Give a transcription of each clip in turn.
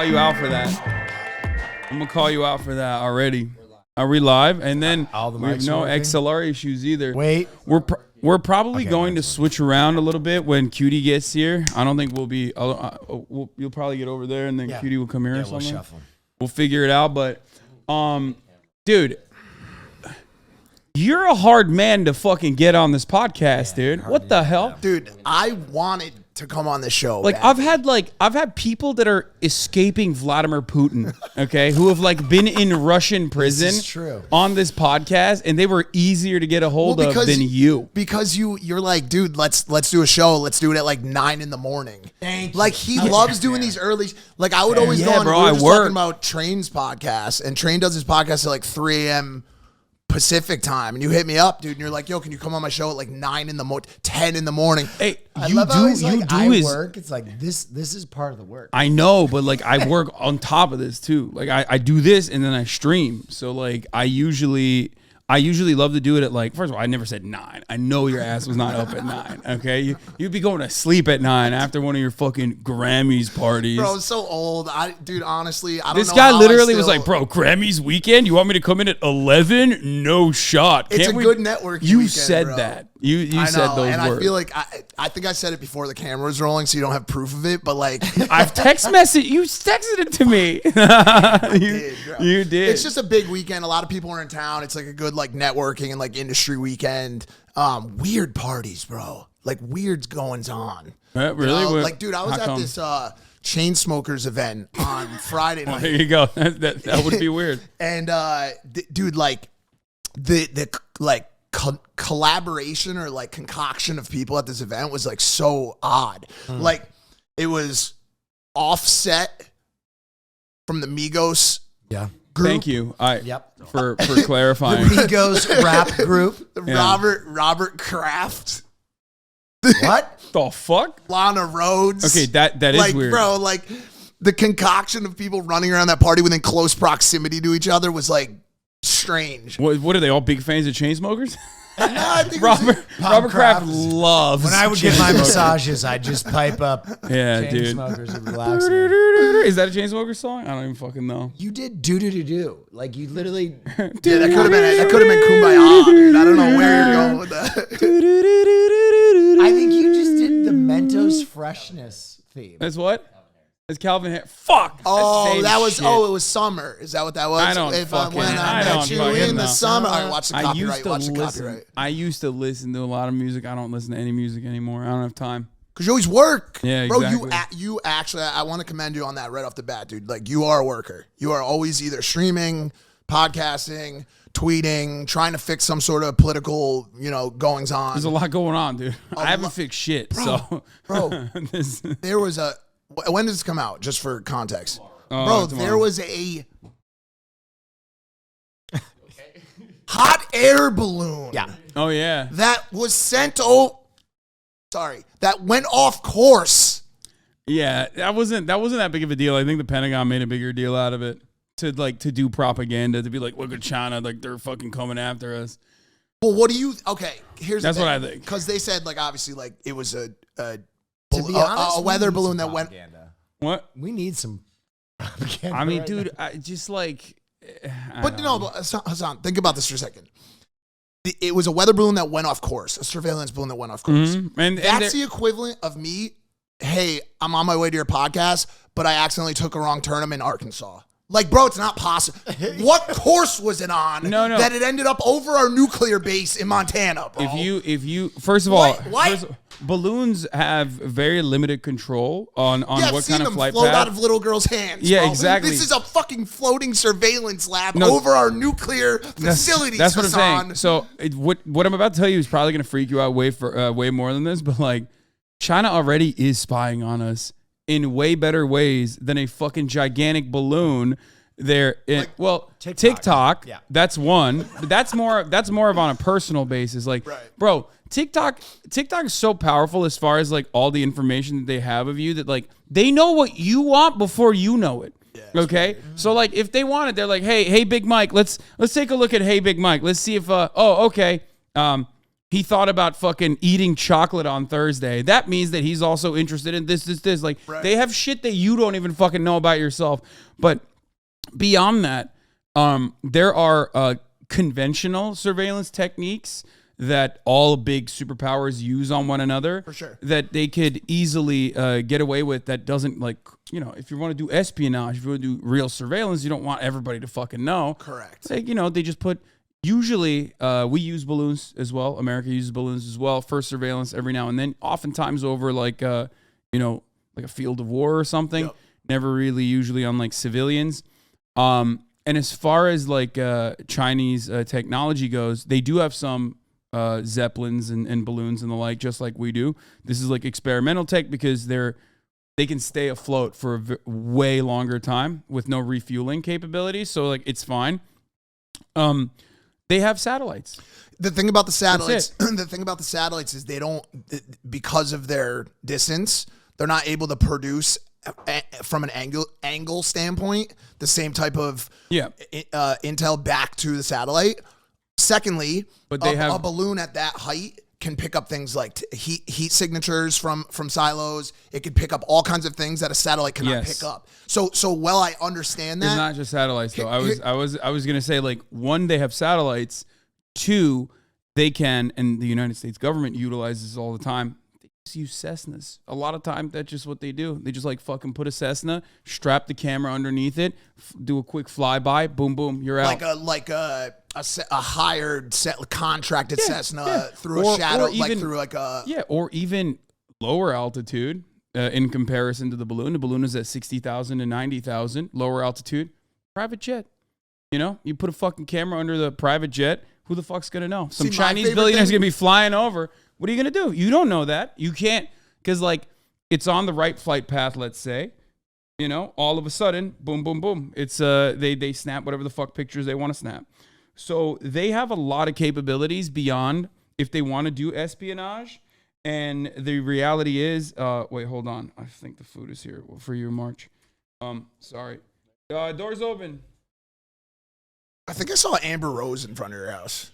call you out for that. I'm gonna call you out for that already. Are we live? And then we have no XLR issues either. Wait, we're probably going to switch around a little bit when QT gets here. I don't think we'll be. You'll probably get over there, and then QT will come here or something. We'll figure it out. But, dude, you're a hard man to fucking get on this podcast, dude. What the hell, dude? I wanted to come on this show. Like, I've had people that are escaping Vladimir Putin, okay, who have been in Russian prison on this podcast, and they were easier to get a hold of than you. Because you're like, dude, let's do a show. Let's do it at like 9 a.m. Thank you. Like, he loves doing these early. Like, I would always go on. Bro, we were just talking about Train's podcast, and Train does his podcast at like 3 a.m. Pacific time, and you hit me up, dude, and you're like, yo, can you come on my show at like 9 in the morning, 10 in the morning? Hey, I love how he's like, I work. It's like this is part of the work. I know, but like I work on top of this too. Like I do this and then I stream. So like I usually love to do it at like, first of all, I never said 9. I know your ass was not up at 9. Okay, you'd be going to sleep at 9 after one of your fucking Grammys parties. Bro, it's so old. Dude, honestly, I don't know. This guy literally was like, bro, Grammys weekend? You want me to come in at 11? No shot. It's a good networking You weekend, said bro. that. You said those and words. I feel like I think I said it before the camera was rolling, so you don't have proof of it. But like, I've text messaged. You texted it to me. You did. It's just a big weekend. A lot of people are in town. It's like a good like networking and like industry weekend. Weird parties, bro. Like weird goings on. Really? You know? Like, dude, I was at this chain smokers event on Friday night. There you go. That would be weird. And dude, like the collaboration or like concoction of people at this event was like so odd. Like it was Offset from the Migos group. Thank you. For clarifying. The Migos rap group. Robert Kraft. What the fuck? Lana Rhodes. Okay, that is like, weird. Bro, like the concoction of people running around that party within close proximity to each other was like strange. What are they all big fans of Chainsmokers? No, I think Robert Kraft loves. When I would get my massages, I'd just pipe up. Yeah, dude. Smokers and relax. Is that a Chainsmokers song? I don't even fucking know. You did do. Like you literally. Yeah, that could have been Kumbaya, dude. I don't know where you're going with that. I think you just did the Mentos freshness theme. That's what? It's Calvin Harris. Fuck. Oh, that was. Shit. Oh, it was summer. Is that what that was? I don't fucking. I met you in the summer. All right, watch the copyright. Watch the copyright. I used to listen to a lot of music. I don't listen to any music anymore. I don't have time. Because you always work. Yeah, bro, exactly. you actually, I want to commend you on that right off the bat, dude. Like, you are a worker. You are always either streaming, podcasting, tweeting, trying to fix some sort of political, goings on. There's a lot going on, dude. I haven't fixed shit. Bro, there was a. When does this come out? Just for context. Bro, there was a hot air balloon. Yeah. Oh, yeah. That was sent that went off course. Yeah, that wasn't that big of a deal. I think the Pentagon made a bigger deal out of it to do propaganda, to be like, look at China, like they're fucking coming after us. Well, what do you? Okay, here's that's the thing. what I think. Because they said like obviously like it was a weather balloon that went. What? We need some propaganda. I mean, right dude, now. I just like. But Hasan, think about this for a second. It was a weather balloon that went off course, a surveillance balloon that went off course. Mm-hmm. And that's the equivalent of me. Hey, I'm on my way to your podcast, but I accidentally took a wrong turn. I'm in Arkansas. Like, bro, it's not possible. What course was it on? No. That it ended up over our nuclear base in Montana, bro. If you first of all, balloons have very limited control on what kind of flight path. Float out of little girls' hands. Yeah, bro. exactly. This is a fucking floating surveillance lab over our nuclear facilities. That's what Hasan. I'm saying. So what I'm about to tell you is probably going to freak you out way more than this, but like China already is spying on us in way better ways than a fucking gigantic balloon. TikTok. Yeah. That's one. But that's more of on a personal basis. Like, bro, TikTok is so powerful as far as like all the information that they have of you that like they know what you want before you know it. Yeah, okay, so like if they want it, they're like, hey, Big Mike, let's take a look at Hey Big Mike. Let's see if he thought about fucking eating chocolate on Thursday. That means that he's also interested in this. Like, they have shit that you don't even fucking know about yourself. But beyond that, there are conventional surveillance techniques that all big superpowers use on one another. For sure. That they could easily get away with. That doesn't, like, you know, if you want to do espionage, if you want to do real surveillance, you don't want everybody to fucking know. Correct. Like, you know, they just put... Usually, we use balloons as well. America uses balloons as well for surveillance every now and then. Oftentimes over like, you know, like a field of war or something. Yep. Never really usually on like civilians. And as far as like Chinese technology goes, they do have some zeppelins and balloons and the like, just like we do. This is like experimental tech because they can stay afloat for a way longer time with no refueling capability. So like it's fine. They have satellites. The thing about the satellites, is they don't, because of their distance, they're not able to produce from an angle standpoint the same type of intel back to the satellite. Secondly, but they have a balloon at that height can pick up things like heat signatures from silos. It can pick up all kinds of things that a satellite cannot pick up. So while I understand that, it's not just satellites though. I was gonna say, like, one, they have satellites. Two, they can, and the United States government utilizes all the time. They just use Cessnas. A lot of time, that's just what they do. They just like fucking put a Cessna, strap the camera underneath it, do a quick flyby, boom, boom, you're out. Like a hired contracted Cessna through a shadow, or even lower altitude in comparison to the balloon. The balloon is at 60,000 to 90,000, lower altitude, private jet. You know, you put a fucking camera under the private jet. Who the fuck's gonna know? Some Chinese billionaire's gonna be flying over. What are you gonna do? You don't know that. You can't, because like it's on the right flight path. Let's say, you know, all of a sudden, boom, boom, boom. It's they snap whatever the fuck pictures they want to snap. So they have a lot of capabilities beyond if they want to do espionage. And the reality is, wait, hold on. I think the food is here for you, March. Sorry. Doors open. I think I saw Amber Rose in front of your house.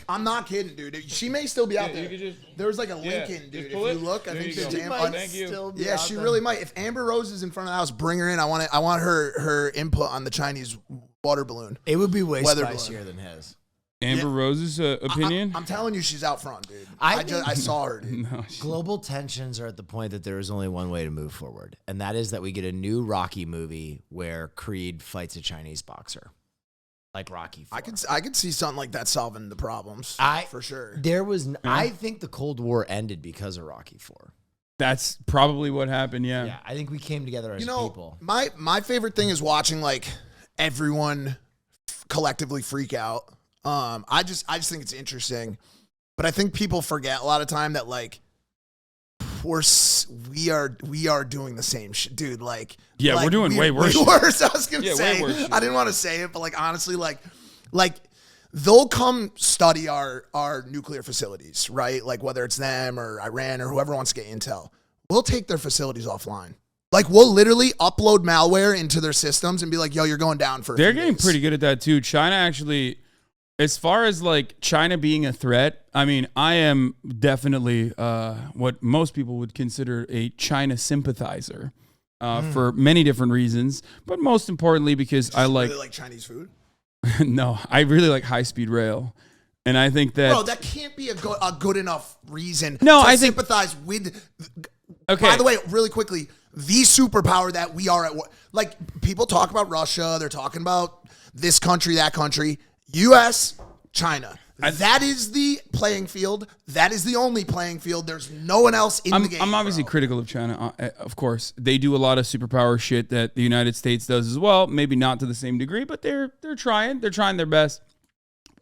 I'm not kidding, dude. She may still be out there. There was like a Lincoln, dude. If you look, I think there's Amber. Thank you. Yeah, she really might. If Amber Rose is in front of the house, bring her in. I want her input on the Chinese water balloon. It would be way spicier than his. Amber Rose's opinion? I'm telling you, she's out front, dude. I saw her, dude. No, global tensions are at the point that there is only one way to move forward, and that is that we get a new Rocky movie where Creed fights a Chinese boxer. Like Rocky IV. I could see something like that solving the problems. For sure. I think the Cold War ended because of Rocky IV. That's probably what happened. Yeah. Yeah. I think we came together as people. My favorite thing is watching like everyone collectively freak out. I just think it's interesting, but I think people forget a lot of time that like we are doing the same shit, dude. Like, we're doing way worse. Way worse. I was gonna say, I didn't want to say it, but like honestly, like they'll come study our nuclear facilities, right? Like whether it's them or Iran or whoever wants to get intel, we'll take their facilities offline. Like we'll literally upload malware into their systems and be like, "Yo, you're going down for." They're getting pretty good at that too. China actually. As far as like China being a threat, I mean, I am definitely what most people would consider a China sympathizer for many different reasons, but most importantly because I really like Chinese food. No, I really like high-speed rail, and I think that that can't be a good enough reason. No, to I think sympathize with. Okay. By the way, really quickly, the superpower that we are at war. Like people talk about Russia, they're talking about this country, that country. U.S., China. That is the playing field. That is the only playing field. There's no one else in the game. I'm obviously critical of China, of course. They do a lot of superpower shit that the United States does as well. Maybe not to the same degree, but they're trying. They're trying their best.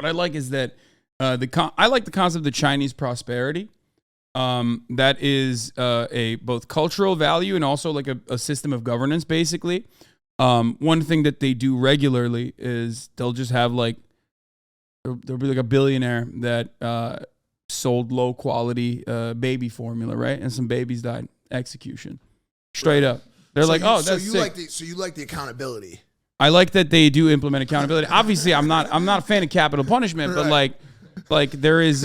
What I like is that I like the concept of Chinese prosperity. That is a both cultural value and also like a system of governance, basically. One thing that they do regularly is they'll just have like there'll be like a billionaire that sold low quality baby formula, right? And some babies died. Execution. Straight up. They're like, oh, that's sick. So you like the accountability. I like that they do implement accountability. Obviously, I'm not a fan of capital punishment, but like Like there was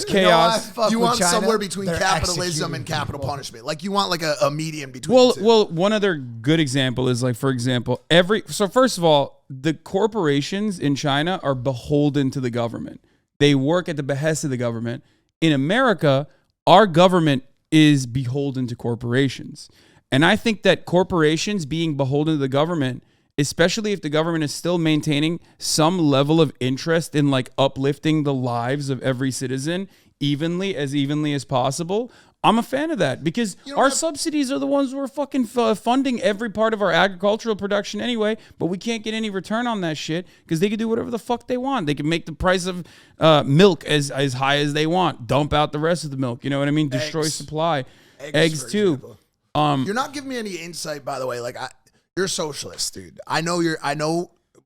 chaos. You want somewhere between capitalism and capital punishment. Like you want like a median between the two. Well, one other good example is like, for example, first of all, the corporations in China are beholden to the government. They work at the behest of the government. In America, our government is beholden to corporations. And I think that corporations being beholden to the government, especially if the government is still maintaining some level of interest in like uplifting the lives of every citizen evenly as possible, I'm a fan of that because our subsidies are the ones who are fucking funding every part of our agricultural production anyway, but we can't get any return on that shit because they can do whatever the fuck they want. They can make the price of milk as high as they want, dump out the rest of the milk. You know what I mean? Destroy supply. Eggs too. You're not giving me any insight, by the way. Like you're a socialist, dude. I know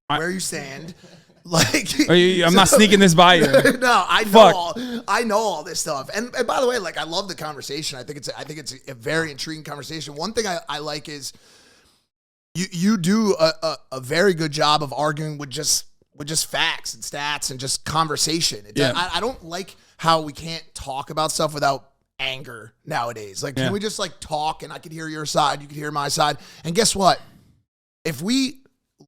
where you stand. Like I'm not sneaking this by you. No, I know all this stuff. And by the way, like I love the conversation. I think it's a very intriguing conversation. One thing I like is you do a very good job of arguing with just facts and stats and just conversation. I don't like how we can't talk about stuff without anger nowadays. Like can we just like talk and I can hear your side, you can hear my side. And guess what? If we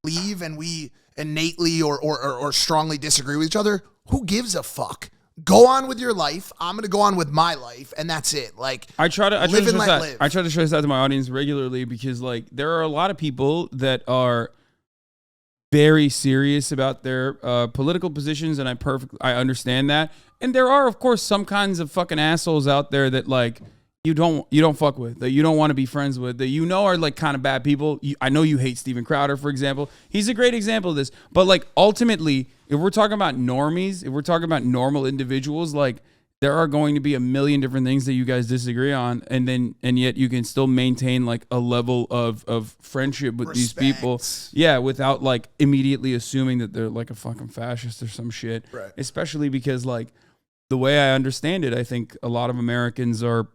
leave and we innately or strongly disagree with each other, who gives a fuck? Go on with your life. I'm going to go on with my life, and that's it. Like I try to stress that to my audience regularly because like there are a lot of people that are very serious about their political positions, and I understand that. And there are, of course, some kinds of fucking assholes out there that like you don't fuck with, that you don't want to be friends with, that are like kind of bad people. I know you hate Steven Crowder, for example. He's a great example of this. But like ultimately, if we're talking about normies, if we're talking about normal individuals, like there are going to be a million different things that you guys disagree on, and yet you can still maintain like a level of friendship with these people. Yeah, without like immediately assuming that they're like a fucking fascist or some shit. Right. Especially because like the way I understand it, I think a lot of Americans are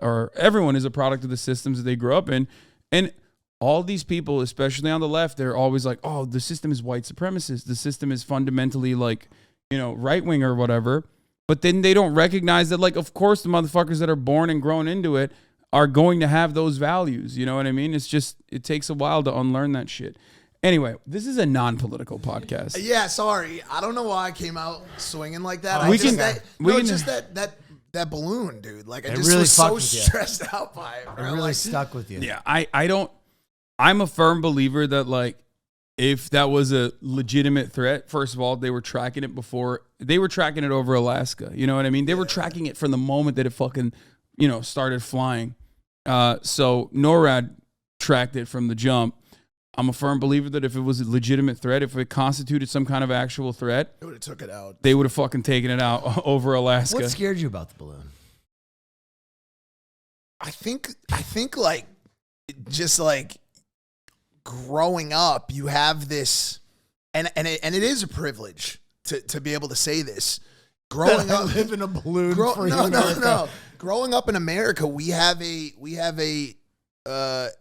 or everyone is a product of the systems that they grew up in. And all these people, especially on the left, they're always like, oh, the system is white supremacist. The system is fundamentally like, right-wing or whatever. But then they don't recognize that, like, of course, the motherfuckers that are born and grown into it are going to have those values. You know what I mean? It's just, it takes a while to unlearn that shit. Anyway, this is a non-political podcast. Yeah, sorry. I don't know why I came out swinging like that. Just that balloon, dude. Like, I just really was so stressed out by it. Bro. It really stuck with you. Yeah, I'm a firm believer that, like, if that was a legitimate threat, first of all, they were tracking it before. They were tracking it over Alaska. You know what I mean? They were tracking it from the moment that it fucking, started flying. So NORAD tracked it from the jump. I'm a firm believer that if it was a legitimate threat, if it constituted some kind of actual threat, they would have took it out. They would have fucking taken it out over Alaska. What scared you about the balloon? I think like just like growing up, you have this, and it is a privilege to be able to say this. Growing up, live in a balloon. No. Growing up in America, we have a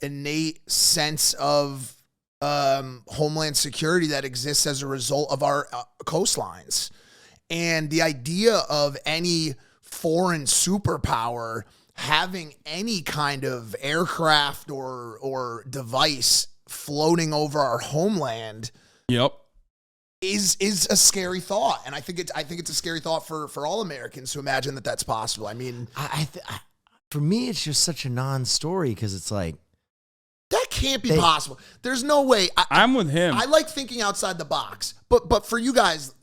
innate sense of homeland security that exists as a result of our coastlines. And the idea of any foreign superpower having any kind of aircraft or device floating over our homeland is a scary thought. And I think it's a scary thought for all Americans to imagine that that's possible. I mean, for me, it's just such a non-story because it's like, that can't be possible. There's no way. I'm with him. I like thinking outside the box. But for you guys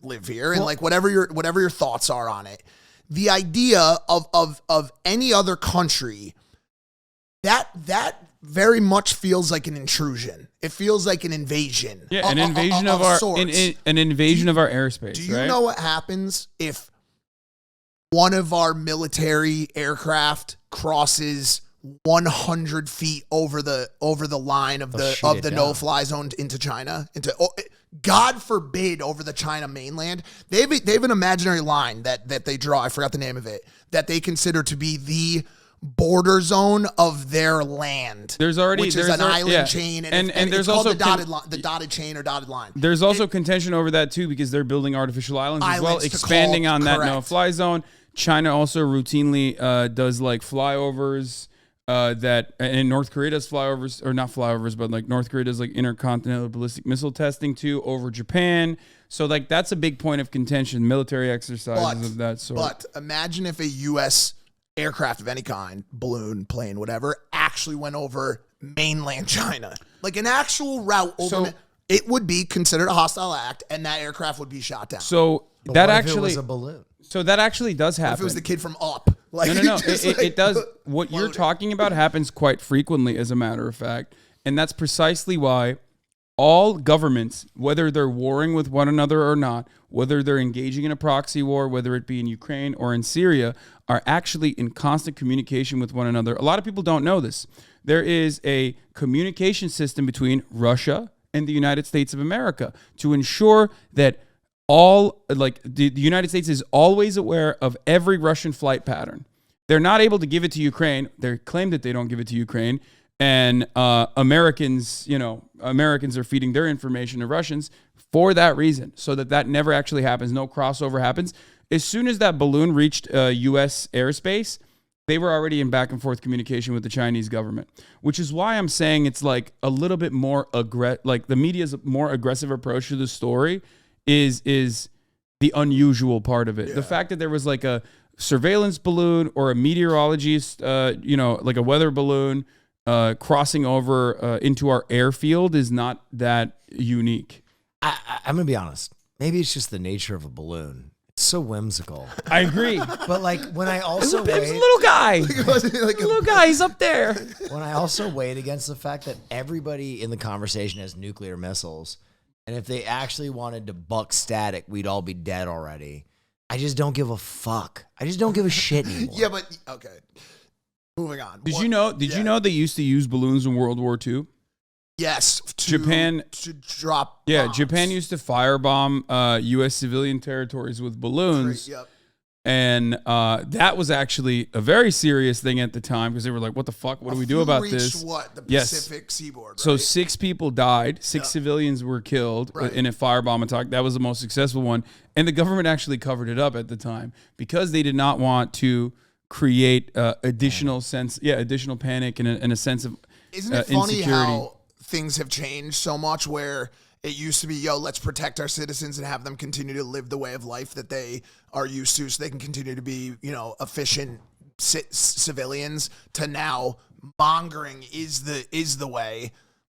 live here, and like whatever your thoughts are on it, the idea of any other country, that very much feels like an intrusion. It feels like an invasion. Yeah, an invasion of our an invasion of our airspace. Do you know what happens if one of our military aircraft crosses 100 feet over the line of the no-fly zone into China, God forbid, over the China mainland? They have an imaginary line that they draw. I forgot the name of it, that they consider to be the border zone of their land. There's already which is an island chain, and there's it's also called the dotted chain or dotted line. There's also contention over that too because they're building artificial islands as well, to expanding on that correct. no-fly zone. China also routinely does like flyovers. And North Korea does flyovers, or not flyovers, but like North Korea does like intercontinental ballistic missile testing too over Japan. So like that's a big point of contention, military exercises of that sort. But imagine if a U.S. aircraft of any kind, balloon, plane, whatever, actually went over mainland China. Like an actual route over. It would be considered a hostile act, and that aircraft would be shot down. So But that what if actually it was a balloon. So that actually does happen. If it was the kid from Up. Like, No. It does. What you're talking about happens quite frequently, as a matter of fact. And that's precisely why all governments, whether they're warring with one another or not, whether they're engaging in a proxy war, whether it be in Ukraine or in Syria, are actually in constant communication with one another. A lot of people don't know this. There is a communication system between Russia and the United States of America to ensure that the United States is always aware of every Russian flight pattern. They're not able to give it to Ukraine. They claim that they don't give it to Ukraine. And Americans are feeding their information to Russians for that reason, so that never actually happens. No crossover happens. As soon as that balloon reached U.S. airspace, they were already in back and forth communication with the Chinese government, which is why I'm saying it's like a little bit more like the media's more aggressive approach to the story is the unusual part of it. Yeah. The fact that there was like a surveillance balloon or a meteorologist, like a weather balloon crossing over into our airfield is not that unique. I'm going to be honest. Maybe it's just the nature of a balloon. It's so whimsical. I agree. But like when I also it's a little guy. Little guy, he's up there. When I also weighed against the fact that everybody in the conversation has nuclear missiles, and if they actually wanted to buck static, we'd all be dead already. I just don't give a fuck. I just don't give a shit anymore. Yeah, but okay. Moving on. Did you know they used to use balloons in World War II? Yes. Japan to drop Yeah, bombs. Japan used to firebomb U.S. civilian territories with balloons. Yep. And that was actually a very serious thing at the time because they were like, what the fuck? What do we do about this? What? The Pacific Seaboard, right? So 6 people died. 6 civilians were killed in a firebomb attack. That was the most successful one. And the government actually covered it up at the time because they did not want to create additional panic and a sense of Isn't it funny insecurity. how things have changed so much where it used to be, let's protect our citizens and have them continue to live the way of life that they are used to so they can continue to be, efficient civilians, to now mongering is the way.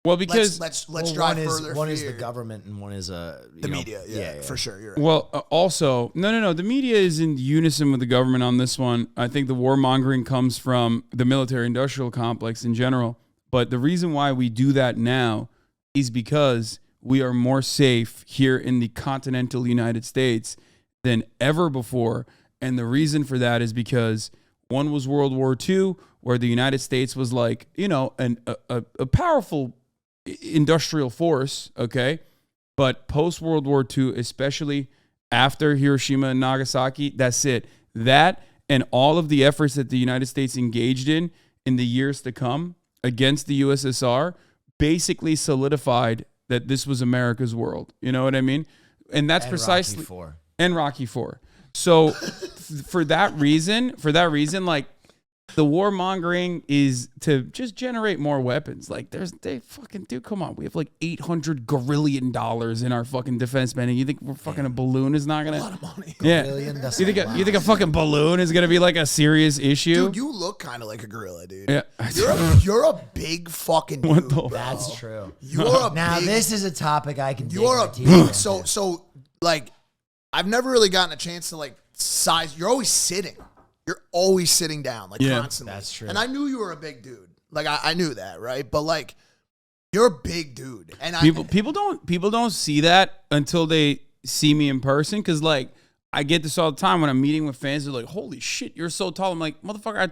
Well, because let's drive further. One is the government and one is the media. Yeah, for sure. You're right. Well, also, no. The media is in unison with the government on this one. I think the warmongering comes from the military-industrial complex in general. But the reason why we do that now is because we are more safe here in the continental United States than ever before. And the reason for that is because one was World War II, where the United States was like, a powerful industrial force, okay? But post-World War II, especially after Hiroshima and Nagasaki, that's it. That and all of the efforts that the United States engaged in the years to come against the USSR basically solidified that this was America's world. You know what I mean? And that's precisely Rocky IV. So for that reason, like the warmongering is to just generate more weapons. Like come on. We have like $800 gazillion in our fucking defense spending. You think we're fucking a balloon is not gonna? A lot of money. Yeah. You think a fucking balloon is gonna be like a serious issue? Dude, you look kind of like a gorilla, dude. Yeah. You're a big fucking dude, bro. That's true. This is a topic I can. You're a big. So like, I've never really gotten a chance to like size. You're always sitting. You're always sitting down, like constantly. That's true. And I knew you were a big dude. Like I knew that, right? But like, you're a big dude. And people don't see that until they see me in person. Because like I get this all the time when I'm meeting with fans. They're like, "Holy shit, you're so tall." I'm like, "Motherfucker, I'm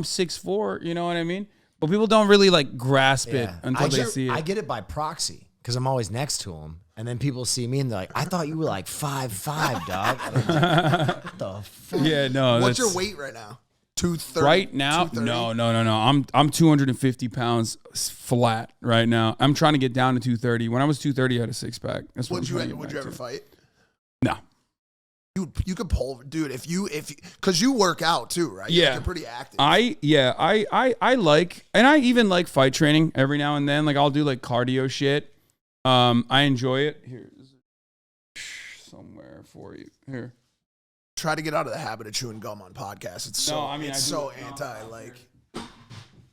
6'4". You know what I mean? But people don't really like grasp it until they see it. I get it by proxy because I'm always next to them. And then people see me and they're like, I thought you were like 5'5", dog. Like, what the fuck? Yeah, no. What's your weight right now? 230 right now. 230? No. I'm 250 pounds flat right now. I'm trying to get down to 230. When I was 230, I had a 6-pack. That's what Would you ever fight? No. You could pull, dude. If because you work out too, right? Yeah, you're pretty active. I like, and I even like fight training every now and then. Like I'll do like cardio shit. I enjoy it. Here's somewhere for you. Here. Try to get out of the habit of chewing gum on podcasts. It's so anti. Like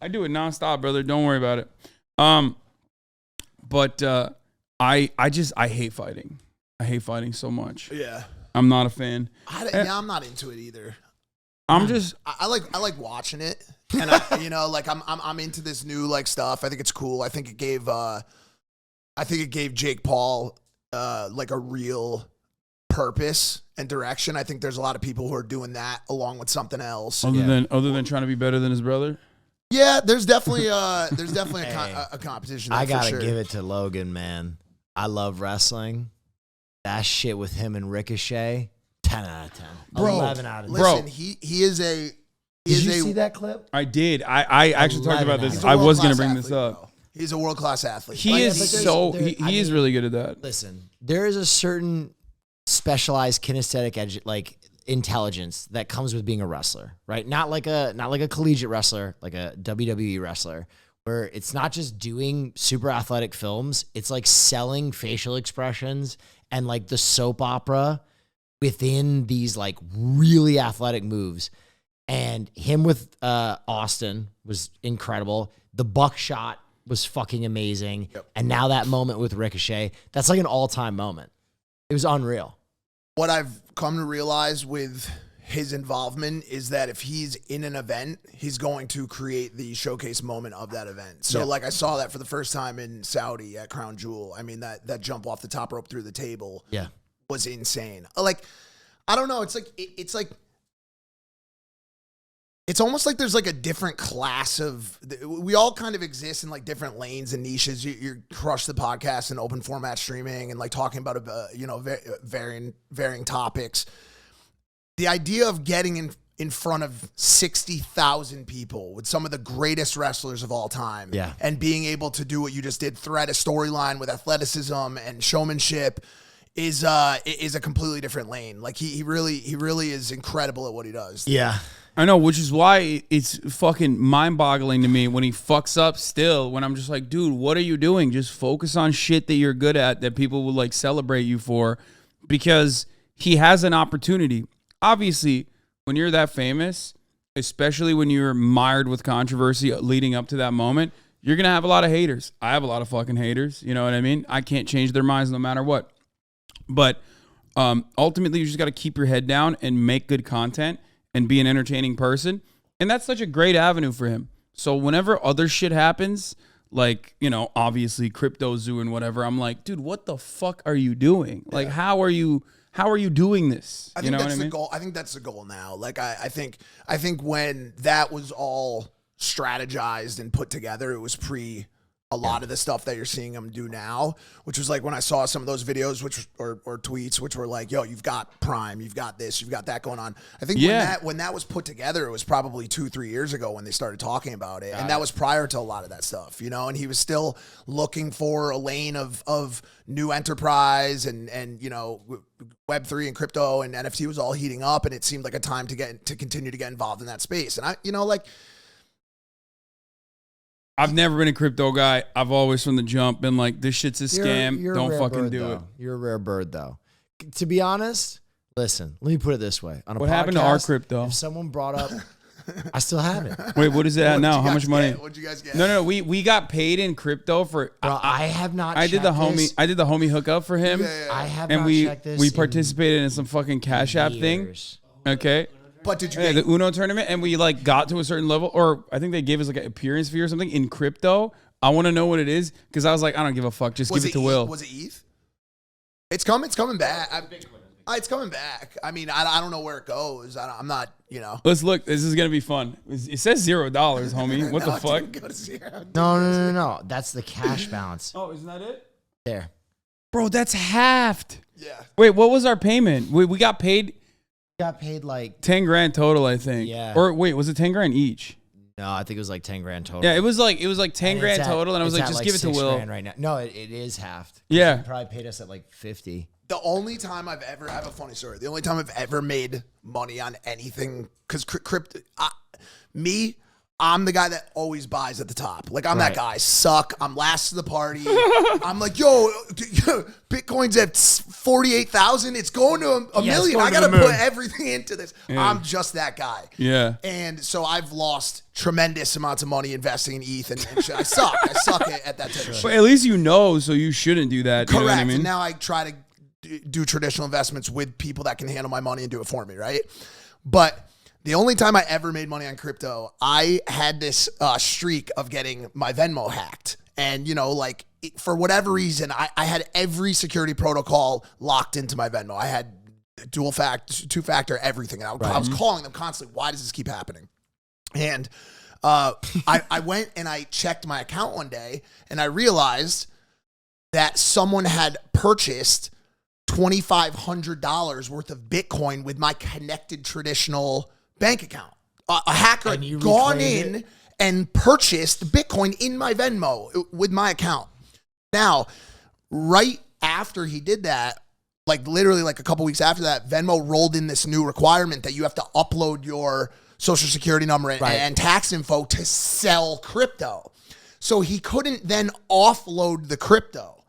I do it nonstop, brother. Don't worry about it. But I hate fighting. I hate fighting so much. Yeah. I'm not a fan. I'm not into it either. I like watching it, and I'm into this new like stuff. I think it's cool. I think it gave Jake Paul like a real purpose and direction. I think there's a lot of people who are doing that along with something else. Other than trying to be better than his brother. Yeah, there's definitely a competition. I gotta sure. give it to Logan, man. I love wrestling. That shit with him and Ricochet, 10 out of 10. Bro, 11 out of 10. Listen, he is a. Did you see that clip? I did. I actually talked about this. I was going to bring this up. Bro. He's a world-class athlete. He is really good at that. Listen, there is a certain specialized kinesthetic intelligence that comes with being a wrestler, right? Not like a collegiate wrestler, like a WWE wrestler, where it's not just doing super athletic films, it's like selling facial expressions and like the soap opera within these like really athletic moves. And him with Austin was incredible. The buckshot was fucking amazing. Yep. And now that moment with Ricochet, that's like an all-time moment. It was unreal. What I've come to realize with his involvement is that if he's in an event, he's going to create the showcase moment of that event. So like I saw that for the first time in Saudi at Crown Jewel. I mean, that jump off the top rope through the table was insane. Like, I don't know. It's almost like there's like a different class of, we all kind of exist in like different lanes and niches. You crush the podcast and open format streaming and like talking about, varying topics. The idea of getting in front of 60,000 people with some of the greatest wrestlers of all time and being able to do what you just did, thread a storyline with athleticism and showmanship is a completely different lane. Like he really is incredible at what he does. Yeah. I know, which is why it's fucking mind-boggling to me when he fucks up still, when I'm just like, dude, what are you doing? Just focus on shit that you're good at that people will like celebrate you for, because he has an opportunity. Obviously, when you're that famous, especially when you're mired with controversy leading up to that moment, you're going to have a lot of haters. I have a lot of fucking haters. You know what I mean? I can't change their minds no matter what. But ultimately, you just got to keep your head down and make good content and be an entertaining person. And that's such a great avenue for him. So whenever other shit happens, like, obviously CryptoZoo and whatever, I'm like, dude, what the fuck are you doing? Like, how are you doing this? I think that's the goal. I think that's the goal now. Like, I think when that was all strategized and put together, it was pre a lot of the stuff that you're seeing him do now, which was like when I saw some of those videos, or tweets, which were like, yo, you've got Prime, you've got this, you've got that going on. I think when that was put together, it was probably 2-3 years ago when they started talking about it. And that was prior to a lot of that stuff, and he was still looking for a lane of new enterprise and Web3 and crypto and NFT was all heating up. And it seemed like a time to continue to get involved in that space. And I've never been a crypto guy. I've always from the jump been like, this shit's a scam. Don't fucking do it. You're a rare bird, though. To be honest, listen, let me put it this way. What happened to our crypto? If someone brought up, I still have it. Wait, what is it at now? How much money? What'd you guys get? No. We got paid in crypto for. Bro, I have not. I did the homie hookup for him. Yeah. I have and not checked this. We participated in some fucking Cash App thing. Okay. But did you get the Uno tournament and we like got to a certain level, or I think they gave us like an appearance fee or something in crypto. I want to know what it is because I was like, I don't give a fuck. Just give it to Will. Was it ETH? It's coming back. It's coming back. I mean, I don't know where it goes. I'm not, Let's look. This is going to be fun. It says $0, homie. What the fuck? Go to zero. No. That's the cash balance. Oh, isn't that it? There. Bro, that's halved. Yeah. Wait, what was our payment? We got paid. got paid like 10 grand total, I think. Yeah. Or wait, was it 10 grand each? No, I think it was like 10 grand total. Yeah, it was like 10 And grand it's at- total, and I was it's like, at just give it to 6 Will. grand right now. No, it is halved. Yeah. He probably paid us at like 50. The only time I've ever, I have a funny story. The only time I've ever made money on anything, because crypto, I'm the guy that always buys at the top. Like, I'm that guy. Suck. I'm last to the party. I'm like, yo, Bitcoin's at 48,000. It's going to a million. I got to put everything into this. Yeah. I'm just that guy. Yeah. And so I've lost tremendous amounts of money investing in ETH and shit. I suck. I suck at that type of shit. But at least you know, so you shouldn't do that. Correct. You know what I mean? And now I try to do traditional investments with people that can handle my money and do it for me, right? But the only time I ever made money on crypto, I had this streak of getting my Venmo hacked. And, like, for whatever reason, I had every security protocol locked into my Venmo. I had two-factor, everything. And I was calling them constantly. Why does this keep happening? And I went and I checked my account one day, and I realized that someone had purchased $2,500 worth of Bitcoin with my connected traditional bank account. A hacker had gone in and purchased Bitcoin in my Venmo with my account. Now, right after he did that, like literally like a couple weeks after that, Venmo rolled in this new requirement that you have to upload your social security number and tax info to sell crypto. So he couldn't then offload the crypto.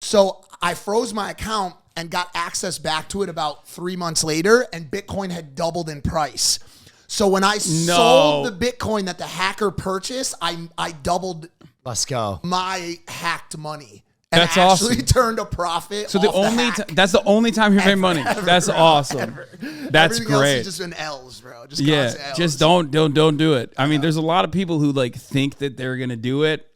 So I froze my account and got access back to it about 3 months later, and Bitcoin had doubled in price. So when I sold the Bitcoin that the hacker purchased, I doubled Let's go. my hacked money. And That's actually awesome. turned a profit. So that's the only time you made money. That's awesome. That's Everything great. Else is just been L's, bro. Just L's. Just don't do it. I mean, there's a lot of people who like think that they're gonna do it.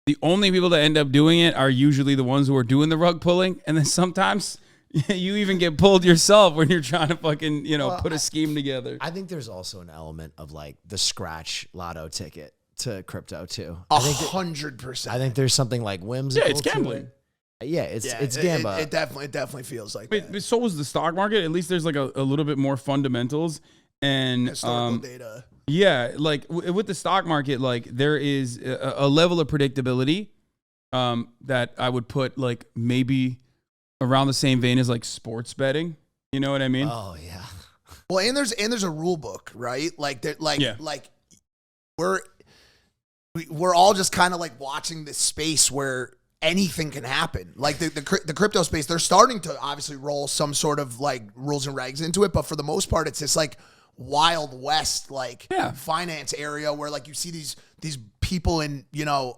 The only people that end up doing it are usually the ones who are doing the rug pulling, and then sometimes you even get pulled yourself when you're trying to fucking put a scheme together. I think there's also an element of like the scratch lotto ticket to crypto too. 100%. I think there's something like whimsical. Yeah, it's gambling. Yeah, it's gambling. It definitely feels like that. But so is the stock market. At least there's like a little bit more fundamentals and Historical data. Yeah, like with the stock market, like there is a level of predictability that I would put like maybe around the same vein as like sports betting. You know what I mean? Oh yeah. Well, and there's a rule book, right? Like we're all just kind of like watching this space where anything can happen. Like the crypto space, they're starting to obviously roll some sort of like rules and regs into it, but for the most part, it's this like Wild West finance area where like you see these people in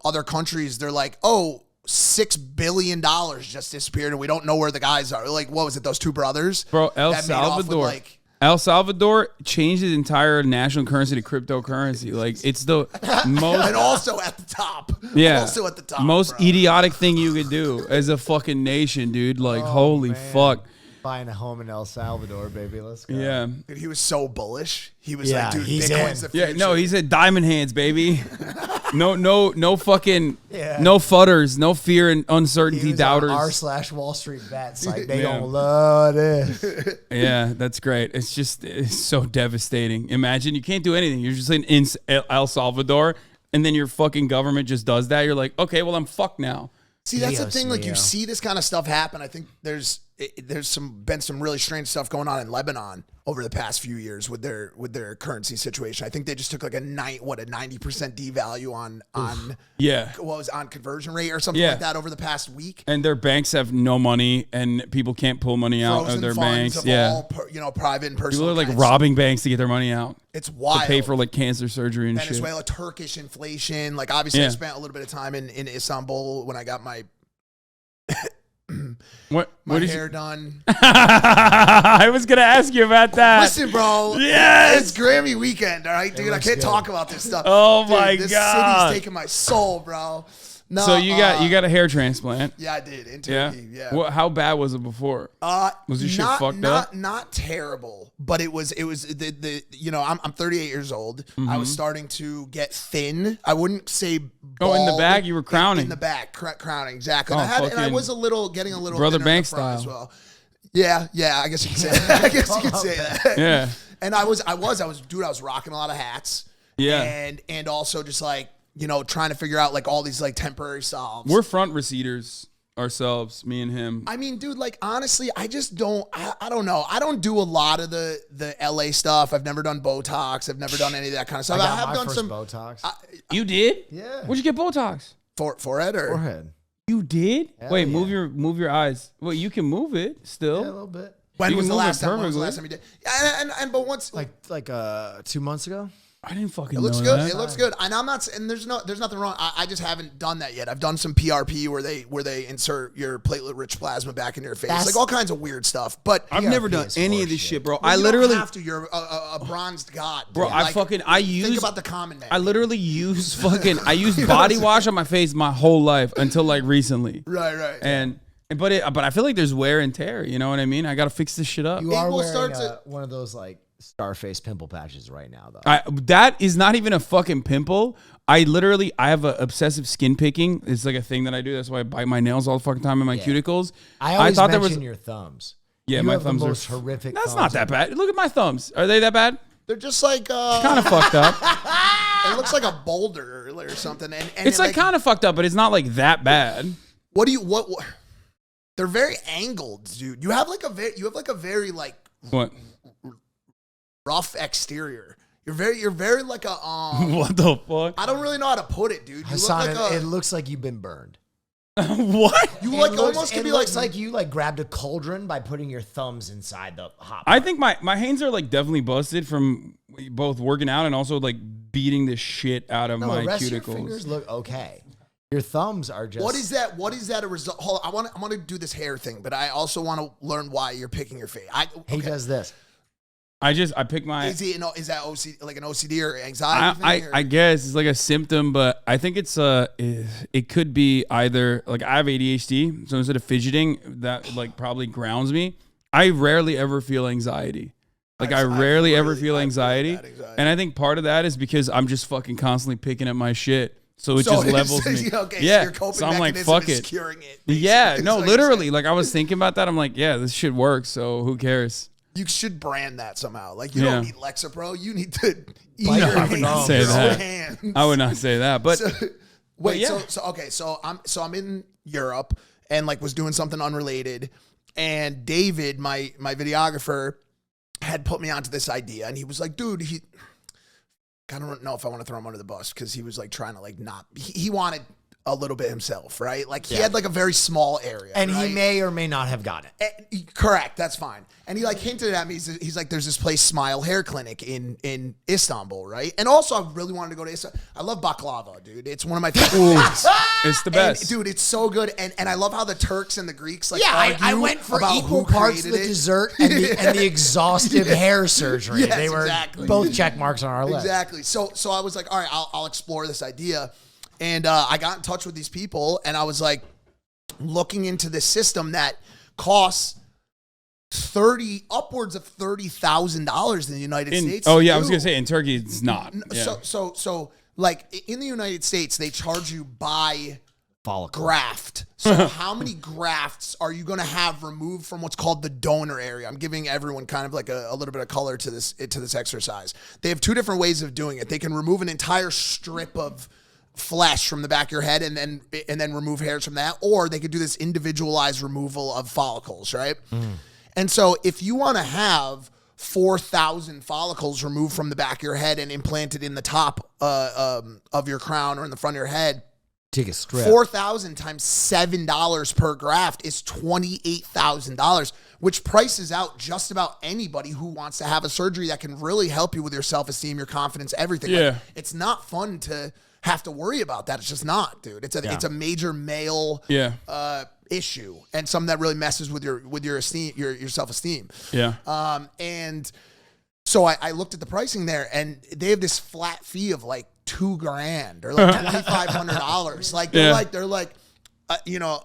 other countries. They're like, oh, $6 billion just disappeared and we don't know where the guys are. Like, what was it? Those two brothers, bro. El Salvador changed its entire national currency to cryptocurrency. Like it's the most and also at the top. Yeah, also at the top. Most bro. idiotic thing you could do as a fucking nation, dude. Like holy fuck. Buying a home in El Salvador, baby. Let's go. Yeah. Dude, he was so bullish. He was like, dude, Bitcoin's the future. Yeah, no, he said diamond hands, baby. No fucking, no fudders, no fear and uncertainty doubters. r/Wall Street bets. Like they gonna love it. Yeah, that's great. It's so devastating. Imagine you can't do anything. You're just in El Salvador, and then your fucking government just does that. You're like, okay, well I'm fucked now. See, that's the thing. Like you see this kind of stuff happen. I think there's been some really strange stuff going on in Lebanon over the past few years with their currency situation. I think they just took like a 90% devalue on what was on conversion rate or something like that over the past week. And their banks have no money, and people can't pull money out of their banks. Of all, private and personal. People are like robbing banks to get their money out. It's wild. To pay for like cancer surgery and Venezuela, Turkish inflation. Like obviously, I spent a little bit of time in Istanbul when I got my hair done. I was gonna ask you about that. Listen, bro. Yes, it's Grammy weekend, all right, dude. I can't talk about this stuff. Oh dude, my this god, city's taking my soul, bro. No, so you got a hair transplant? Yeah, I did in Turkey. Yeah. What? How bad was it before? Was your shit fucked up? Not terrible, but it was the I'm 38 years old. I was starting to get thin. I wouldn't say bald. In the back, you were crowning. In the back, crowning exactly. Oh, and I was getting a little Brother thinner Bank in the front style as well. Yeah, I guess you could say that. I guess you could say that. Yeah. And I was rocking a lot of hats. Yeah. And also just like, trying to figure out like all these like temporary solves. We're front receders ourselves, me and him. I mean, dude, like honestly, I just don't. I don't know. I don't do a lot of the LA stuff. I've never done Botox. I've never done any of that kind of stuff. I have got my done first some Botox. You did? Yeah. Where'd you get Botox? Forehead or Forehead. You did? Hell Wait, yeah. move your eyes. Well, you can move it still. Yeah, a little bit. when You was can the move it last time? When was the perfectly. last time you did? Yeah, and but once Like 2 months ago. I didn't fucking it looks know good. that. It looks good. And I'm not. And there's nothing wrong. I just haven't done that yet. I've done some PRP where they insert your platelet-rich plasma back into your face, That's- like all kinds of weird stuff. But I've PRP never done is any of horseshit. this shit, bro. well, I you literally, don't have to. You're a bronzed god, bro. dude. I Like, use. think about the common man. I literally use I use body wash on my face my whole life until like recently. right. But I feel like there's wear and tear. You know what I mean? I gotta fix this shit up. You are will wearing start one of those like Starface pimple patches right now, though. That is not even a fucking pimple. I have a obsessive skin picking. It's like a thing that I do. That's why I bite my nails all the fucking time in my cuticles. I always thought mention there was. your thumbs. Yeah, you my have thumbs the are most horrific. That's thumbs not that bad. Look at my thumbs. Are they that bad? They're just like Kind of fucked up. it looks like a boulder or something. And It's like kind of fucked up, but it's not like that bad. what? They're very angled, dude. You have like a very like What? rough exterior. You're very like a What the fuck? I don't really know how to put it, dude. You Hassan, look like it looks like you've been burned. What? you It like looks- almost could it be looks like like you like grabbed a cauldron by putting your thumbs inside the hot. I think my hands are like definitely busted from both working out and also like beating the shit out of no, my the rest of your cuticles. fingers look okay. Your thumbs are just. what is that? What is that a result? Hold on, I want to do this hair thing, but I also want to learn why you're picking your face. He does this. I pick my. Is that OCD, like an OCD or anxiety thing? I guess it's like a symptom, but I think it could be either like I have ADHD, so instead of fidgeting, that like probably grounds me. I rarely ever feel anxiety. Like I rarely ever feel anxiety, and I think part of that is because I'm just fucking constantly picking at my shit. So it just levels me. Okay, yeah. so your coping So I'm like, mechanism fuck is it. curing it. Yeah, basically. no, It's like- literally. Like I was thinking about that. I'm like, yeah, this shit works. So who cares? You should brand that somehow. Like you Yeah. don't need Lexapro. You need to eat No, your I would not hands. say Your that. hands. I would not say that, but Wait, yeah. so I'm in Europe and like was doing something unrelated, and David, my videographer, had put me onto this idea, and he was like, dude, I don't know if I want to throw him under the bus because he was like trying to like not. He wanted a little bit himself, right? Like he had like a very small area, And right? he may or may not have got it. Correct, that's fine. And he like hinted at me. He's like, "There's this place, Smile Hair Clinic in Istanbul, right?" And also, I really wanted to go to Istanbul. I love baklava, dude. It's one of my favorite things. it's the And, best. dude. It's so good, and I love how the Turks and the Greeks like Yeah, I argue went for about equal who parts of created the it. dessert and the exhaustive hair surgery. Yes, they were exactly. both check marks on our list. Exactly. So I was like, all right, I'll explore this idea. And I got in touch with these people, and I was like looking into this system that costs upwards of $30,000 in the United States. Oh to yeah, I was do. gonna say in Turkey it's not. Yeah. So like in the United States, they charge you by Follicle. graft. So how many grafts are you going to have removed from what's called the donor area? I'm giving everyone kind of like a little bit of color to this exercise. They have two different ways of doing it. They can remove an entire strip of flesh from the back of your head and then remove hairs from that, or they could do this individualized removal of follicles, right? And so if you want to have 4,000 follicles removed from the back of your head and implanted in the top of your crown or in the front of your head, Take a strip. 4,000 times $7 per graft is $28,000, which prices out just about anybody who wants to have a surgery that can really help you with your self-esteem, your confidence, everything. Yeah. Like, it's not fun to have to worry about that. It's just not, dude. It's a major male issue and something that really messes with your esteem, your self-esteem. Yeah. And so I looked at the pricing there, and they have this flat fee of like $2,000 or like $2,500. Like they're like,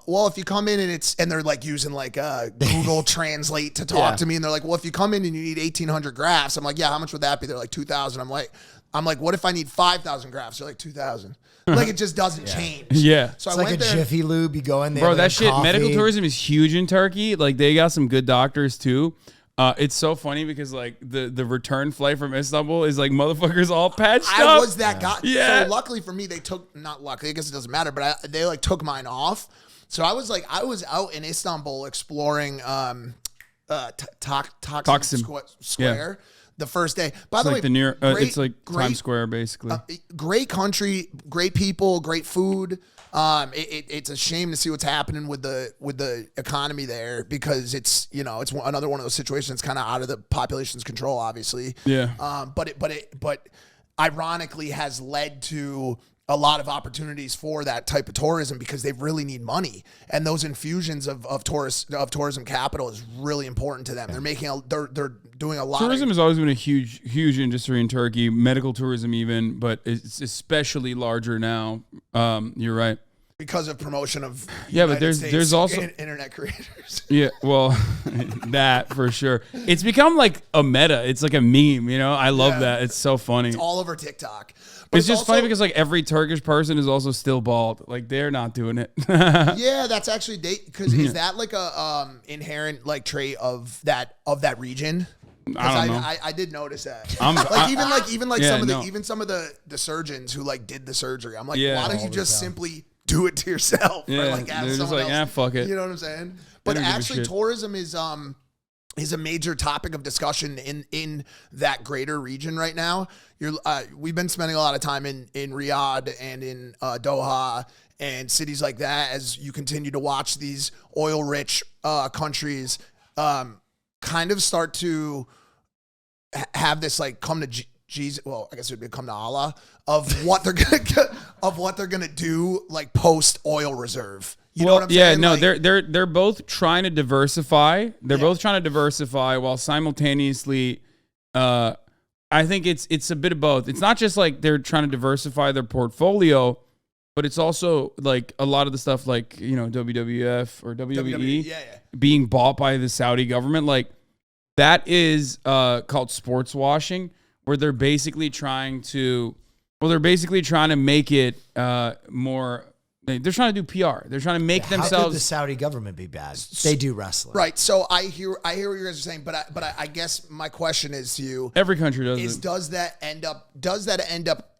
well, if you come in and they're like using like Google Translate to talk to me, and they're like, well, if you come in and you need 1,800 grafts, I'm like, yeah, how much would that be? They're like 2,000. I'm like, I'm like, what if I need 5,000 grafts? They're like 2,000. Like it just doesn't change. Yeah. It's So I like went a there. Jiffy Lube. You go in there, Bro, like that a shit, coffee. medical tourism is huge in Turkey. Like, they got some good doctors, too. It's so funny because, like, the return flight from Istanbul is, like, motherfuckers all patched up. I was that guy. Yeah. So luckily for me, they took, not luckily, I guess it doesn't matter, but they like took mine off. So I was out in Istanbul exploring Taksim Square the first day. By the way, it's like Times Square, basically. Great country, great people, great food. It's a shame to see what's happening with the economy there because it's another one of those situations kind of out of the population's control, obviously. Yeah. But ironically has led to a lot of opportunities for that type of tourism because they really need money, and those infusions of tourism capital is really important to them. They're doing a lot. Tourism has always been a huge industry in Turkey, medical tourism even, but it's especially larger now. You're right. Because of promotion of but there's also internet creators. Yeah, well, that for sure. It's become like a meta. It's like a meme, I love that. It's so funny. It's all over TikTok. But it's just funny because like every Turkish person is also still bald. Like they're not doing it. Yeah, that's actually because is that like a inherent like trait of that region? I don't know. I did notice that. Even some of the surgeons who like did the surgery. I'm like, Yeah. why don't you just simply do it to yourself? Yeah, or like have they're just someone like, else, fuck it. You know what I'm saying? But don't give a actually, shit. tourism is a major topic of discussion in that greater region right now. We've been spending a lot of time in Riyadh and in Doha and cities like that as you continue to watch these oil-rich countries kind of start to have this like come to Jesus. Well, I guess it would be come to Allah of what they're gonna do like post oil reserve. You know what I'm saying? No, like, they're both trying to diversify. They're both trying to diversify while simultaneously, I think it's a bit of both. It's not just like they're trying to diversify their portfolio, but it's also like a lot of the stuff like, WWF or WWE being bought by the Saudi government. Like that is called sports washing, where they're basically trying to make it more. They're trying to do PR. They're trying to make themselves. How could the Saudi government be bad? They do wrestling, right? So I hear what you guys are saying, but I guess my question is to you: every country does it. Does that end up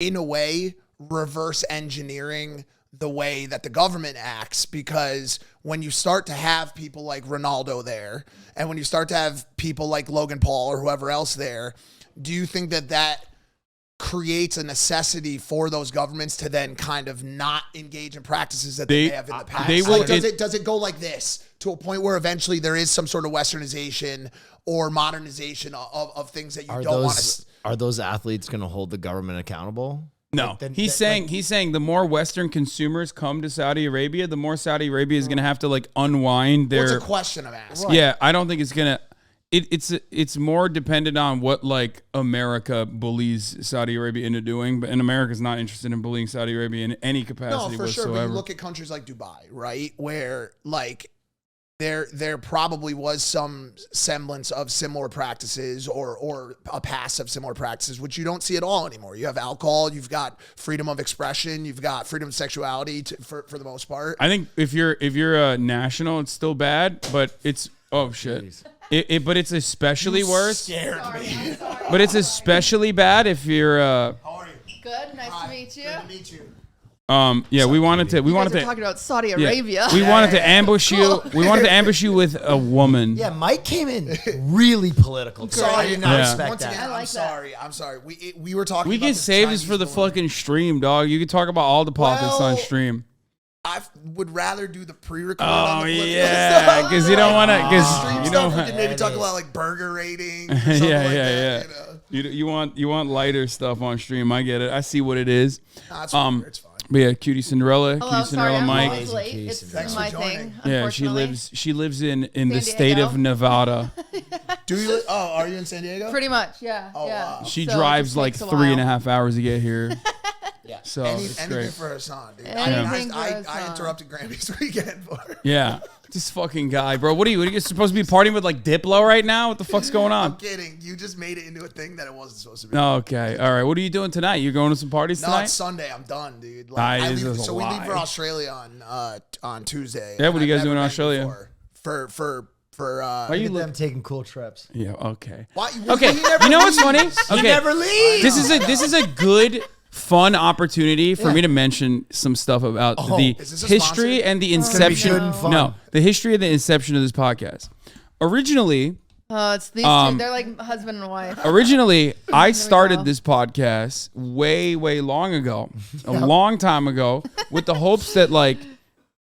in a way reverse engineering the way that the government acts? Because when you start to have people like Ronaldo there, and when you start to have people like Logan Paul or whoever else there, do you think that creates a necessity for those governments to then kind of not engage in practices that they may have in the past? Does it go like this to a point where eventually there is some sort of westernization or modernization of things that you don't want to? Are those athletes going to hold the government accountable? No, he's saying the more Western consumers come to Saudi Arabia, the more Saudi Arabia is going to have to like unwind their. What's a question I'm asking? Right. Yeah, I don't think it's gonna. It's more dependent on what like America bullies Saudi Arabia into doing, and America's not interested in bullying Saudi Arabia in any capacity for whatsoever. sure. But you look at countries like Dubai, right, where like there probably was some semblance of similar practices or a past of similar practices, which you don't see at all anymore. You have alcohol, you've got freedom of expression, you've got freedom of sexuality for the most part. I think if you're a national, it's still bad, but it's shit. But it's especially worse. Scared me. But it's especially bad if you're. How are you? Good. Nice to meet you. Good to meet you. We wanted to talking about Saudi Arabia. We wanted to ambush you. We wanted to ambush you with a woman. Yeah, Mike came in really political. Sorry, I did not Yeah. expect Once that. again, I like I'm sorry. We were talking. We about can the save this Chinese for the dilemma. fucking stream, dog. You can talk about all the politics on stream. I would rather do the pre-record. Oh on the yeah, because you don't want to. stream You stuff. don't. We can maybe talk about like burger rating. Or Yeah, something like yeah. that, you know? You want lighter stuff on stream. I get it. I see what it is. Nah, it's fine. It's fine. But yeah, QTCinderella, Hello, sorry, QTCinderella I'm Mike. always late. Amazing It's Thanks for my joining. thing. Yeah, she Unfortunately. lives in the San state of Diego. Nevada. Do you? Oh, are you in San Diego? Pretty much, yeah. Oh, yeah. wow. She So it drives just like takes a 3.5 while. hours to get here. Yeah. So it's Anything great. for Hasan, dude. Anything for I Hasan. interrupted Grammy's weekend for her. Yeah. This fucking guy, bro. What are you supposed to be partying with like Diplo right now? What the fuck's going I'm on? kidding. You just made it into a thing that it wasn't supposed to be. Okay. All right. What are you doing tonight? You going to some parties No, tonight? it's Sunday. I'm done, dude. This is a We leave for lie. Australia on Tuesday. Yeah, what are you guys I've doing in never been Australia? before. For Why Look you at look? them taking cool trips. Yeah. Okay. why? Okay. He never You know what's funny? leaves. Okay. Never leave. This is a good fun opportunity for me to mention some stuff about the Is this a history sponsor? and the gonna be good inception. and fun. No, the history and the inception of this podcast. Originally, Oh, it's these two. They're like husband and wife. I started go. this podcast way long ago, a long time ago, with the hopes that like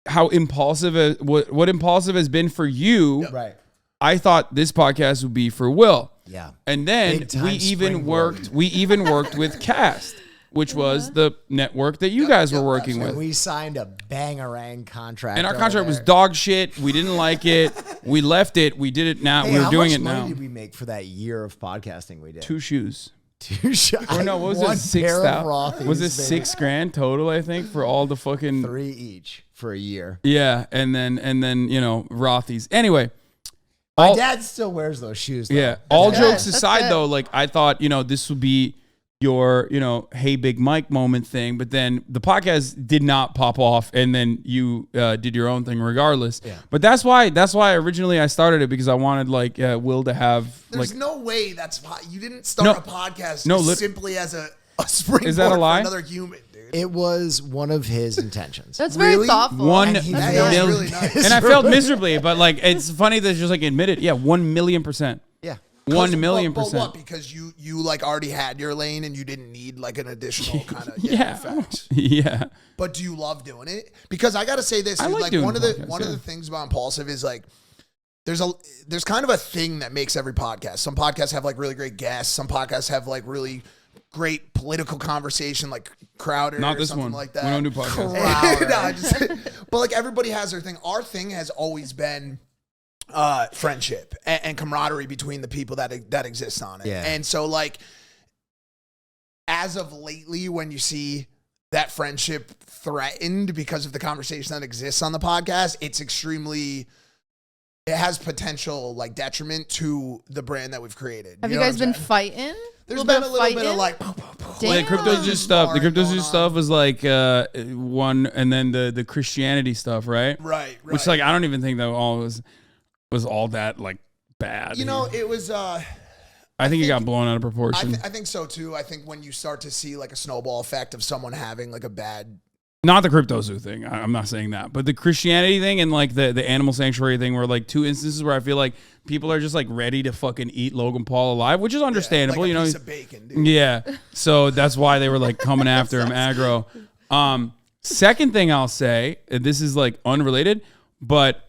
how impulsive what impulsive has been for you. Right. I thought this podcast would be for Will. Yeah. And then Big time we even springboard. worked with Cast, which was the network that you guys were working with. We signed a bangarang contract. And our over contract was there. dog shit. We didn't like it. We left it. We did it now. Hey, We're how doing much it money now. did we make for that year of podcasting we did? 2 shoes. Or Or no, what was it? 6,000? Was it 6 grand total? I think for all the fucking 3 each for a year. yeah, and then Rothy's. Anyway, My all, dad still wears those shoes. Though. yeah. All good. jokes That's aside, good. though, like I thought, this would be your hey Big Mike moment thing, but then the podcast did not pop off, and then you did your own thing regardless. Yeah. But that's why originally I started it, because I wanted like Will to have There's like no way you didn't start a podcast simply as a springboard Is that a lie? for another human, dude. It was one of his intentions. That's very Really? thoughtful. 1 And he That nailed is million. really nice. And I failed miserably, but like it's funny that it's just like admitted. Yeah, 1,000,000%. Yeah. 1,000,000%. But what? Because you like already had your lane and you didn't need like an additional kind of Yeah, effect. yeah. But do you love doing it? Because I got to say this, I dude, like like doing one of the podcasts, things about Impulsive is like there's kind of a thing that makes every podcast. Some podcasts have like really great guests. Some podcasts have like really great political conversation, like Crowder Not or this something one. like that. We don't do podcasts. No, I just, but like everybody has their thing. Our thing has always been friendship and camaraderie between the people that exist on it. Yeah. And so like as of lately, when you see that friendship threatened because of the conversation that exists on the podcast, it has potential like detriment to the brand that we've created. Have know you what guys I'm been saying? fighting? There's been a little bit of like Well, the Damn. CryptoZoo stuff. The Sparring going CryptoZoo on. stuff was like one, and then the Christianity stuff, right? right. Which like I don't even think that all was all that like bad. You know, it was I think it got blown out of proportion. I think so too. I think when you start to see like a snowball effect of someone having like a bad, Not the CryptoZoo thing. I'm not saying that, but the Christianity thing and like the animal sanctuary thing were like 2 instances where I feel like people are just like ready to fucking eat Logan Paul alive, which is understandable. like a you know, piece of bacon, dude. yeah. So that's why they were like coming after him aggro. Second thing I'll say, and this is like unrelated, but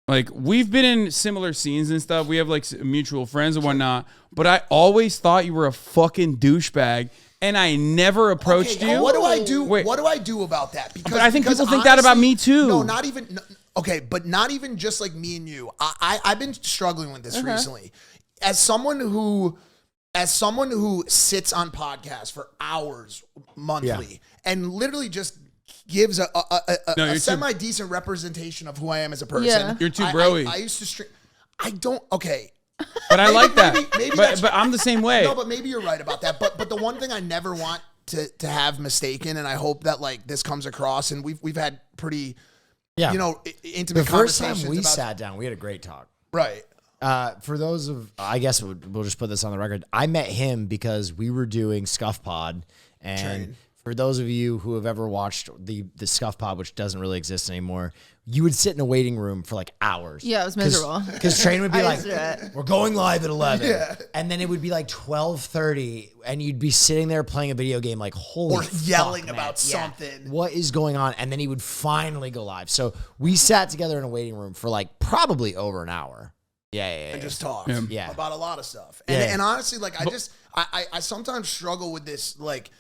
like we've been in similar scenes and stuff. We have like mutual friends and whatnot, but I always thought you were a fucking douchebag. And I never approached Okay, you. what do I do? Wait. What do I do about that? Because But I think because people think that about honestly- me too. No, not even. No, okay, but not even just like me and you. I've been struggling with this recently. As someone who sits on podcasts for hours monthly and literally just gives No, a you're too- semi decent representation of who I am as a person. Yeah. You're too I- broy. I used to stream. I don't. Okay. But I like that. maybe that's- but I'm the same way. No, but maybe you're right about that. But the one thing I never want to have mistaken, and I hope that like this comes across, and we've had pretty, Yeah. intimate The first time conversations we about, sat down, we had a great talk. right. For those of, I guess we'll just put this on the record. I met him because we were doing Scuff Pod, and Train. for those of you who have ever watched the Scuff Pod, which doesn't really exist anymore, you would sit in a waiting room for like hours. Yeah, it was miserable. Because Train would be I like, used to do it. "We're going live at 11," and then it would be like 12:30, and you'd be sitting there playing a video game, like holy, Or yelling fuck, man. about Yeah. something. What is going on? And then he would finally go live. So we sat together in a waiting room for like probably over an hour. Yeah. And just talk Yeah. about a lot of stuff. Yeah. And honestly, like I sometimes struggle with this like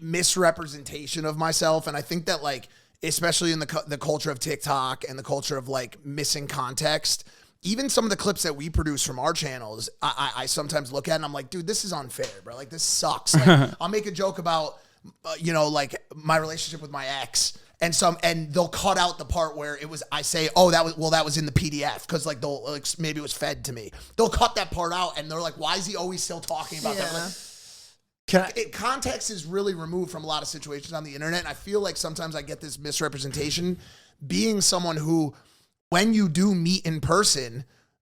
misrepresentation of myself, and I think that like especially in the culture of TikTok and the culture of like missing context. Even some of the clips that we produce from our channels, I sometimes look at and I'm like, dude, this is unfair, bro. Like this sucks. Like, I'll make a joke about like my relationship with my ex. And they'll cut out the part where I say, oh, that was in the PDF because like maybe it was fed to me. They'll cut that part out and they're like, why is he always still talking about that? Like, context is really removed from a lot of situations on the internet. And I feel like sometimes I get this misrepresentation being someone who, when you do meet in person,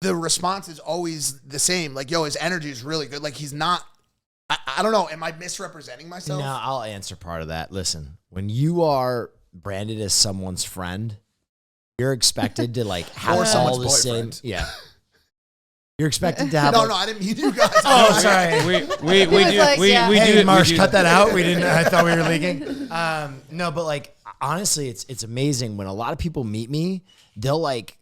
the response is always the same. Like, yo, his energy is really good. Like he's not, I don't know. Am I misrepresenting myself? No, I'll answer part of that. Listen, when you are branded as someone's friend, you're expected to like have all the same. Yeah. You're expected to have. No, I didn't mean you guys. Oh, sorry. We do. Marsh, cut that out. We didn't. I thought we were leaking. No, but like honestly, it's amazing when a lot of people meet me. They'll like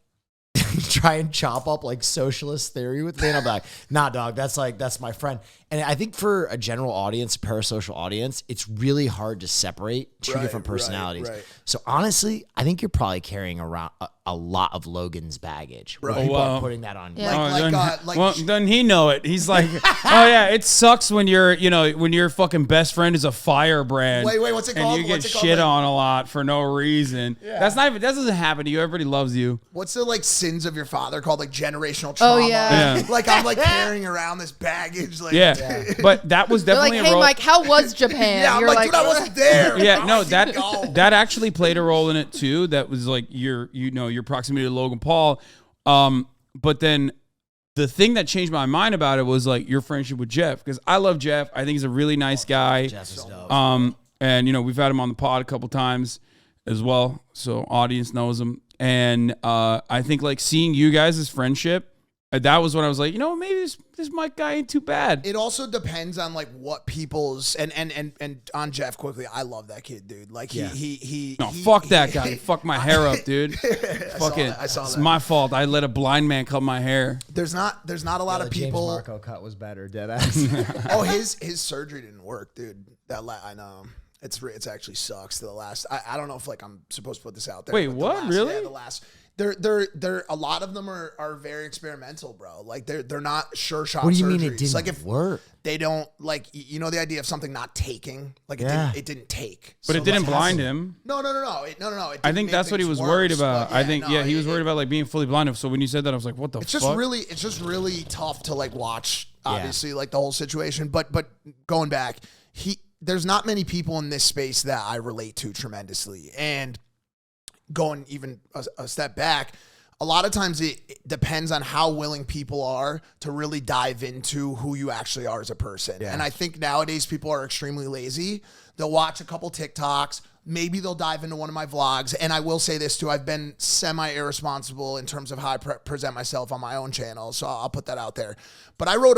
try and chop up like socialist theory with me, and I'll be like, nah, dog, that's my friend. And I think for a general audience, a parasocial audience, it's really hard to separate two different personalities. Right. So honestly, I think you're probably carrying around a lot of Logan's baggage. Right. People are putting that on you. Yeah. Doesn't he know it? He's like, oh yeah, it sucks when when your fucking best friend is a firebrand. Wait, what's it called? And you get shit on a lot for no reason. Yeah. That doesn't happen to you. Everybody loves you. What's the like sins of your father called? Like generational trauma. Oh yeah. Like I'm like carrying around this baggage. Like yeah. But that was definitely like, hey, Mike, how was Japan? Yeah, I'm You're like, dude, I wasn't there. Yeah, no, that actually played a role in it too. That was like your proximity to Logan Paul. But then the thing that changed my mind about it was like your friendship with Jeff, because I love Jeff. I think he's a really nice guy. Jeff is dope. And we've had him on the pod a couple times as well, so audience knows him. And I think like seeing you guys' friendship, that was when I was like, maybe this Mike guy ain't too bad. It also depends on like what people's and on Jeff quickly. I love that kid, dude. Like fuck that guy. Fuck my hair up, dude. Fuck it. I saw that. It's my fault. I let a blind man cut my hair. There's not a lot of people. James Marco cut was better, dead ass. Oh, his surgery didn't work, dude. I know. It's actually sucks. I don't know if like I'm supposed to put this out there. Wait, what? Really? Yeah, the last. They're a lot of them are very experimental, bro. Like they're not sure shot. What do you surgeries. mean it didn't like if work? They don't like the idea of something not taking. Like it didn't take. But it didn't blind him. No. I think that's what he was worried about. He was worried about like being fully blind. So when you said that, I was like, what the fuck? It's just really tough to like watch. Obviously, like the whole situation. But going back, there's not many people in this space that I relate to tremendously. And going even a step back, a lot of times it depends on how willing people are to really dive into who you actually are as a person. Yeah. And I think nowadays people are extremely lazy. They'll watch a couple TikToks. Maybe they'll dive into one of my vlogs. And I will say this too, I've been semi-irresponsible in terms of how I present myself on my own channel. So I'll put that out there. But I wrote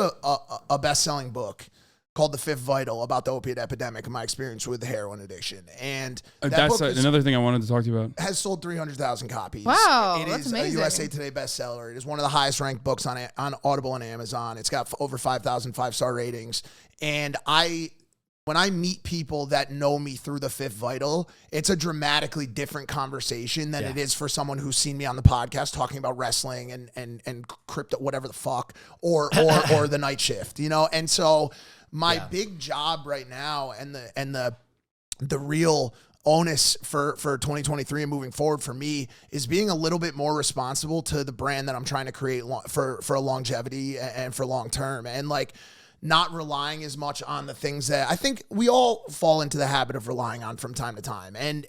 a best-selling book called The Fifth Vital about the opiate epidemic and my experience with heroin addiction. And that's another thing I wanted to talk to you about. Has sold 300,000 copies. Wow, that's amazing. It is a USA Today bestseller. It is one of the highest ranked books on Audible and Amazon. It's got over 5,000 5-star ratings. And when I meet people that know me through The Fifth Vital, it's a dramatically different conversation than it is for someone who's seen me on the podcast talking about wrestling and crypto, whatever the fuck, or the night shift, And so my big job right now and the real onus for 2023 and moving forward for me is being a little bit more responsible to the brand that I'm trying to create for a longevity and for long term, and like not relying as much on the things that I think we all fall into the habit of relying on from time to time. And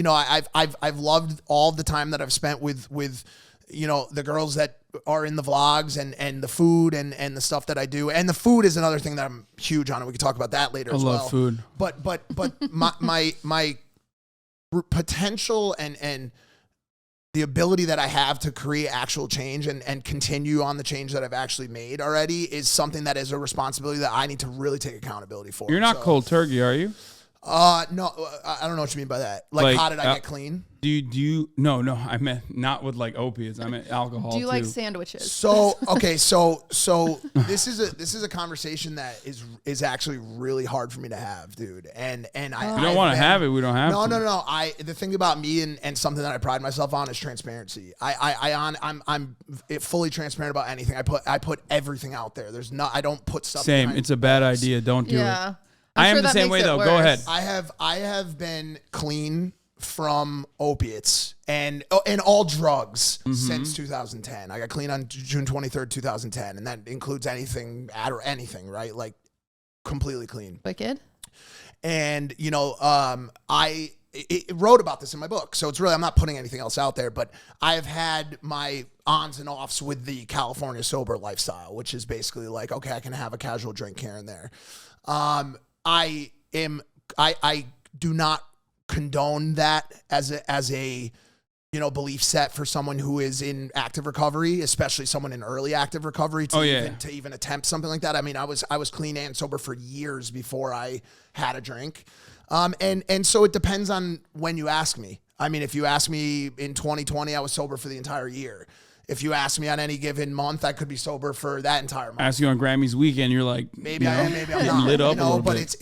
I've loved all the time that I've spent with the girls that are in the vlogs and the food and the stuff that I do. And the food is another thing that I'm huge on, and we can talk about that later as well. I love food. But my potential and the ability that I have to create actual change and continue on the change that I've actually made already is something that is a responsibility that I need to really take accountability for. You're not cold turkey, are you? No, I don't know what you mean by that. Like how did I get clean? Do you? No, I meant not with like opiates. I meant alcohol. Do you like sandwiches? So okay, so this is a conversation that is actually really hard for me to have, dude. And I you don't want to have it. We don't have. No. The thing about me and something that I pride myself on is transparency. I'm fully transparent about anything. I put everything out there. I don't put stuff. Same. It's a bad idea. Don't do it. I am sure the that same makes way it though. Go worse. ahead. I have been clean from opiates and all drugs since 2010. I got clean on June 23rd, 2010, and that includes anything, or anything, right? Like completely clean. Wicked. And I wrote about this in my book, so it's really, I'm not putting anything else out there, but I have had my ons and offs with the California sober lifestyle, which is basically like, okay, I can have a casual drink here and there. I do not condone that as a belief set for someone who is in active recovery, especially someone in early active recovery to even attempt something like that. I mean, I was clean and sober for years before I had a drink. And so it depends on when you ask me. I mean, if you ask me in 2020, I was sober for the entire year. If you ask me on any given month, I could be sober for that entire month. Ask you on Grammys weekend, you're like, maybe I am, maybe I'm not. Lit up a little bit.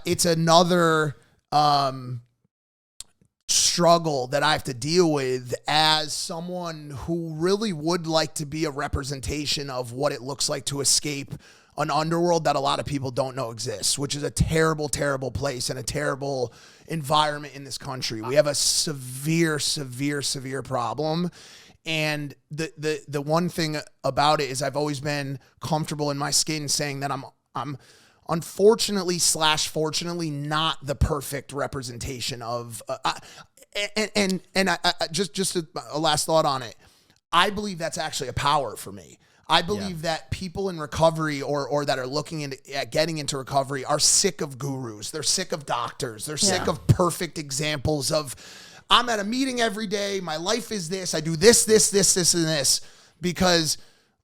It's another struggle that I have to deal with as someone who really would like to be a representation of what it looks like to escape an underworld that a lot of people don't know exists, which is a terrible, terrible place and a terrible environment in this country. We have a severe, severe, severe problem. And the one thing about it is I've always been comfortable in my skin saying that I'm unfortunately / fortunately not the perfect representation of just a last thought on it. I believe that's actually a power for me. I believe that people in recovery or that are looking at getting into recovery are sick of gurus. They're sick of doctors. They're sick of perfect examples of, I'm at a meeting every day. My life is this. I do this, and this, because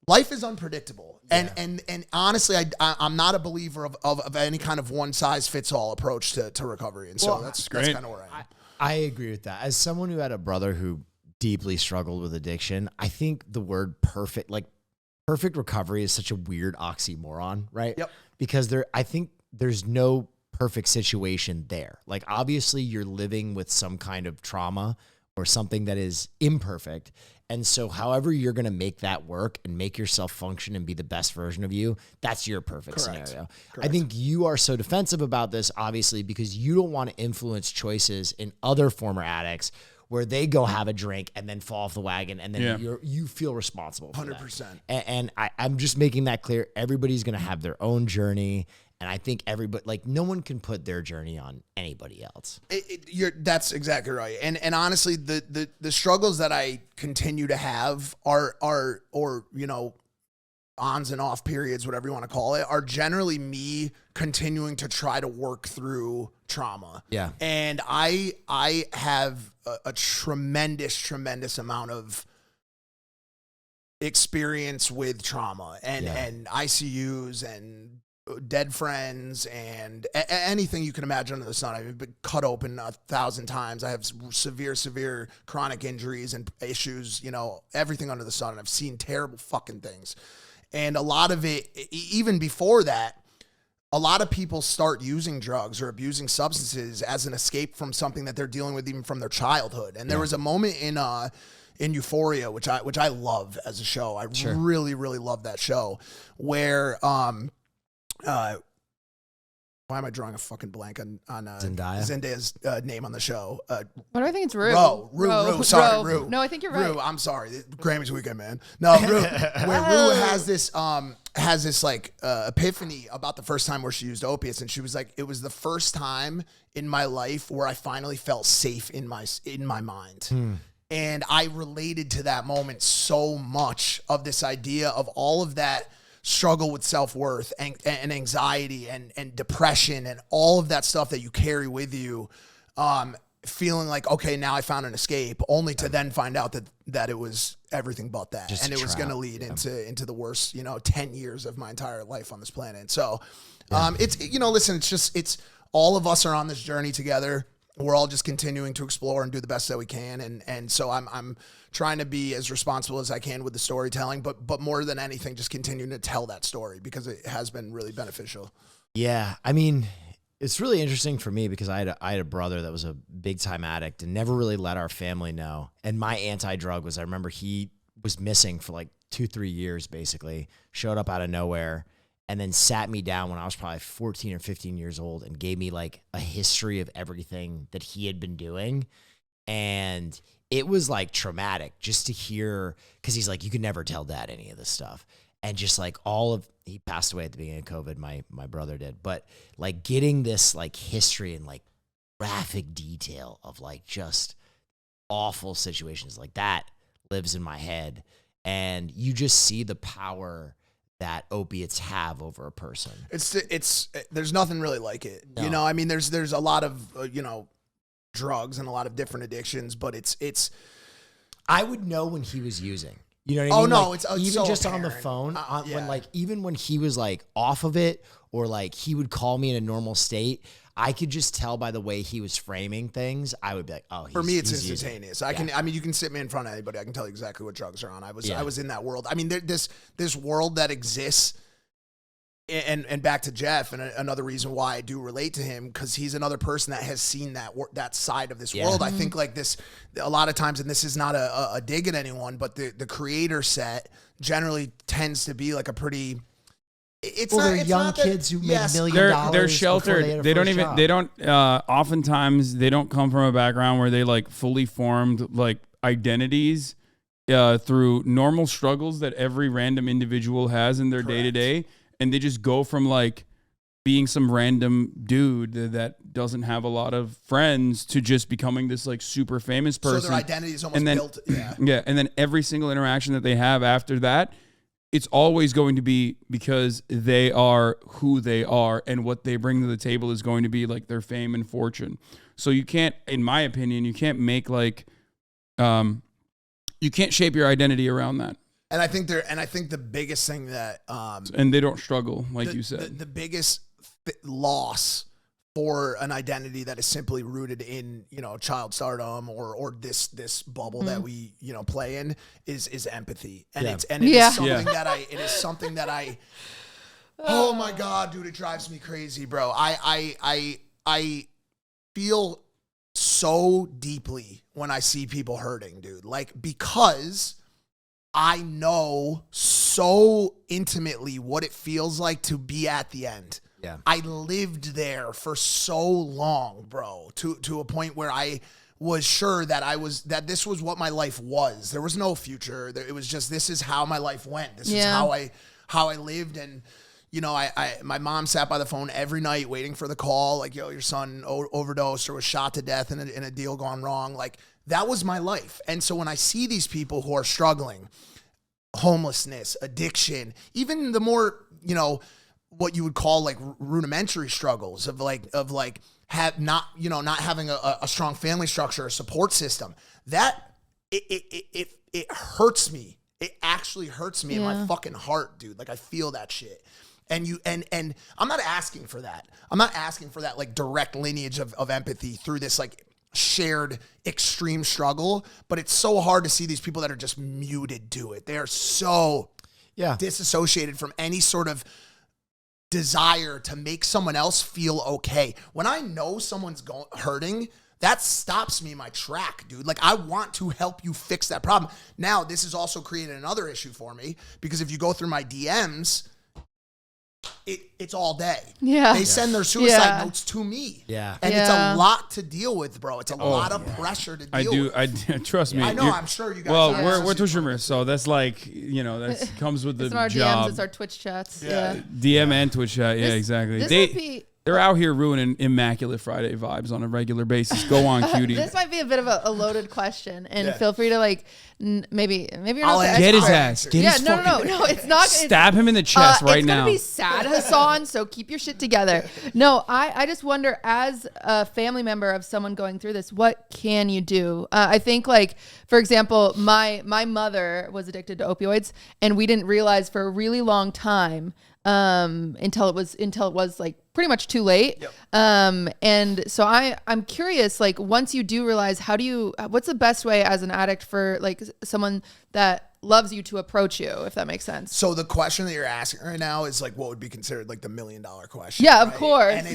life is unpredictable. Yeah. And honestly, I'm not a believer of any kind of one size fits all approach to recovery. And so that's kind of where I am. I agree with that. As someone who had a brother who deeply struggled with addiction, I think the word perfect recovery is such a weird oxymoron, right? Yep. Because I think there's no perfect situation there. Like, obviously you're living with some kind of trauma or something that is imperfect. And so however you're going to make that work and make yourself function and be the best version of you, that's your perfect scenario. Correct. I think you are so defensive about this, obviously, because you don't want to influence choices in other former addicts where they go have a drink and then fall off the wagon and then you feel responsible for 100%. That. And I'm just making that clear. Everybody's going to have their own journey. And I think everybody, like, no one can put their journey on anybody else. That's exactly right. And honestly, the struggles that I continue to have are ons and off periods, whatever you want to call it, are generally me continuing to try to work through trauma. Yeah. And I have a tremendous amount of experience with trauma and ICUs and dead friends and anything you can imagine under the sun. I've been cut open 1,000 times. I have severe chronic injuries and issues, everything under the sun. I've seen terrible fucking things. And a lot of it, even before that, a lot of people start using drugs or abusing substances as an escape from something that they're dealing with even from their childhood. And there was a moment in Euphoria, which I love as a show. I really love that show, where why am I drawing a fucking blank on Zendaya's name on the show? What do I think? It's Rue. Rue. Sorry, Rue. No, I think you're right. Rue, I'm sorry. Grammys weekend, man. No, Rue. Where Rue has this like epiphany about the first time where she used opiates, and she was like, it was the first time in my life where I finally felt safe in my mind. And I related to that moment so much, of this idea of all of that struggle with self-worth and anxiety and depression and all of that stuff that you carry with you, feeling like, okay, now I found an escape, only to then find out that it was everything but that. Just and it was going to lead into the worst, 10 years of my entire life on this planet. So it's, listen, it's all of us are on this journey together. We're all just continuing to explore and do the best that we can. And so I'm trying to be as responsible as I can with the storytelling, but more than anything, just continuing to tell that story because it has been really beneficial. Yeah. I mean, it's really interesting for me because I had a brother that was a big time addict and never really let our family know. And my anti-drug was, I remember he was missing for like 2-3 years, basically, showed up out of nowhere. and then sat me down when I was probably 14 or 15 years old and gave me like a history of everything that he had been doing. And it was like traumatic just to hear, because he's like, you could never tell dad any of this stuff. And just like he passed away at the beginning of COVID, my brother did. But like getting this like history and like graphic detail of like just awful situations like that lives in my head. And you just see the power that opiates have over a person. There's nothing really like it. No. You know, I mean, there's a lot of, drugs and a lot of different addictions, but it's. I would know when he was using. You know what I Oh mean? no, Like, it's even so just on the apparent. phone, Yeah. when like even when he was like off of it, or like he would call me in a normal state, I could just tell by the way he was framing things. I would be like, oh, For me, it's he's using. instantaneous. You can sit me in front of anybody. I can tell you exactly what drugs are on. I Yeah. was in that world. I mean, this world that exists, and back to Jeff, and another reason why I do relate to him, because he's another person that has seen that side of this Yeah. world. I think like this, a lot of times, and this is not a dig at anyone, but the creator set generally tends to be like a pretty. They're young kids who make $1 million. They're sheltered. They don't oftentimes they don't come from a background where they like fully formed like identities through normal struggles that every random individual has in their day to day, and they just go from like being some random dude that doesn't have a lot of friends to just becoming this like super famous person. So their identity is almost built. Yeah. Yeah, and then every single interaction that they have after that, it's always going to be because they are who they are, and what they bring to the table is going to be like their fame and fortune. So you can't, in my opinion, you can't make like, you can't shape your identity around that. And I think the biggest thing that And they don't struggle, like you said. The biggest loss for an identity that is simply rooted in, child stardom or this bubble that we, play in is empathy. And Yeah. it is something that I oh my God, dude, it drives me crazy, bro. I feel so deeply when I see people hurting, dude. Like, because I know so intimately what it feels like to be at the end. Yeah. I lived there for so long, bro, to a point where I was sure that this was what my life was. There was no future. It was just, this is how my life went. This is how I lived. And, my mom sat by the phone every night waiting for the call, like, yo, your son overdosed or was shot to death in a deal gone wrong. Like, that was my life. And so when I see these people who are struggling, homelessness, addiction, even the more, what you would call like rudimentary struggles of not having a strong family structure, a support system, that it hurts me. It actually hurts me in my fucking heart, dude. Like, I feel that shit. And I'm not asking for that. I'm not asking for that like direct lineage of empathy through this like shared extreme struggle, but it's so hard to see these people that are just muted to it. They are so disassociated from any sort of desire to make someone else feel okay. When I know someone's hurting, that stops me in my track, dude. Like, I want to help you fix that problem. Now, this has also created another issue for me, because if you go through my DMs, it's all day. Yeah. They send their suicide notes to me. Yeah. And it's a lot to deal with, bro. It's a lot of pressure to deal with. I do. Trust me. I know. I'm sure you guys. Well, we're Twitch streamers, so that's like, that comes with the It's not our job. DMs, it's our Twitch chats. Yeah. DM and Twitch chat. Yeah, exactly. This might be They're out here ruining Immaculate Friday vibes on a regular basis. Go on, cutie. This might be a bit of a loaded question, and feel free to like maybe you're I'll not the Get his expert. ass. Get his No, fucking it's not. Stab him in the chest right it's now. It's gonna be sad, Hasan. So keep your shit together. No, I just wonder, as a family member of someone going through this, what can you do? I think, like, for example, my mother was addicted to opioids, and we didn't realize for a really long time until it was like pretty much too late. Yep. And so I'm curious, like, once you do realize, what's the best way as an addict for like someone that loves you to approach you, if that makes sense? So the question that you're asking right now is like what would be considered like the $1 million question. Yeah, of right? course. And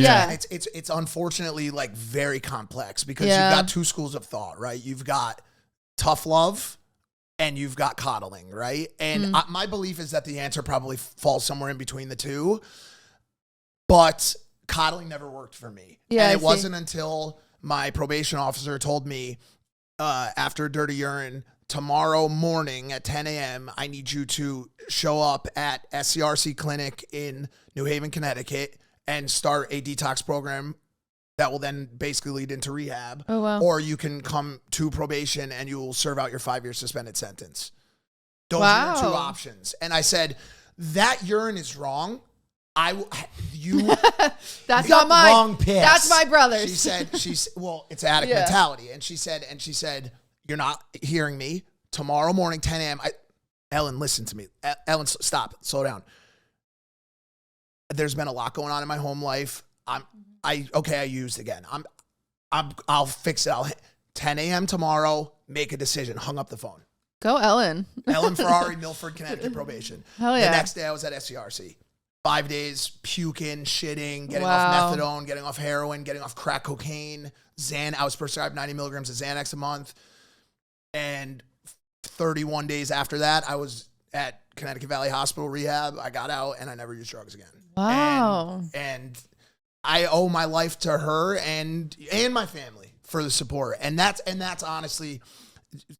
it's unfortunately like very complex, because you've got two schools of thought, right? You've got tough love and you've got coddling, right? And my belief is that the answer probably falls somewhere in between the two. But coddling never worked for me. Yeah, and I it see. wasn't until my probation officer told me after dirty urine, tomorrow morning at 10 a.m., I need you to show up at SCRC Clinic in New Haven, Connecticut, and start a detox program that will then basically lead into rehab. Oh, wow. Or you can come to probation and you will serve out your 5-year suspended sentence. Those are your two options. And I said, that urine is wrong. That's not mine. wrong piss. That's my brother's. She said, it's addict mentality. And she said, you're not hearing me. Tomorrow morning, 10 a.m. Ellen, listen to me. Ellen, stop. Slow down. There's been a lot going on in my home life. I used again. I'll fix it. 10 a.m. tomorrow, make a decision. Hung up the phone. Go Ellen. Ellen Ferrari, Milford, Connecticut probation. Hell yeah. The next day I was at SCRC. 5 days, puking, shitting, getting off methadone, getting off heroin, getting off crack cocaine, I was prescribed 90 milligrams of Xanax a month. And 31 days after that, I was at Connecticut Valley Hospital rehab. I got out and I never used drugs again. Wow. And I owe my life to her and my family for the support. And that's honestly,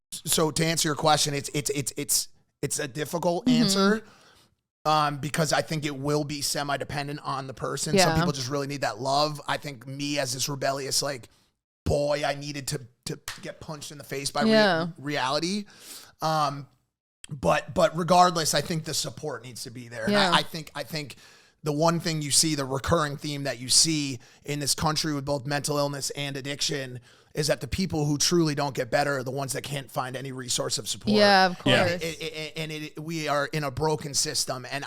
so to answer your question, it's a difficult answer. Because I think it will be semi-dependent on the person. Yeah. Some people just really need that love. I think me as this rebellious, like, boy, I needed to get punched in the face by reality. But regardless, I think the support needs to be there. Yeah. And I think the one thing you see, the recurring theme that you see in this country with both mental illness and addiction is that the people who truly don't get better are the ones that can't find any resource of support. Yeah, of course. We are in a broken system. And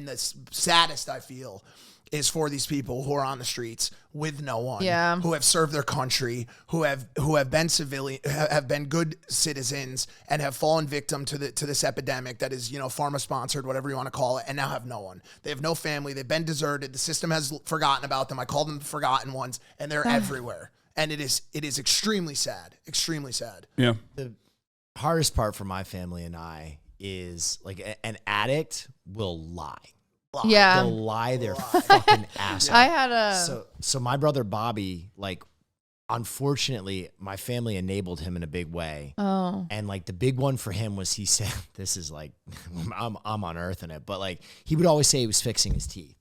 the saddest I feel is for these people who are on the streets with no one, who have served their country, who have been civilian, have been good citizens, and have fallen victim to this epidemic that is, pharma sponsored, whatever you want to call it, and now have no one. They have no family. They've been deserted. The system has forgotten about them. I call them the forgotten ones, and they're everywhere. And it is extremely sad. Extremely sad. Yeah. The hardest part for my family and I is like an addict will lie. Yeah. They'll lie their fucking ass off. I had So my brother Bobby, like, unfortunately, my family enabled him in a big way. Oh. And like the big one for him was he said, this is like, I'm unearthing it, but like he would always say he was fixing his teeth.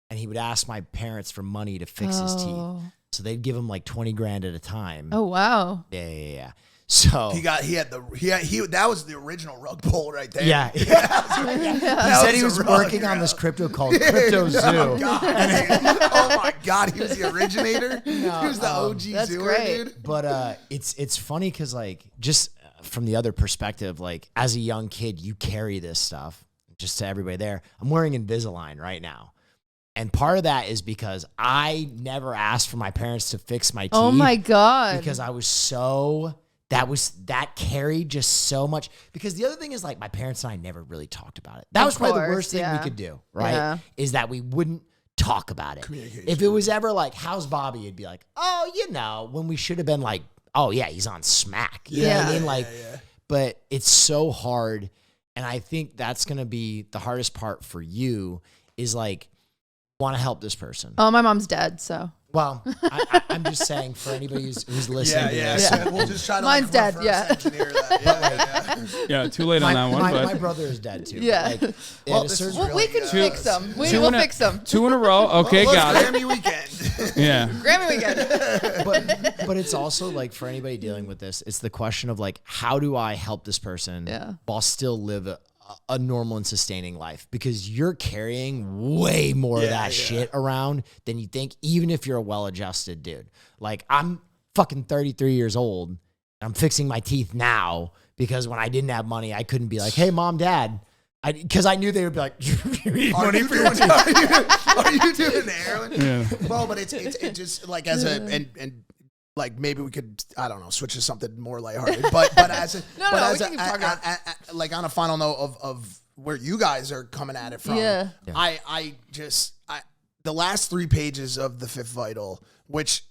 And he would ask my parents for money to fix his teeth. So they'd give him like 20 grand at a time. Oh, wow. Yeah. So that was the original rug pull right there. Yeah. He said he was working on this crypto called CryptoZoo. Oh my God, he was the originator. He was the OG zooer, dude. But it's funny because like just from the other perspective, like as a young kid, you carry this stuff. Just to everybody there, I'm wearing Invisalign right now. And part of that is because I never asked for my parents to fix my teeth. Oh my God. Because I was that carried just so much. Because the other thing is like my parents and I never really talked about it. That was probably the worst thing we could do, right? Yeah. Is that we wouldn't talk about it. If it was ever like, how's Bobby? It'd be like, oh, when we should have been like, oh yeah, he's on smack. You know what I mean? Like, but it's so hard. And I think that's going to be the hardest part for you is like, want to help this person. Oh, my mom's dead, so. Well, I'm just saying for anybody who's listening to this. So we'll just try to Mine's dead, engineer that. Yeah, too late on that one. My brother is dead too. Yeah. Like, We can fix them. We'll fix them. 2 in a row. Okay, got it. Grammy weekend. Yeah. Grammy weekend. but it's also like for anybody dealing with this, it's the question of like, how do I help this person while still live a normal and sustaining life? Because you're carrying way more of that shit around than you think, even if you're a well-adjusted dude. Like I'm fucking 33 years old and I'm fixing my teeth now because when I didn't have money, I couldn't be like, hey, mom, dad. Because I knew they would be like, you need money for your teeth. Are you doing the heroin? Yeah. Well, but it's just like as a, and like maybe we could, I don't know, switch to something more lighthearted. But as a, like on a final note of where you guys are coming at it from. Yeah. I the last 3 pages of The Fifth Vital, which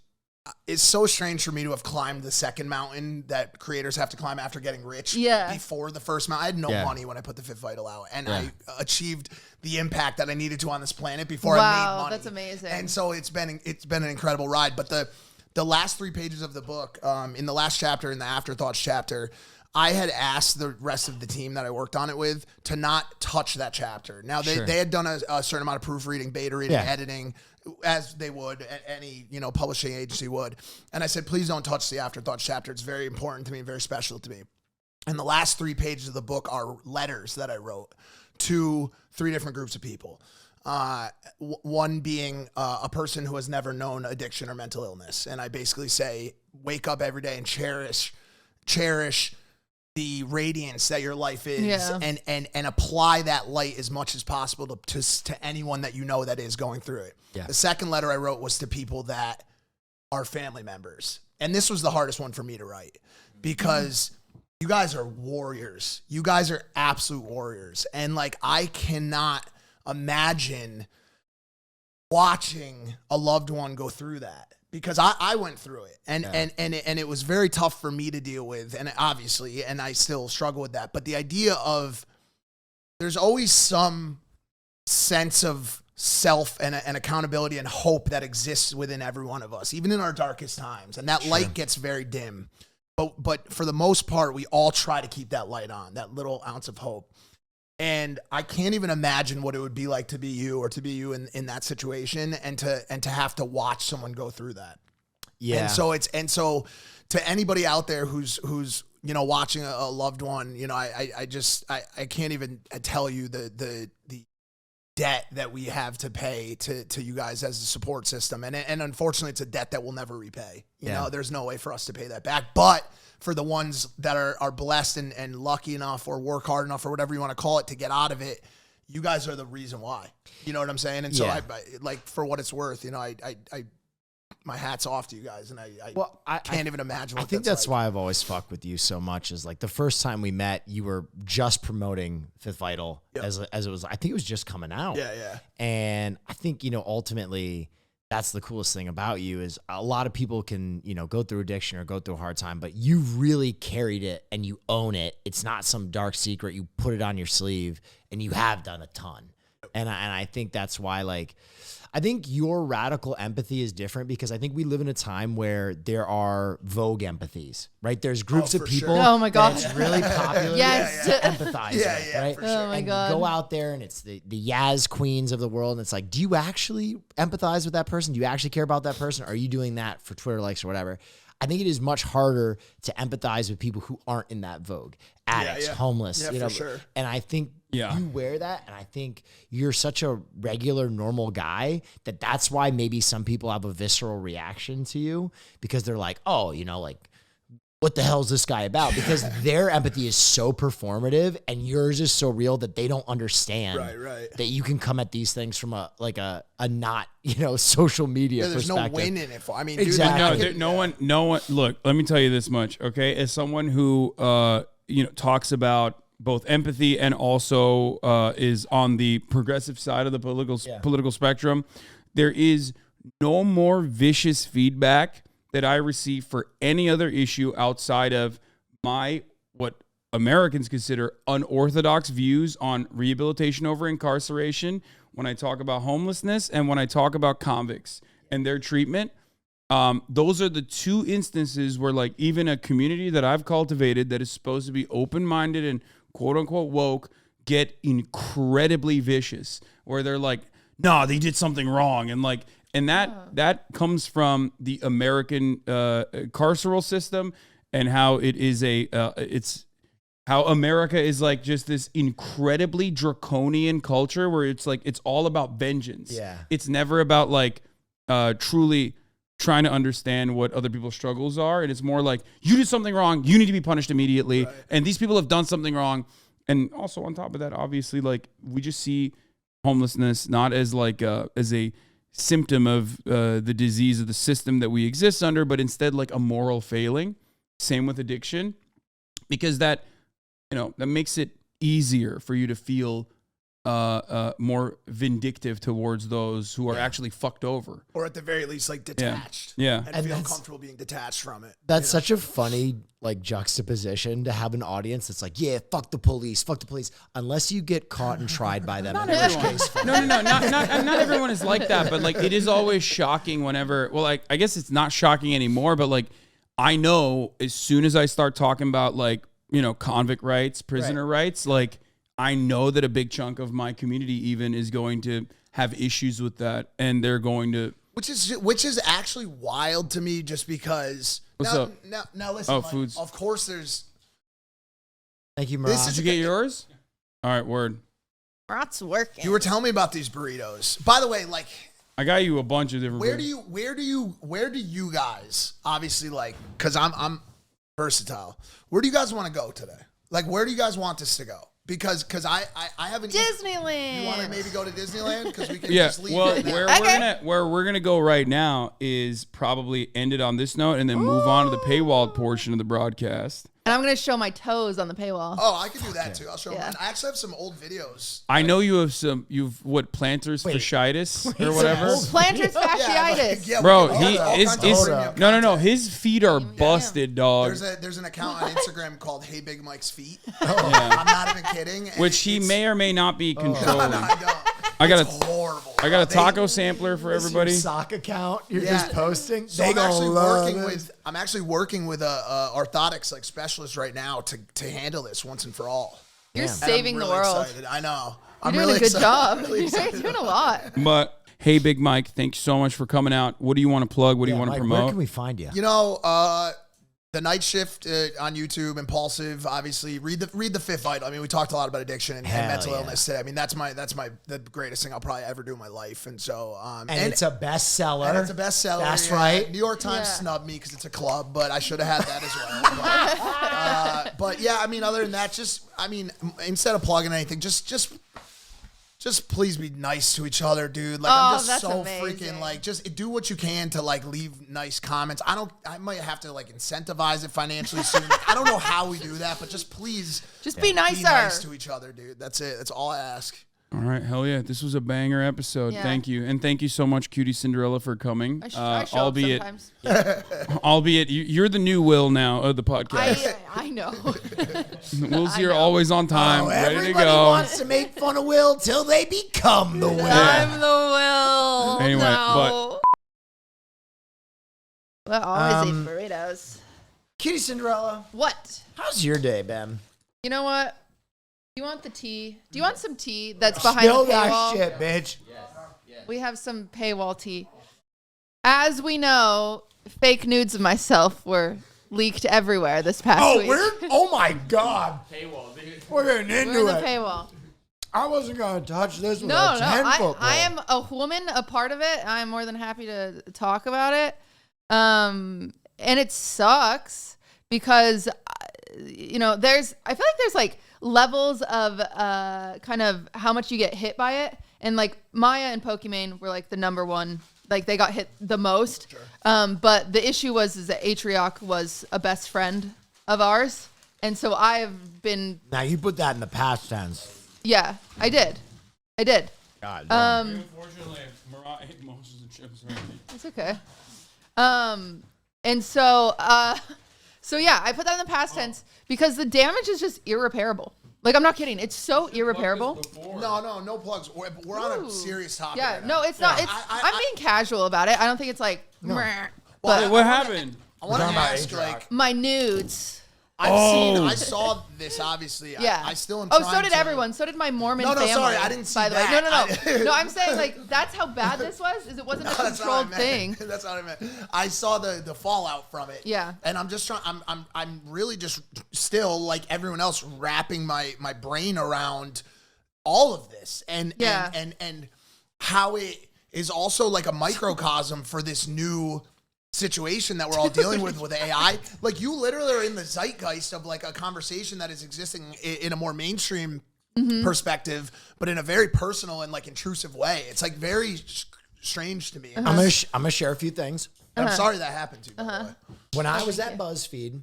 it's so strange for me to have climbed the second mountain that creators have to climb after getting rich. Yeah. Before the first mountain, I had no money when I put the Fifth Vital out, and I achieved the impact that I needed to on this planet before I made money. That's amazing. And so it's been an incredible ride. But the last 3 pages of the book, in the last chapter, in the Afterthoughts chapter, I had asked the rest of the team that I worked on it with to not touch that chapter. Now they had done a certain amount of proofreading, beta reading, editing, as they would, any publishing agency would. And I said, please don't touch the Afterthoughts chapter. It's very important to me, very special to me. And the last 3 pages of the book are letters that I wrote to 3 different groups of people. One being a person who has never known addiction or mental illness. And I basically say, wake up every day and cherish the radiance that your life is, and apply that light as much as possible to anyone that that is going through it. Yeah. The second letter I wrote was to people that are family members. And this was the hardest one for me to write because you guys are warriors. You guys are absolute warriors. And like, I cannot imagine watching a loved one go through that. Because I went through it, and it was very tough for me to deal with, and obviously, and I still struggle with that. But the idea of there's always some sense of self and accountability and hope that exists within every one of us, even in our darkest times, and that light gets very dim. But for the most part, we all try to keep that light on, that little ounce of hope. And I can't even imagine what it would be like to be you or to be you in that situation and to have to watch someone go through that. Yeah. And so to anybody out there who's watching a loved one, I can't even tell you the debt that we have to pay to you guys as a support system. And unfortunately it's a debt that we'll never repay. You know, there's no way for us to pay that back. But for the ones that are blessed and lucky enough or work hard enough or whatever you want to call it to get out of it, you guys are the reason why. You know what I'm saying? And so I like, for what it's worth, my hat's off to you guys, and I can't even imagine what I think that's why I've always fucked with you so much. Is like the first time we met, you were just promoting Fifth Vital as it was. I think it was just coming out. Yeah. And I think ultimately that's the coolest thing about you is a lot of people can go through addiction or go through a hard time, but you really carried it and you own it. It's not some dark secret. You put it on your sleeve, and you have done a ton. And I think that's why I think your radical empathy is different because I think we live in a time where there are vogue empathies, right? There's groups of people. Sure. Oh my God. It's really popular to empathize with, right? For sure. Oh my God. Go out there and it's the Yaz queens of the world. And it's like, do you actually empathize with that person? Do you actually care about that person? Or are you doing that for Twitter likes or whatever? I think it is much harder to empathize with people who aren't in that vogue. Addicts, homeless, for sure. And I think you wear that, and I think you're such a regular, normal guy that's why maybe some people have a visceral reaction to you because they're like, oh, what the hell is this guy about? Because their empathy is so performative and yours is so real that they don't understand that you can come at these things from a not, social media there's perspective. no win in it. I mean, exactly. Dude, no one, look, let me tell you this much. Okay. As someone who, talks about both empathy and also is on the progressive side of the political spectrum, there is no more vicious feedback that I receive for any other issue outside of what Americans consider unorthodox views on rehabilitation over incarceration, when I talk about homelessness and when I talk about convicts and their treatment. Those are the 2 instances where even a community that I've cultivated that is supposed to be open-minded and quote unquote woke get incredibly vicious, where they're like, no, they did something wrong. And that comes from the American carceral system and how it is it's how America is just this incredibly draconian culture where it's all about vengeance. Yeah. It's never about truly trying to understand what other people's struggles are. And it's more like, you did something wrong, you need to be punished immediately. Right. And these people have done something wrong. And also on top of that, obviously, we just see homelessness not as as a symptom of the disease of the system that we exist under, but instead a moral failing. Same with addiction, because that makes it easier for you to feel more vindictive towards those who are actually fucked over. Or at the very least, like detached. Yeah. And feel comfortable being detached from it. That's such a funny like juxtaposition to have an audience that's like, yeah, fuck the police, unless you get caught and tried by them. Not in which everyone. case, Not everyone is like that, but like it is always shocking whenever. Well, like I guess it's not shocking anymore, but like I know as soon as I start talking about like convict rights, prisoner rights, like I know that a big chunk of my community even is going to have issues with that, and they're going to. Which is actually wild to me, just because. What's up? Now listen. Oh, foods. Of course, there's. Thank you, Mirage. Did you get yours? All right, word. Rat's working. You were telling me about these burritos. By the way, like. I got you a bunch of different. Where do you guys obviously like? Because I'm versatile. Where do you guys want to go today? Like, where do you guys want this to go? Because I haven't. Disneyland. You want to maybe go to Disneyland? Because we can Yeah, just leave. well, it now. where we're gonna go right now is probably end it on this note and then move on to the paywall portion of the broadcast. And I'm going to show my toes on the paywall. Oh, I can do that too. I'll show mine. I actually have some old videos. I know you've planters fasciitis or whatever. Plantar's fasciitis. Bro, no. His feet are busted, dog. There's an account on Instagram called Hey Big Mike's Feet. I'm not even kidding. Which he may or may not be controlling. No, I don't. It's horrible. I got a taco sampler for everybody. Sock account you're just posting. So I'm actually working with a orthotics like specialist right now to handle this once and for all. You're saving the world. Excited. I know. You're doing a good job. You're doing a lot. But hey, Big Mike, thank you so much for coming out. What do you want to plug? What do you want to promote? Where can we find you? The Night Shift on YouTube, Impulsive. Obviously, read the Fifth Vital. I mean, we talked a lot about addiction and mental illness today. I mean, that's the greatest thing I'll probably ever do in my life. And so, and it's a bestseller. And it's a bestseller. That's right. New York Times snubbed me because it's a club, but I should have had that as well. But yeah, I mean, other than that, instead of plugging anything, just please be nice to each other, dude. Like, I'm just so amazing. Freaking like, just do what you can to like leave nice comments. I might have to like incentivize it financially soon. Like, I don't know how we do that, but just please, be nicer. Be nice to each other, dude. That's it. That's all I ask. All right, hell yeah. This was a banger episode. Yeah. Thank you. And thank you so much, QTCinderella, for coming. I show up sometimes. Albeit, you're the new Will now of the podcast. I know. Will's here always on time, ready to go. Everybody wants to make fun of Will till they become the Will. I'm the Will. Anyway, but always eat burritos. QTCinderella. What? How's your day, Ben? You know what? Do you want the tea? Do you want some tea that's behind the paywall? That shit, bitch. Yes. We have some paywall tea. As we know, fake nudes of myself were leaked everywhere this past week. Oh my God. Paywall. We're getting into it. We're in the paywall. I wasn't going to touch this with No, a 10-foot I am a woman, a part of it. I'm more than happy to talk about it. And it sucks because, I feel like there's like levels of kind of how much you get hit by it. And like Maya and Pokimane were like the number one, like they got hit the most. Sure. But the issue is that Atrioc was a best friend of ours. And so I've been. Now you put that in the past tense. Yeah, I did. God. Unfortunately, Mariah ate most of the chips right now. It's okay. And so yeah, I put that in the past tense because the damage is just irreparable. Like, I'm not kidding. It's so irreparable. No plugs. We're on a serious topic. Yeah, right no, it's not. I'm being casual about it. I don't think it's like. No. But what happened? I want to ask, like, my nudes. I saw this, obviously. Yeah. I still am. So did everyone. So did my Mormon family. No, sorry, I didn't see by the that. way. No, I'm saying, like, that's how bad this was. Is it wasn't a controlled thing. That's not what I meant. I saw the fallout from it. Yeah. And I'm just trying. I'm really just still like everyone else wrapping my brain around all of this and how it is also like a microcosm for this new situation that we're all dealing with AI. Like, you literally are in the zeitgeist of like a conversation that is existing in a more mainstream perspective, but in a very personal and like intrusive way. It's like very strange to me. I'm gonna share a few things. I'm sorry that happened to you. By the way. When I was at BuzzFeed,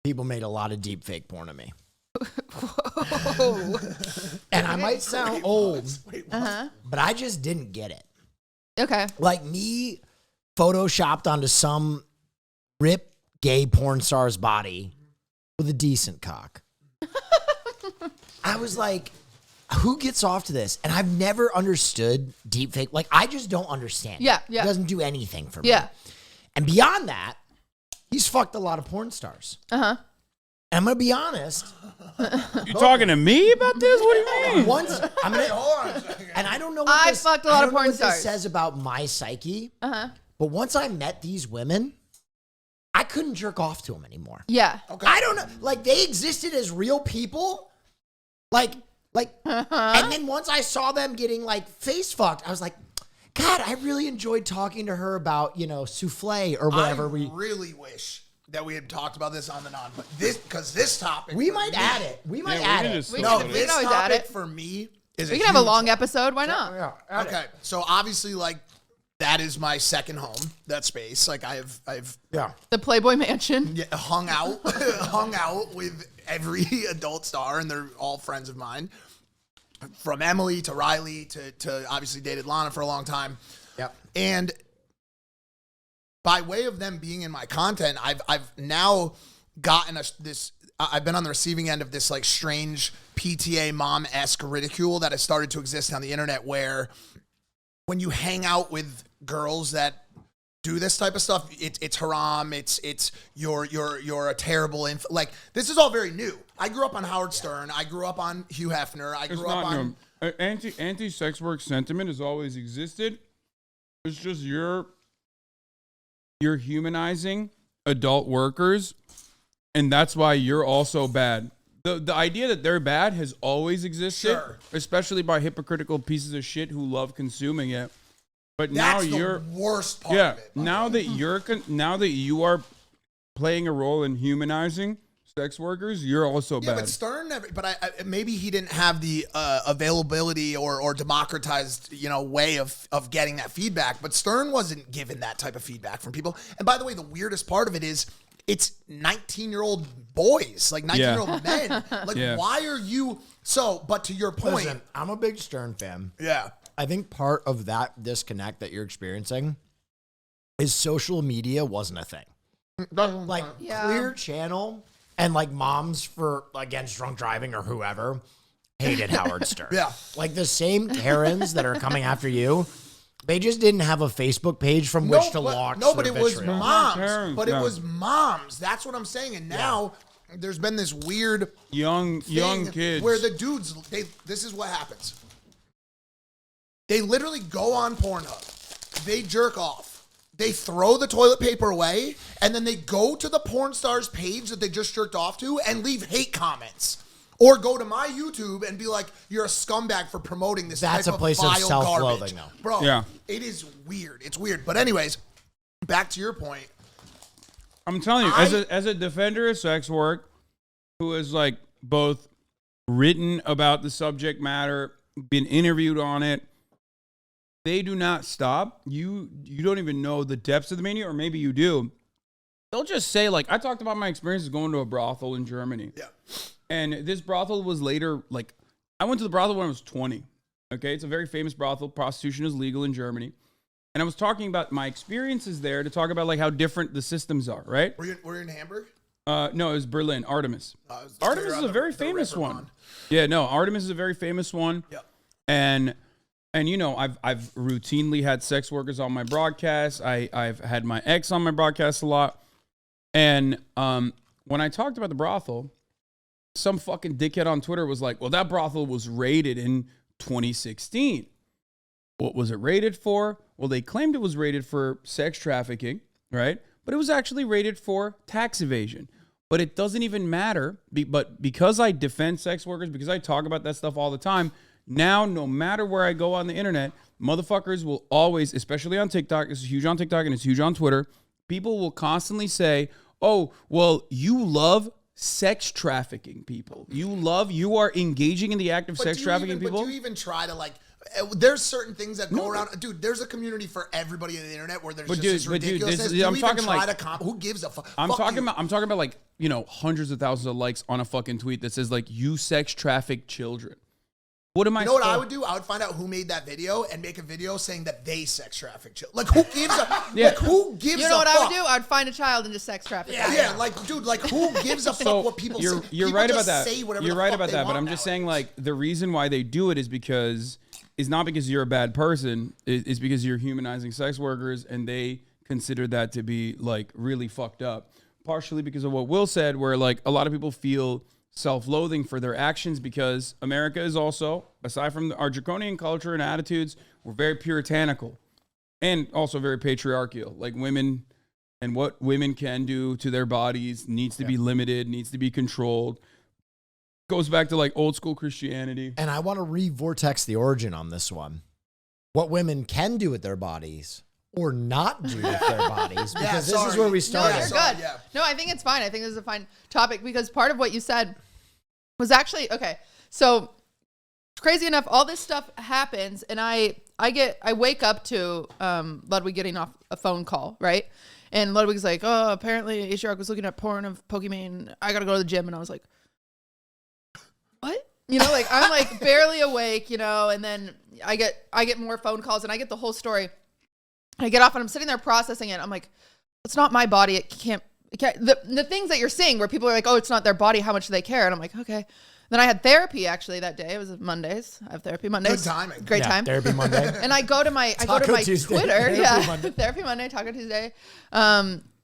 people made a lot of deepfake porn of me. And I might sound old, Uh-huh. but I just didn't get it. Okay. Like me photoshopped onto some rip gay porn star's body with a decent cock. I was like, who gets off to this? And I've never understood deepfake. Like, I just don't understand. Yeah, It yeah. doesn't do anything for me. Yeah. And beyond that, he's fucked a lot of porn stars. Uh-huh. And I'm going to be honest. You talking to me about this? What do you mean? Once, I'm going to, Hold on a second. and I don't know what I this, fucked a lot I of don't know porn what this stars. says about my psyche. Uh-huh. But once I met these women, I couldn't jerk off to them anymore. Yeah. Okay. I don't know. Like, they existed as real people. Like, and then once I saw them getting, like, face fucked, I was like, God, I really enjoyed talking to her about, souffle or whatever. I really wish that we had talked about this on the non, but this topic. We for might me- add it. We might we add can it. just- We No, can this always add topic it. for me is We can have a huge long episode. Why not? Yeah, Okay, so obviously, like, that is my second home. That space, like, I've Yeah. The Playboy Mansion. hung out, hung out with every adult star, and they're all friends of mine. From Emily to Riley to obviously dated Lana for a long time. Yep. And by way of them being in my content, I've now gotten I've been on the receiving end of this, like, strange PTA mom-esque ridicule that has started to exist on the internet, where when you hang out with girls that do this type of stuff, it's haram, it's you're a terrible like, this is all very new. I grew up on Howard Stern, I grew up on Hugh Hefner, I It's grew up not on new. Anti-sex work sentiment has always existed. It's just you're humanizing adult workers, and that's why you're also bad. The idea that they're bad has always existed, Sure. especially by hypocritical pieces of shit who love consuming it. But that's now the you're worst part yeah. of it. Now that you are playing a role in humanizing sex workers, you're also Yeah, bad. but Stern never. But I maybe he didn't have the availability or democratized, way of getting that feedback. But Stern wasn't given that type of feedback from people. And by the way, the weirdest part of it is it's 19-year-old boys, like 19-year-old men. Like, Yeah. why are you so? But to your point, Listen, I'm a big Stern fan. yeah, I think part of that disconnect that you're experiencing is social media wasn't a thing. Like, Yeah. Clear Channel and, like, Moms for Against Drunk Driving or whoever hated Howard Stern. Yeah. Like, the same Karens that are coming after you, they just didn't have a Facebook page from which to launch. No, but their it was vitriol. moms. Parents, But yeah. it was moms. That's what I'm saying. And now there's been this weird young thing kids where the dudes, this is what happens. They literally go on Pornhub. They jerk off. They throw the toilet paper away, and then they go to the Pornstars page that they just jerked off to and leave hate comments. Or go to my YouTube and be like, you're a scumbag for promoting this That's type a place of vile self-loathing, garbage. though. Bro, Yeah. it is weird. It's weird. But anyways, back to your point. I'm telling you, as a defender of sex work, who has, like, both written about the subject matter, been interviewed on it, they do not stop. You don't even know the depths of the mania, or maybe you do. They'll just say, like, I talked about my experiences going to a brothel in Germany. Yeah. And this brothel was later, like, I went to the brothel when I was 20. Okay, it's a very famous brothel. Prostitution is legal in Germany. And I was talking about my experiences there to talk about, like, how different the systems are, right? Were you in Hamburg? No, it was Berlin, Artemis. It's Artemis is around a very the famous river one. pond. Yeah, no, Artemis is a very famous one. Yeah. And I've routinely had sex workers on my broadcast. I've had my ex on my broadcast a lot. And when I talked about the brothel, some fucking dickhead on Twitter was like, well, that brothel was raided in 2016. What was it raided for? Well, they claimed it was raided for sex trafficking, right? But it was actually raided for tax evasion. But it doesn't even matter. But because I defend sex workers, because I talk about that stuff all the time, now, no matter where I go on the internet, motherfuckers will always, especially on TikTok, it's huge on TikTok and it's huge on Twitter, people will constantly say, oh, well, you love sex trafficking people. You are engaging in the act of sex trafficking people. But do you even try to, like, there's certain things that go around. Dude, there's a community for everybody on the internet where there's this ridiculousness. I'm talking like who gives a fuck? I'm talking about like, you know, hundreds of thousands of likes on a fucking tweet that says like, you sex traffic children. What am I? You know what I would do? I would find out who made that video and make a video saying that they sex traffic children. Like, who gives a like who gives? You know a what fuck? I would do? I would find a child and just sex traffic. Yeah, like, dude, like, who gives a fuck what people say? You're People right just about that. say whatever You're the right fuck about they that. But want I'm just nowadays. saying, like, the reason why they do it is not because you're a bad person. Is because you're humanizing sex workers, and they consider that to be like really fucked up. Partially because of what Will said, where like a lot of people feel self-loathing for their actions because America is also, aside from our draconian culture and attitudes, we're very puritanical and also very patriarchal. Like, women and what women can do to their bodies needs to be limited, needs to be controlled. Goes back to like old school Christianity. And I want to re-vortex the origin on this one. What women can do with their bodies or not do with their bodies, because this is where we No, started. you're good. Yeah. No, I think it's fine. I think this is a fine topic because part of what you said was actually, okay, so crazy enough, all this stuff happens and I wake up to Ludwig getting off a phone call, right? And Ludwig's like, oh, apparently Atrioc was looking at porn of Pokemon. I got to go to the gym. And I was like, what? You know, like I'm like barely awake, you know, and then I get more phone calls and I get the whole story. I get off and I'm sitting there processing it. I'm like, it's not my body. It can't the things that you're seeing where people are like, oh, it's not their body. How much do they care? And I'm like, okay. Then I had therapy actually that day. It was Mondays. I have therapy Mondays. Good timing. Great time. Therapy Monday. And I go to my Tuesday. Twitter. Therapy Monday. Therapy Monday, Taco Tuesday.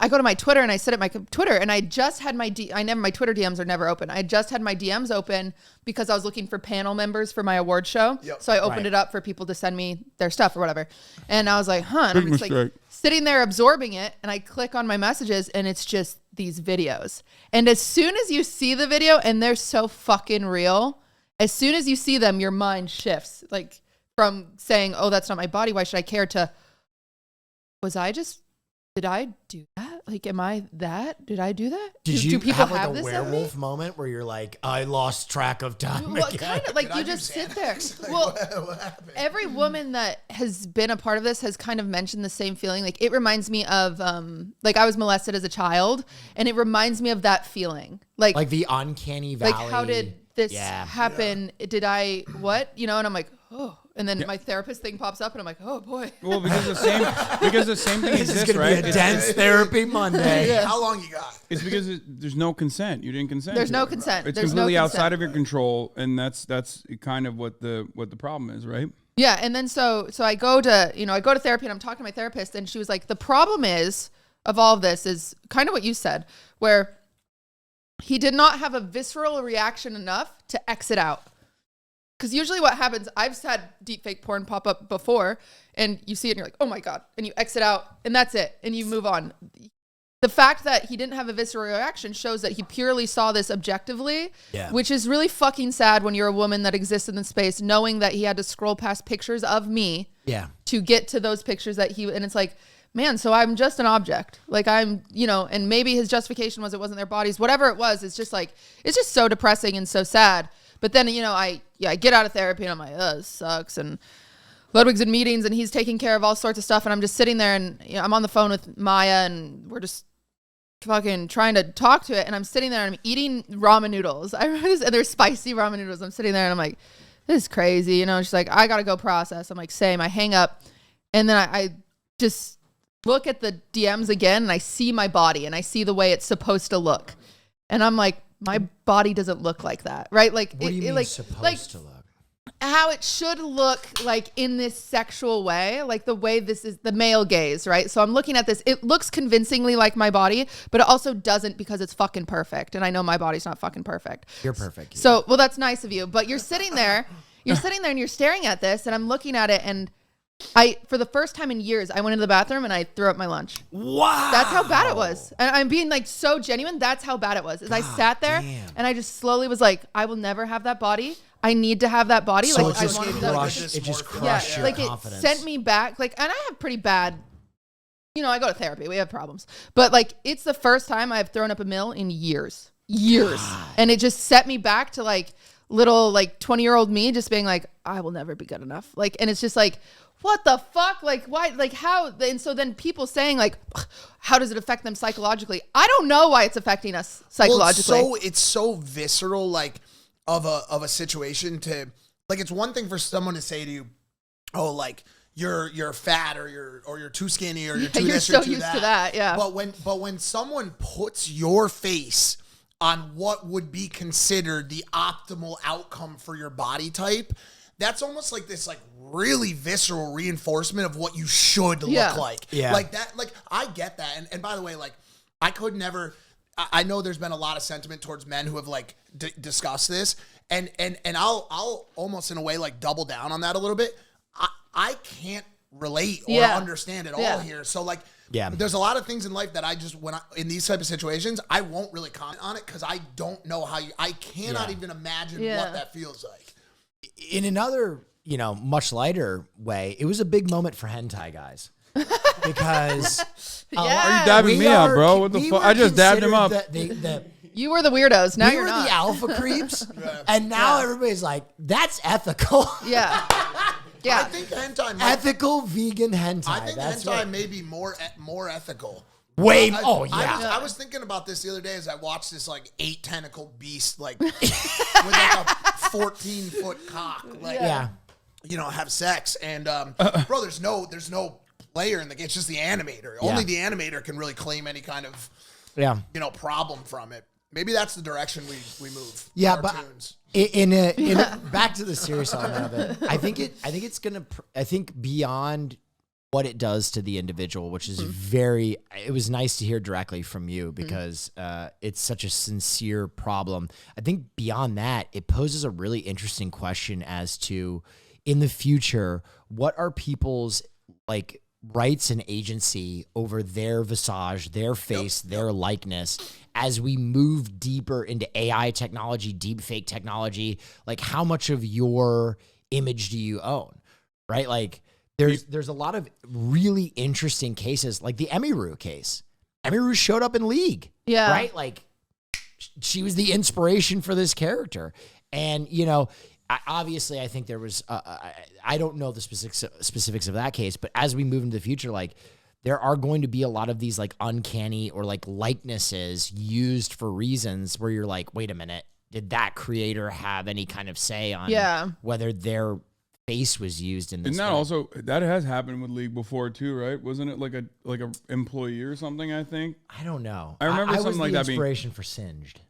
I go to my Twitter and I sit at my Twitter and I just had my Twitter DMs are never open. I just had my DMs open because I was looking for panel members for my award show. Yep. So I opened it up for people to send me their stuff or whatever. And I was like, huh. And I'm just like mistake. sitting there absorbing it. And I click on my messages and it's just these videos. And as soon as you see the video, and they're so fucking real, as soon as you see them, your mind shifts. Like from saying, oh, that's not my body. Why should I care? To, did I do that? Like, am I that? Did I do that? Did do you people have like a this in me? werewolf moment where you're like, I lost track of time Well, again? kind of like Did I you do just sit Xanax? there. Like, Well, what happened? every woman that has been a part of this has kind of mentioned the same feeling. Like, it reminds me of, like, I was molested as a child, and it reminds me of that feeling. Like the uncanny valley. like, how did this happen? Did I, what? You know, and I'm like, oh. And then my therapist thing pops up, and I'm like, oh, boy. Well, because the same thing This is exists, going right? to be a dense therapy Monday. How long you got? It's because there's no consent. You didn't consent. There's to no it. consent. It's There's no completely consent. outside of your control, and that's kind of what the problem is, right? Yeah, and then so I go to therapy and I'm talking to my therapist and she was like, the problem is of all of this is kind of what you said, where he did not have a visceral reaction enough to exit out. Because usually what happens, I've had deepfake porn pop up before and you see it and you're like, oh my God, and you exit out and that's it and you move on. The fact that he didn't have a visceral reaction shows that he purely saw this objectively, which is really fucking sad when you're a woman that exists in the space, knowing that he had to scroll past pictures of me to get to those pictures that and it's like, man, so I'm just an object. Like I'm, and maybe his justification was it wasn't their bodies, whatever it was, it's just like, it's just so depressing and so sad. But then, I get out of therapy and I'm like, oh, this sucks. And Ludwig's in meetings and he's taking care of all sorts of stuff. And I'm just sitting there and I'm on the phone with Maya and we're just fucking trying to talk to it. And I'm sitting there and I'm eating ramen noodles. And they're spicy ramen noodles. I'm sitting there and I'm like, this is crazy. She's like, I got to go process. I'm like, same. I hang up. And then I just look at the DMs again and I see my body and I see the way it's supposed to look. And I'm like, my body doesn't look like that, right? Like, What do you mean supposed to look? How it should look like in this sexual way, like the way this is the male gaze, right? So I'm looking at this. It looks convincingly like my body, but it also doesn't because it's fucking perfect. And I know my body's not fucking perfect. You're perfect. So, well, that's nice of you. But you're sitting there and you're staring at this and I'm looking at it and for the first time in years, I went into the bathroom and I threw up my lunch. Wow. That's how bad it was. And I'm being like so genuine. That's how bad it was. I sat there and I just slowly was like, I will never have that body. I need to have that body. So like it just I wanted crushed. It just crushed your like confidence. It sent me back. Like, and I have pretty bad, I go to therapy. We have problems. But like, it's the first time I've thrown up a mill in years. And it just set me back to like little like 20-year-old me just being like, I will never be good enough. Like, and it's just like, what the fuck? Like, why? Like, how? And so then people saying like, how does it affect them psychologically? I don't know why it's affecting us psychologically. Well, it's so visceral, like of a situation to like. It's one thing for someone to say to you, "Oh, like you're fat or you're too skinny or you're too you're this so or too used that." to that, yeah. But when someone puts your face on what would be considered the optimal outcome for your body type, that's almost like this like really visceral reinforcement of what you should look like. Yeah. Like that, like I get that. And by the way, like I could never, I know there's been a lot of sentiment towards men who have like discussed this and I'll almost in a way like double down on that a little bit. I can't relate or understand it all here. So like, there's a lot of things in life that I just, in these type of situations, I won't really comment on it because I don't know how I cannot even imagine what that feels like. In another, much lighter way, it was a big moment for hentai guys. Because are you dabbing me up, bro? What the fuck? I just dabbed him up. You were the weirdos. Now we you're were not. the alpha creeps, and now everybody's like, that's ethical. Yeah. Yeah. I think hentai ethical vegan hentai. I think hentai may be more ethical. I was thinking about this the other day as I watched this like 8-tentacle beast like with like a 14-foot cock like have sex and bro there's no player in the game. It's just the animator. Only the animator can really claim any kind of problem from it. Maybe that's the direction we move. Yeah, cartoons. But back to the serious element of it. I think beyond what it does to the individual, which is it was nice to hear directly from you because it's such a sincere problem. I think beyond that, it poses a really interesting question as to, in the future, what are people's like rights and agency over their visage, their face, their likeness as we move deeper into AI technology, deepfake technology? Like, how much of your image do you own, right? Like, there's a lot of really interesting cases, like the Emiru case. Emiru showed up in League, right? Like, she was the inspiration for this character. And, obviously, I think there was, I don't know the specifics of that case, but as we move into the future, like, there are going to be a lot of these, like, uncanny or, like, likenesses used for reasons where you're like, wait a minute, did that creator have any kind of say on whether their face was used in this? Isn't that also, that has happened with League before too, right? Wasn't it like a employee or something, I think? I don't know. I remember something like that being inspiration for Singed.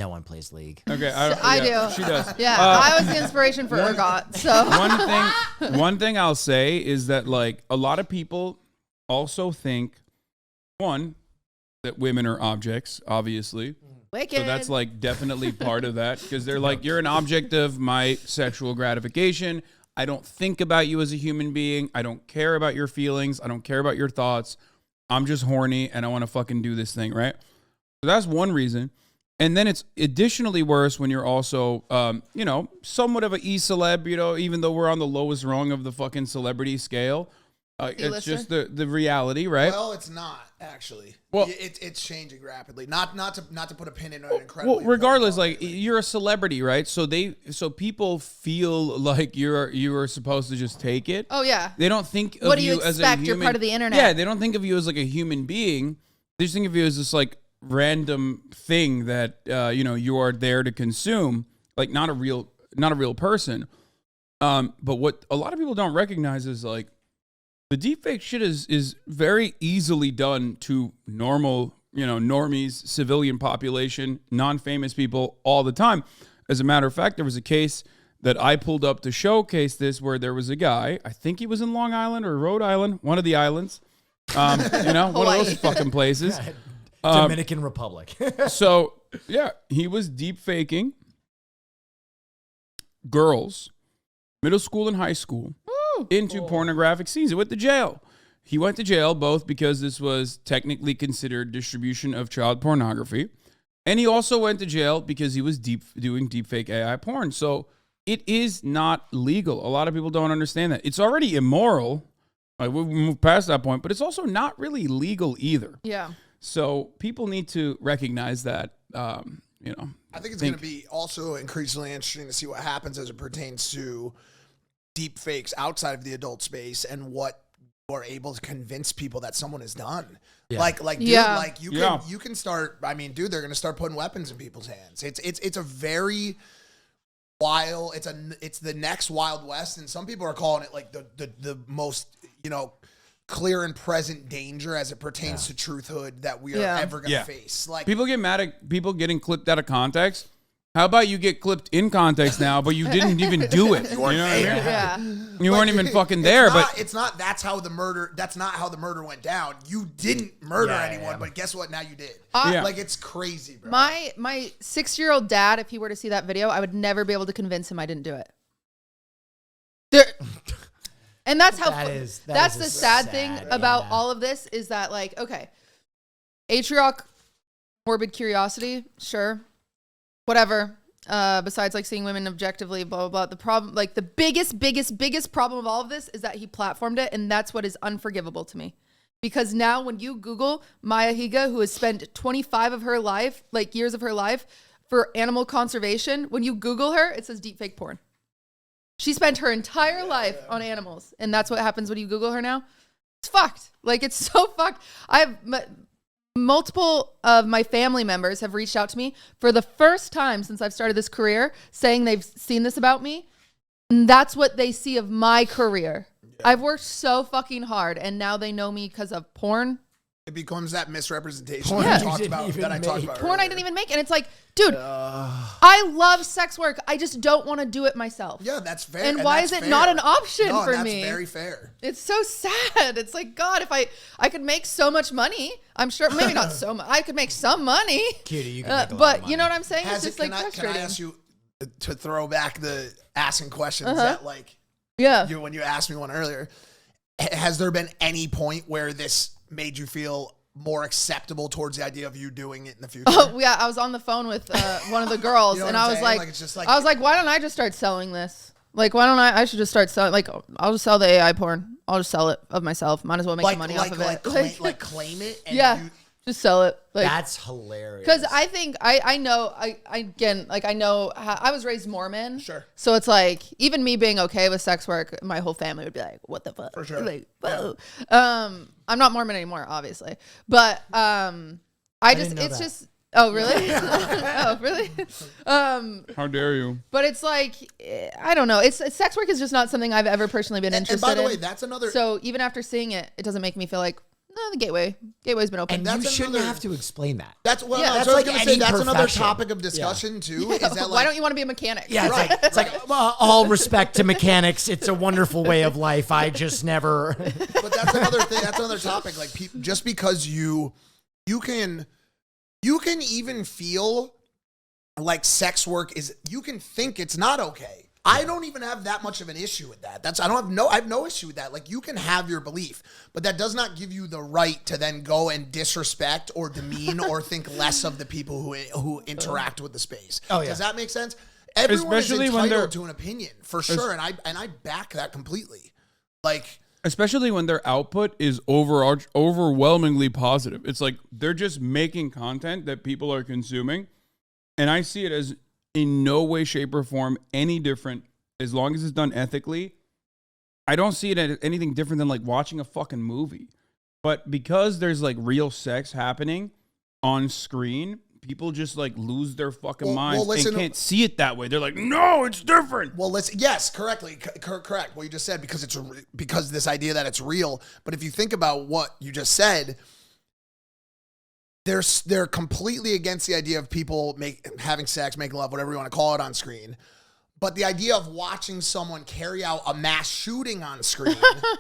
No one plays League. Okay, I do. She does. Yeah, I was the inspiration for Urgot. So one thing I'll say is that like a lot of people also think, one, that women are objects, obviously. Wicked. So that's like definitely part of that because they're like, you're an object of my sexual gratification. I don't think about you as a human being. I don't care about your feelings. I don't care about your thoughts. I'm just horny and I want to fucking do this thing, right? So that's one reason. And then it's additionally worse when you're also, somewhat of an e-celeb, even though we're on the lowest rung of the fucking celebrity scale. It's just the reality, right? Well, it's not actually. Well, it's changing rapidly. Not to put a pin in it incredibly. Well, regardless, like you're a celebrity, right? So people feel like you are supposed to just take it. Oh yeah. They don't think of what do you you as expect? a human. You're part of the internet. Yeah, they don't think of you as like a human being. They just think of you as this like random thing that you are there to consume, like not a real person. But what a lot of people don't recognize is like the deepfake shit is very easily done to normal, normies, civilian population, non-famous people all the time. As a matter of fact, there was a case that I pulled up to showcase this where there was a guy, I think he was in Long Island or Rhode Island, one of the islands, one of those fucking places. Dominican Republic. So, yeah, he was deep faking girls, middle school and high school, into pornographic scenes. He went to jail. He went to jail both because this was technically considered distribution of child pornography, and he also went to jail because he was doing deepfake AI porn. So it is not legal. A lot of people don't understand that. It's already immoral. We moved past that point, but it's also not really legal either. Yeah. So people need to recognize that you know. I think it's going to be also increasingly interesting to see what happens as it pertains to deep fakes outside of the adult space and what you're able to convince people that someone has done. Yeah. Like, dude, Yeah. like you can start. I mean, dude, they're going to start putting weapons in people's hands. It's a very wild. It's the next Wild West, and some people are calling it like the most, you know, clear and present danger as it pertains to truthhood that we are ever going to face. Like, people get mad at people getting clipped out of context. How about you get clipped in context now, but you didn't even do it? You know what I mean? Yeah. You weren't even fucking there, but it's not. That's how the murder. That's not how the murder went down. You didn't murder anyone, but guess what? Now you did. Like, it's crazy, bro. My 6-year-old dad, if he were to see that video, I would never be able to convince him I didn't do it. And that's how. That's the sad thing about all of this is that, like, okay, Atrioc, morbid curiosity, sure. Whatever. Besides, like, seeing women objectively, blah, blah, blah. The problem, like, the biggest problem of all of this is that he platformed it, and that's what is unforgivable to me. Because now when you Google Maya Higa, who has spent 25 of her life, like, years of her life for animal conservation, when you Google her, it says deepfake porn. She spent her entire life on animals, and that's what happens when you Google her now. It's fucked. Like, it's so fucked. Multiple of my family members have reached out to me for the first time since I've started this career saying they've seen this about me. And that's what they see of my career. Yeah. I've worked so fucking hard and now they know me because of porn. It becomes that misrepresentation Porn that you I didn't talked even about make. Porn earlier. I didn't even make. And it's like, dude, I love sex work. I just don't want to do it myself. Yeah, that's fair. And why is it not an option for me? That's very fair. It's so sad. It's like, God, if I could make so much money, I'm sure, maybe not so much. I could make some money. Cutie, you can make a lot of but money. you know what I'm saying? It's just like Can frustrating. I ask you to throw back the asking questions that, like, Yeah. when you asked me one earlier, has there been any point where this made you feel more acceptable towards the idea of you doing it in the future? Oh yeah, I was on the phone with one of the girls, You know and what I I'm was saying? like, Like, it's just like- I was like, why don't I just start selling this? Like, why don't I should just start selling. Like, I'll just sell the AI porn. I'll just sell it of myself. Might as well make some money off of it. Claim it. And yeah, just sell it. Like, That's hilarious. because I think I know I know how, I was raised Mormon. Sure. So it's like, even me being okay with sex work, my whole family would be like, what the fuck? For sure. Like, whoa. I'm not Mormon anymore, obviously. But didn't know it's that. just oh really? Oh really? how dare you? But it's like, I don't know. It's sex work is just not something I've ever personally been And interested by the in. way, that's another. So even after seeing it, it doesn't make me feel like, no, the gateway's been open. And That's you shouldn't another- have to explain that. That's what Yeah. I was That's like going to say. any That's another profession. topic of discussion too. Is that, like, why don't you want to be a mechanic? Yeah, Right. it's like all respect to mechanics. It's a wonderful way of life. I just never. But that's another thing. That's another topic. Like, just because you can even feel like sex work is, you can think it's not okay. I don't even have that much of an issue with that. I have no issue with that. Like, you can have your belief, but that does not give you the right to then go and disrespect or demean or think less of the people who interact with the space. Oh, yeah. Does that make sense? Everyone Especially is when entitled they're- to an opinion, for sure, and I back that completely. Like, Especially when their output is overwhelmingly positive. It's like they're just making content that people are consuming. And I see it as in no way, shape, or form any different as long as it's done ethically. I don't see it as anything different than like watching a fucking movie. But because there's like real sex happening on screen, people just like lose their fucking minds and can't see it that way. They're like, no, it's different. well, yes, correctly, correct. What you just said, because this idea that it's real. But if you think about what you just said, they're completely against the idea of people having sex, making love, whatever you want to call it, on screen. But the idea of watching someone carry out a mass shooting on screen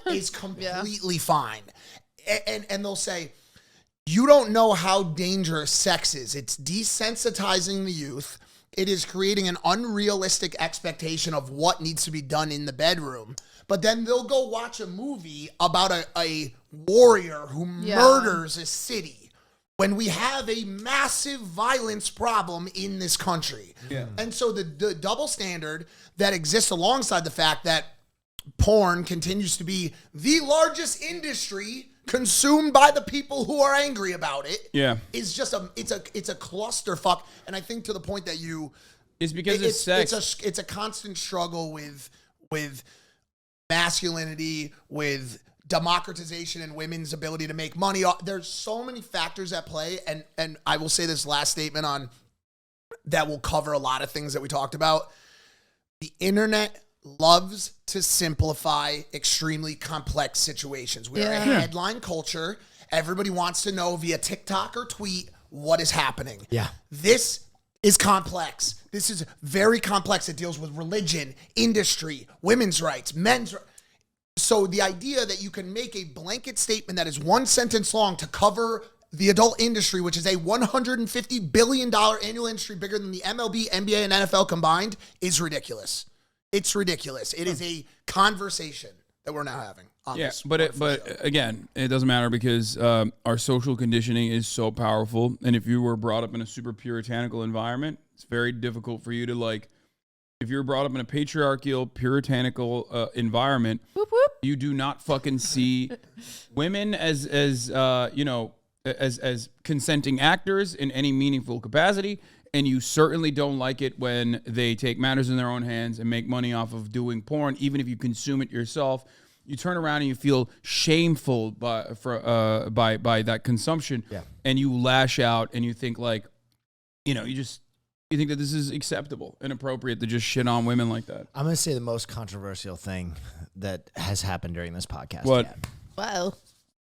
is completely fine. And they'll say, you don't know how dangerous sex is. It's desensitizing the youth. It is creating an unrealistic expectation of what needs to be done in the bedroom. But then they'll go watch a movie about a warrior who murders a city when we have a massive violence problem in this country. Yeah. And so the double standard that exists alongside the fact that porn continues to be the largest industry consumed by the people who are angry about it. Yeah. Is just it's a clusterfuck. And I think to the point that it's because it's sex. It's a constant struggle with masculinity, with democratization and women's ability to make money. There's so many factors at play, and I will say this last statement on that will cover a lot of things that we talked about. The internet loves to simplify extremely complex situations. We're a headline culture. Everybody wants to know via TikTok or tweet what is happening. Yeah. This is complex. This is very complex. It deals with religion, industry, women's rights, men's rights. So the idea that you can make a blanket statement that is one sentence long to cover the adult industry, which is a $150 billion annual industry bigger than the MLB, NBA, and NFL combined, is ridiculous. It's ridiculous. It is a conversation that we're now having. But again, it doesn't matter because our social conditioning is so powerful. And if you were brought up in a super puritanical environment, it's very difficult for you to like. If you're brought up in a patriarchal, puritanical environment, Whoop, whoop. you do not fucking see women as consenting actors in any meaningful capacity. And you certainly don't like it when they take matters in their own hands and make money off of doing porn, even if you consume it yourself. You turn around and you feel shameful by that consumption, and you lash out and you think like, you think that this is acceptable and appropriate to just shit on women like that. I'm going to say the most controversial thing that has happened during this podcast. What? Yet. Wow.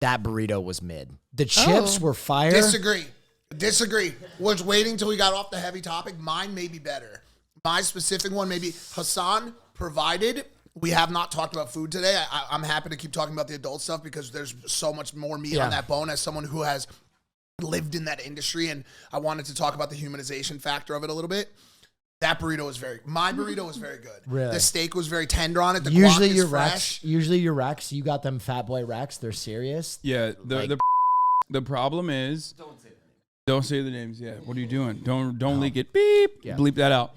That burrito was mid. The chips were fire. Disagree. Was waiting till we got off the heavy topic. Mine may be better. My specific one may be Hasan provided. We have not talked about food today. I'm happy to keep talking about the adult stuff because there's so much more meat on that bone as someone who has lived in that industry, and I wanted to talk about the humanization factor of it a little bit. That burrito was my burrito was very good. Really? The steak was very tender on it. The usually guac is fresh. Usually your Rex, you got them fat boy Rex. They're serious. Yeah. The problem is don't say the names. Yeah. What are you doing? Don't leak it. Beep. Yeah. Bleep that out.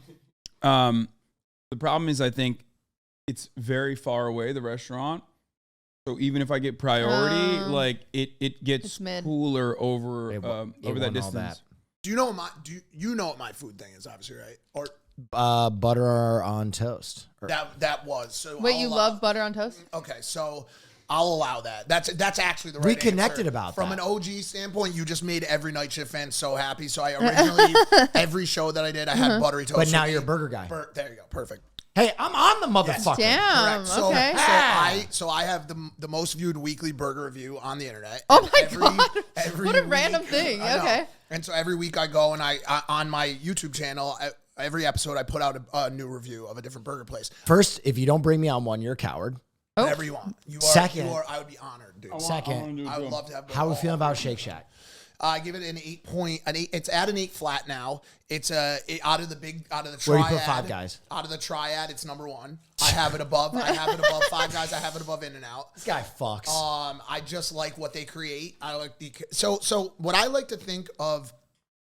The problem is I think it's very far away, the restaurant. So even if I get priority, like it gets cooler over that distance. Do you know what my food thing is? Obviously, right? Or butter on toast. That was. So wait, you love butter on toast? Okay, so I'll allow that. That's actually the right We connected answer. about From that. an OG standpoint, you just made every night shift fan so happy. So I originally every show that I did, I had buttery toast. But now you're a burger guy. There you go. Perfect. Hey, I'm on the motherfucker. Damn. Correct. Okay. So I have the most viewed weekly burger review on the internet. Oh my god! Every What a week, random thing. Okay. And so every week I go and I on my YouTube channel, every episode I put out a new review of a different burger place. First, if you don't bring me on one, you're a coward. Whatever you want. Second, I would be honored, dude. Second, I would love to have. How are we feeling about Shake Shack? I give it an 8. It's at an 8 flat now. It's out of the triad. Where you put Five Guys? Out of the triad, it's number 1. I have it above. Five Guys. I have it above In-N-Out. This guy fucks. I just like what they create. I like so what I like to think of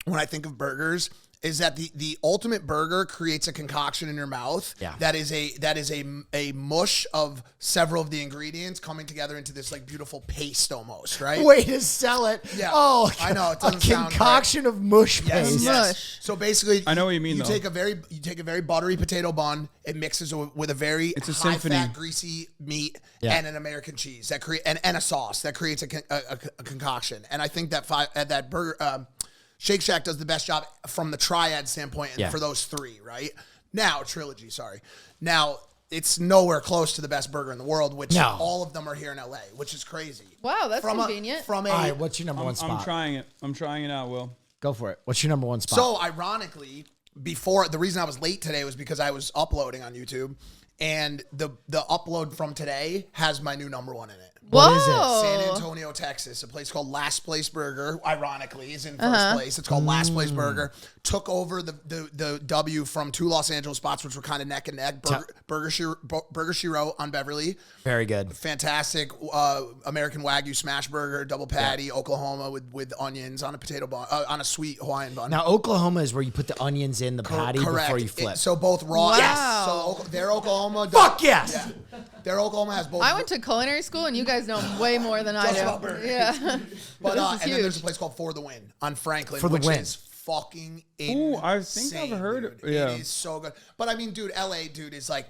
when I think of burgers is that the ultimate burger creates a concoction in your mouth that is a mush of several of the ingredients coming together into this like beautiful paste almost, right? Way to sell it. Yeah. Oh, I know. It a doesn't sound concoction of mush paste. Mush. So basically, I know what you mean. You take a very buttery potato bun. It mixes with a very high fat, greasy meat and an American cheese that create and a sauce that creates a concoction. And I think that burger. Shake Shack does the best job from the triad standpoint and for those 3, right? Now, trilogy, sorry. Now, it's nowhere close to the best burger in the world, which all of them are here in LA, which is crazy. Wow, that's convenient. All right, what's your number one spot? I'm trying it. I'm trying it out, Will. Go for it. What's your number one spot? So, ironically, the reason I was late today was because I was uploading on YouTube, and the upload from today has my new number 1 in it. What is it? San Antonio, Texas. A place called Last Place Burger, ironically, is in first place. It's called Last Place Burger. Took over the W from 2 Los Angeles spots, which were kind of neck and neck. Burger She Wrote on Beverly. Very good. Fantastic American Wagyu smash burger, double patty, Oklahoma with onions on a potato bun, on a sweet Hawaiian bun. Now, Oklahoma is where you put the onions in the patty before you flip. So both raw. Wow. Yes. So they're Oklahoma. Fuck yes. Yeah. Oklahoma has both. I went to culinary school, and you guys know way more than I Just do. about burgers. Yeah. But This is and then there's a huge. place called For the Win on Franklin, For the which Win. is fucking insane. Ooh, I think I've heard. Dude. Yeah. It is so good. But I mean, dude, LA, dude, is like,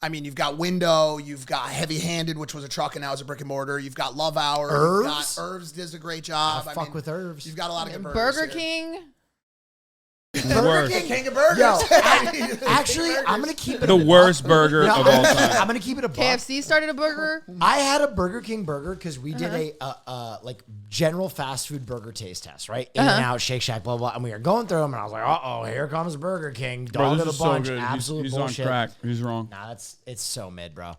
I mean, you've got Window, you've got Heavy Handed, which was a truck and now is a brick and mortar. You've got Love Hour. You've got Herbs? Herbs does a great job. Fuck with Herbs. You've got a lot of good burgers. Burger here. King. Worst. The King of Burgers. Yo, I mean, Actually, burgers. I'm gonna keep it The worst burger No, of all time. I'm gonna keep it a buck. KFC started a burger. I had a Burger King burger because we did a like general fast food burger taste test, right? In and out, Shake Shack, blah blah. And we were going through them, and I was like, here comes Burger King, Bro, dog this of is the so bunch, good. absolute He's bullshit. on crack. He's wrong. Nah, it's so mid, bro.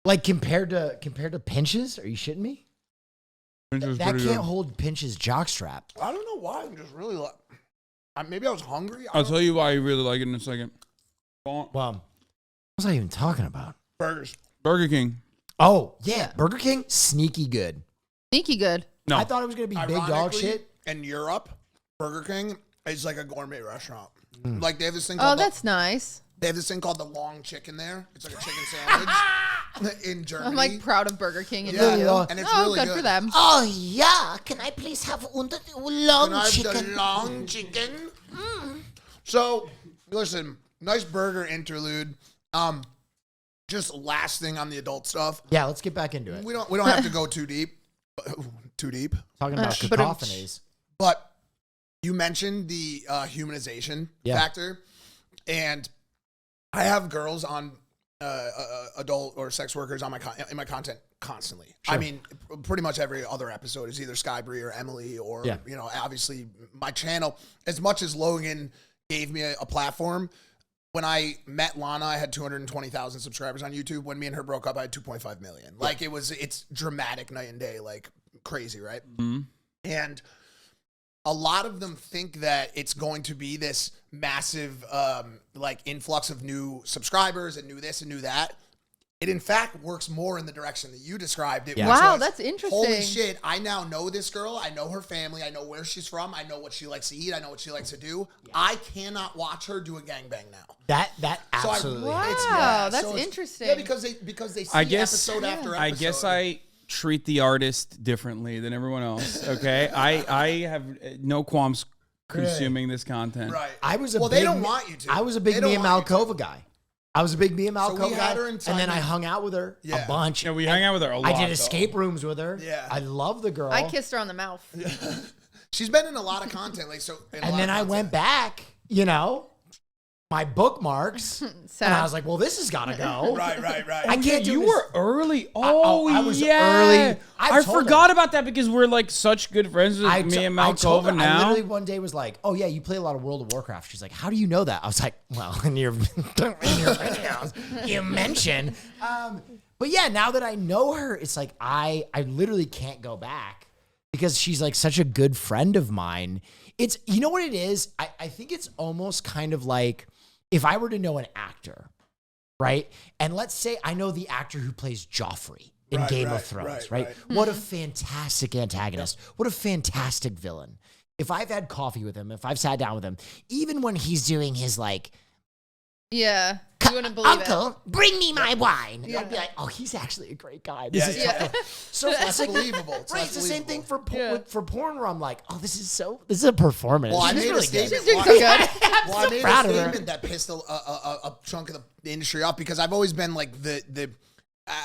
Like compared to Pinches, are you shitting me? Pinches is That pretty can't good. hold Pinches jockstrap. I don't know why. I'm just really like, maybe I was hungry. I'll tell you why you really like it in a second. Well, what was I even talking about? Burgers. Burger King. Oh yeah, Burger King, sneaky good. Sneaky good. No. I thought it was gonna be big dog Ironically, shit. In Europe, Burger King is like a gourmet restaurant. Mm. Like they have this thing Oh, called that's nice. they have this thing called the long chicken there. It's like a chicken sandwich in Germany. I'm like proud of Burger King and yeah, you. and it's Oh, really good for them. Oh yeah, can I please have long Can I have the long chicken? So, listen, nice burger interlude. Just last thing on the adult stuff. Yeah, let's get back into it. We don't have to go too deep. Too deep. Talking about but cacophonies. But you mentioned the humanization factor, and I have girls on adult or sex workers on my in my content constantly. I mean, pretty much every other episode is either Skybri or Emily or you know, obviously my channel. As much as Logan gave me a platform, when I met Lana, I had 220,000 subscribers on YouTube. When me and her broke up, I had 2.5 million. Like it's dramatic night and day, like crazy, right? Mm-hmm. And a lot of them think that it's going to be this massive like influx of new subscribers and new this and new that. It in fact works more in the direction that you described it. Yeah. which Wow, was, that's interesting. Holy shit, I now know this girl. I know her family. I know where she's from. I know what she likes to eat. I know what she likes to do. Yeah. I cannot watch her do a gangbang now. That absolutely. Wow, that's so it's- interesting. Yeah, because they see I guess episode after episode. I guess I treat the artist differently than everyone else. Okay, I have no qualms consuming this content. Right. I was a well, big, they don't want you to. I was a big They don't Mia want you to. Malkova guy. I was a big Mia Malkova we guy, had her in and then I Simon- hung out with her Yeah. a bunch. Yeah, we hung out with her a lot. I did though. escape rooms with her. Yeah. I love the girl. I kissed her on the mouth. She's been in a lot of content, like so. and then I went back, you know, my bookmarks, and I was like, well, this has got to go. Right. I can't do You this. were early. Oh, I was yeah. early. I told forgot about that because we're like such good friends with I me and I told her, Malkova I now. literally one day was like, "Oh yeah, you play a lot of World of Warcraft." She's like, "How do you know that?" I was like, "Well, in your videos, you mention." But yeah, now that I know her, it's like I literally can't go back because she's like such a good friend of mine. It's, you know what it is? I think it's almost kind of like if I were to know an actor, right? And let's say I know the actor who plays Joffrey in Game of Thrones, right? What a fantastic antagonist. What a fantastic villain. If I've had coffee with him, if I've sat down with him, even when he's doing his like, Yeah, you wouldn't believe Uncle, bring me my wine. Yeah. I'd be like, oh, he's actually a great guy. Yeah, This is yeah. so That's like, believable. It's right, not it's the same thing for Yeah. for porn where I'm like, oh, this is a performance. Well, I She's made really a statement. She's doing once- so good. Well, I made a proud of her. statement that pissed a chunk of the industry off because I've always been like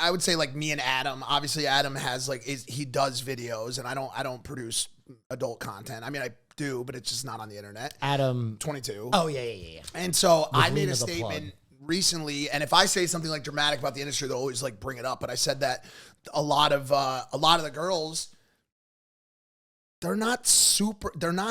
I would say like me and Adam. Obviously, Adam has like he does videos, and I don't produce adult content. I mean, I do, but it's just not on the internet. Adam. 22. Oh yeah. And so I made Lena a the Plug. statement recently, and if I say something like dramatic about the industry, they'll always like bring it up. But I said that a lot of the girls, they're not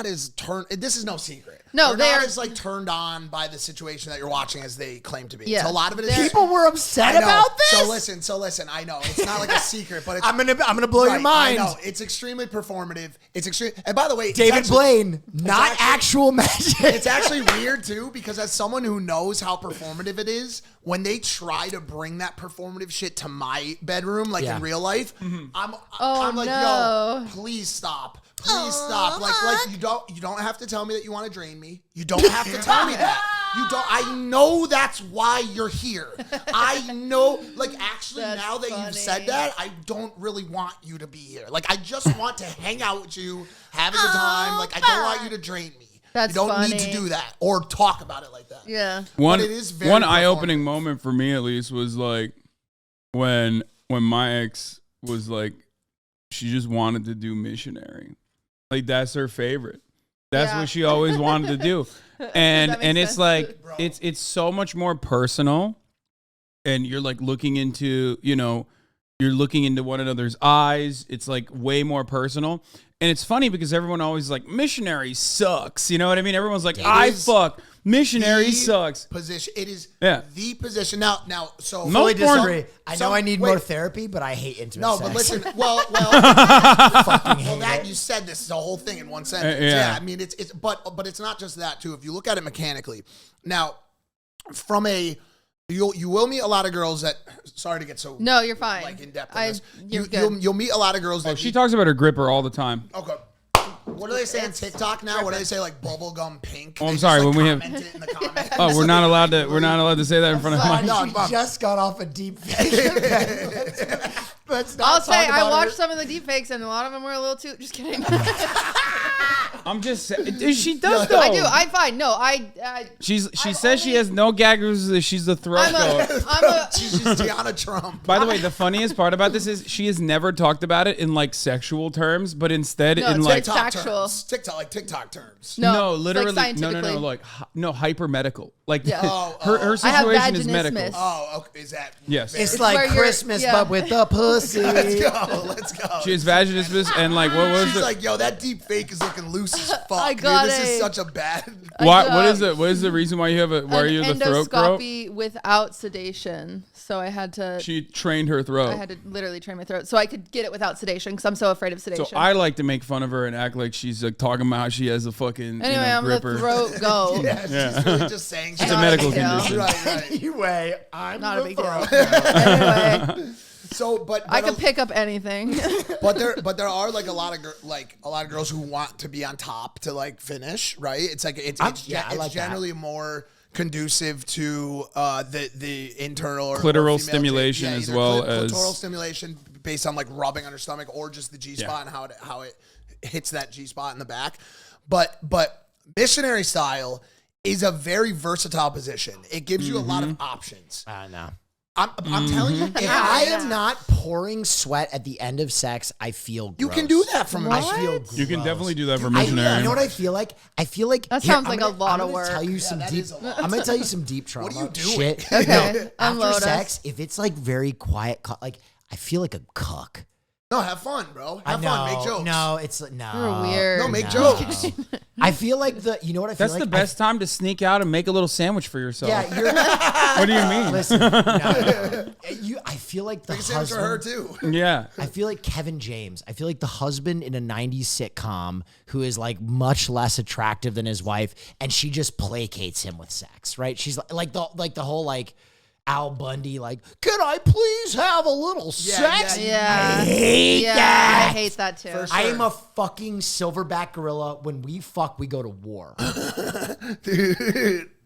as turned. This is no secret. No, they're not they're- as like turned on by the situation that you're watching as they claim to be. Yeah. So a lot of it is People were upset I know. about this. So listen. I know it's not like a secret, but it's I'm gonna blow your right, mind. I know it's extremely performative. It's extreme. And by the way, it's David actually- Blaine, not actually- actual magic. It's actually weird too, because as someone who knows how performative it is, when they try to bring that performative shit to my bedroom, like Yeah. in real life, I'm like, no. yo, please stop. Please stop. Like you don't have to tell me that you want to drain me. You don't have to tell me that. You don't. I know that's why you're here. I know. Like, actually, That's now that funny. you've said that, I don't really want you to be here. Like, I just want to hang out with you, have a good time. Like, I don't want you to drain me. That's you don't need funny. to do that or talk about it like that. Yeah. One, But it is very one eye-opening performative. moment for me, at least, was like when my ex was like, she just wanted to do missionary. Like, that's her favorite. That's Yeah. what she always wanted to do. And That makes it's sense. like, Bro. it's so much more personal. And you're like looking into, you're looking into one another's eyes. It's like way more personal. And it's funny because everyone always like, missionary sucks. You know what I mean? Everyone's like, missionary The sucks. Position. It is Yeah. the position. Now, so Most Fully porn- disagree. I know I need more therapy, but I hate intimate No, sex. but listen. Well, Fucking that hate you said this is a whole thing in one sentence. Yeah. I mean, but it's not just that too. If you look at it mechanically, now from you will meet a lot of girls that. Sorry to get so No, you're fine. like in depth. On this. You're good. You'll meet a lot of girls that. She talks about her gripper all the time. Okay. What do they say on TikTok now? What do they say, like bubblegum pink? Oh, I'm They sorry, just, like, when we have- comment it in the comments. Oh, we're not allowed to say that in front of my. No, she Mom. just got off a deep fake. Let's not I'll say talk I about watched her. some of the deepfakes and a lot of them were a little too. Just kidding. I'm just saying, she does though. I do. I'm fine. No, She I'm says she only- has no gag reflexes. She's the throat I'm goat. a. She's just Tiana Trump. By the way, the funniest part about this is she has never talked about it in like sexual terms, but instead No, in it's like TikTok. Factual. terms. TikTok terms. No, literally, like no, scientifically. like no, hyper medical. Like Yeah. her I have situation is medical. vaginismus. Oh, okay. Is that? Yes. very- It's where like you're- Christmas, yeah. but with a pussy. Let's go. She has vaginismus and like what was She's it? like, yo, that deep fake is looking loose as fuck. I dude. got This is it. such a bad. What got- is it? What is the reason why you have why are you An the throat goat? endoscopy without sedation, so I had to. She trained her throat. I had to literally train my throat so I could get it without sedation because I'm so afraid of sedation. So I like to make fun of her and act like she's like talking about how she has a fucking anyway, I'm gripper. the throat goat. Yeah, she's really just saying. It's a shit. medical Yeah. condition. Right. Anyway, I'm Not a the big deal. throat. Anyway, So, but I could pick up anything. But there are like a lot of girls who want to be on top to like finish, right? It's like it's I like that. generally more conducive to the internal or Clitoral female stimulation as either well as- clitoral stimulation based on like rubbing on her stomach or just the G spot Yeah. and how it hits that G spot in the back. But missionary style is a very versatile position. It gives you a lot of options. I know. I'm telling you, If I am not pouring sweat at the end of sex, I feel gross. you can do that from a I missionary. feel gross. You can definitely do that for You missionary. know what I feel like? I feel like That here, sounds I'm like gonna- a lot I'm of gonna work. Tell you Yeah, some that deep. is a lot. I'm gonna tell you some deep trauma. What are you doing? Shit. Okay, No, unload after us. sex, if it's like very quiet, like I feel like a cuck. No, have fun, bro. I Have know. fun. Make jokes. No, it's like no. You're weird. No, make No. jokes. I feel like you know what I feel That's like? the best time to sneak out and make a little sandwich for yourself. Yeah, you're. What do you mean? Listen, no. I feel like the Make a sandwich for her husband. too. Yeah. I feel like Kevin James. I feel like the husband in a 90s sitcom who is like much less attractive than his wife, and she just placates him with sex, right? She's like the whole like Al Bundy, like, can I please have a little sex? Yeah. I hate Yeah, that. I hate that too. For I am a fucking silverback gorilla. When we fuck, we go to war.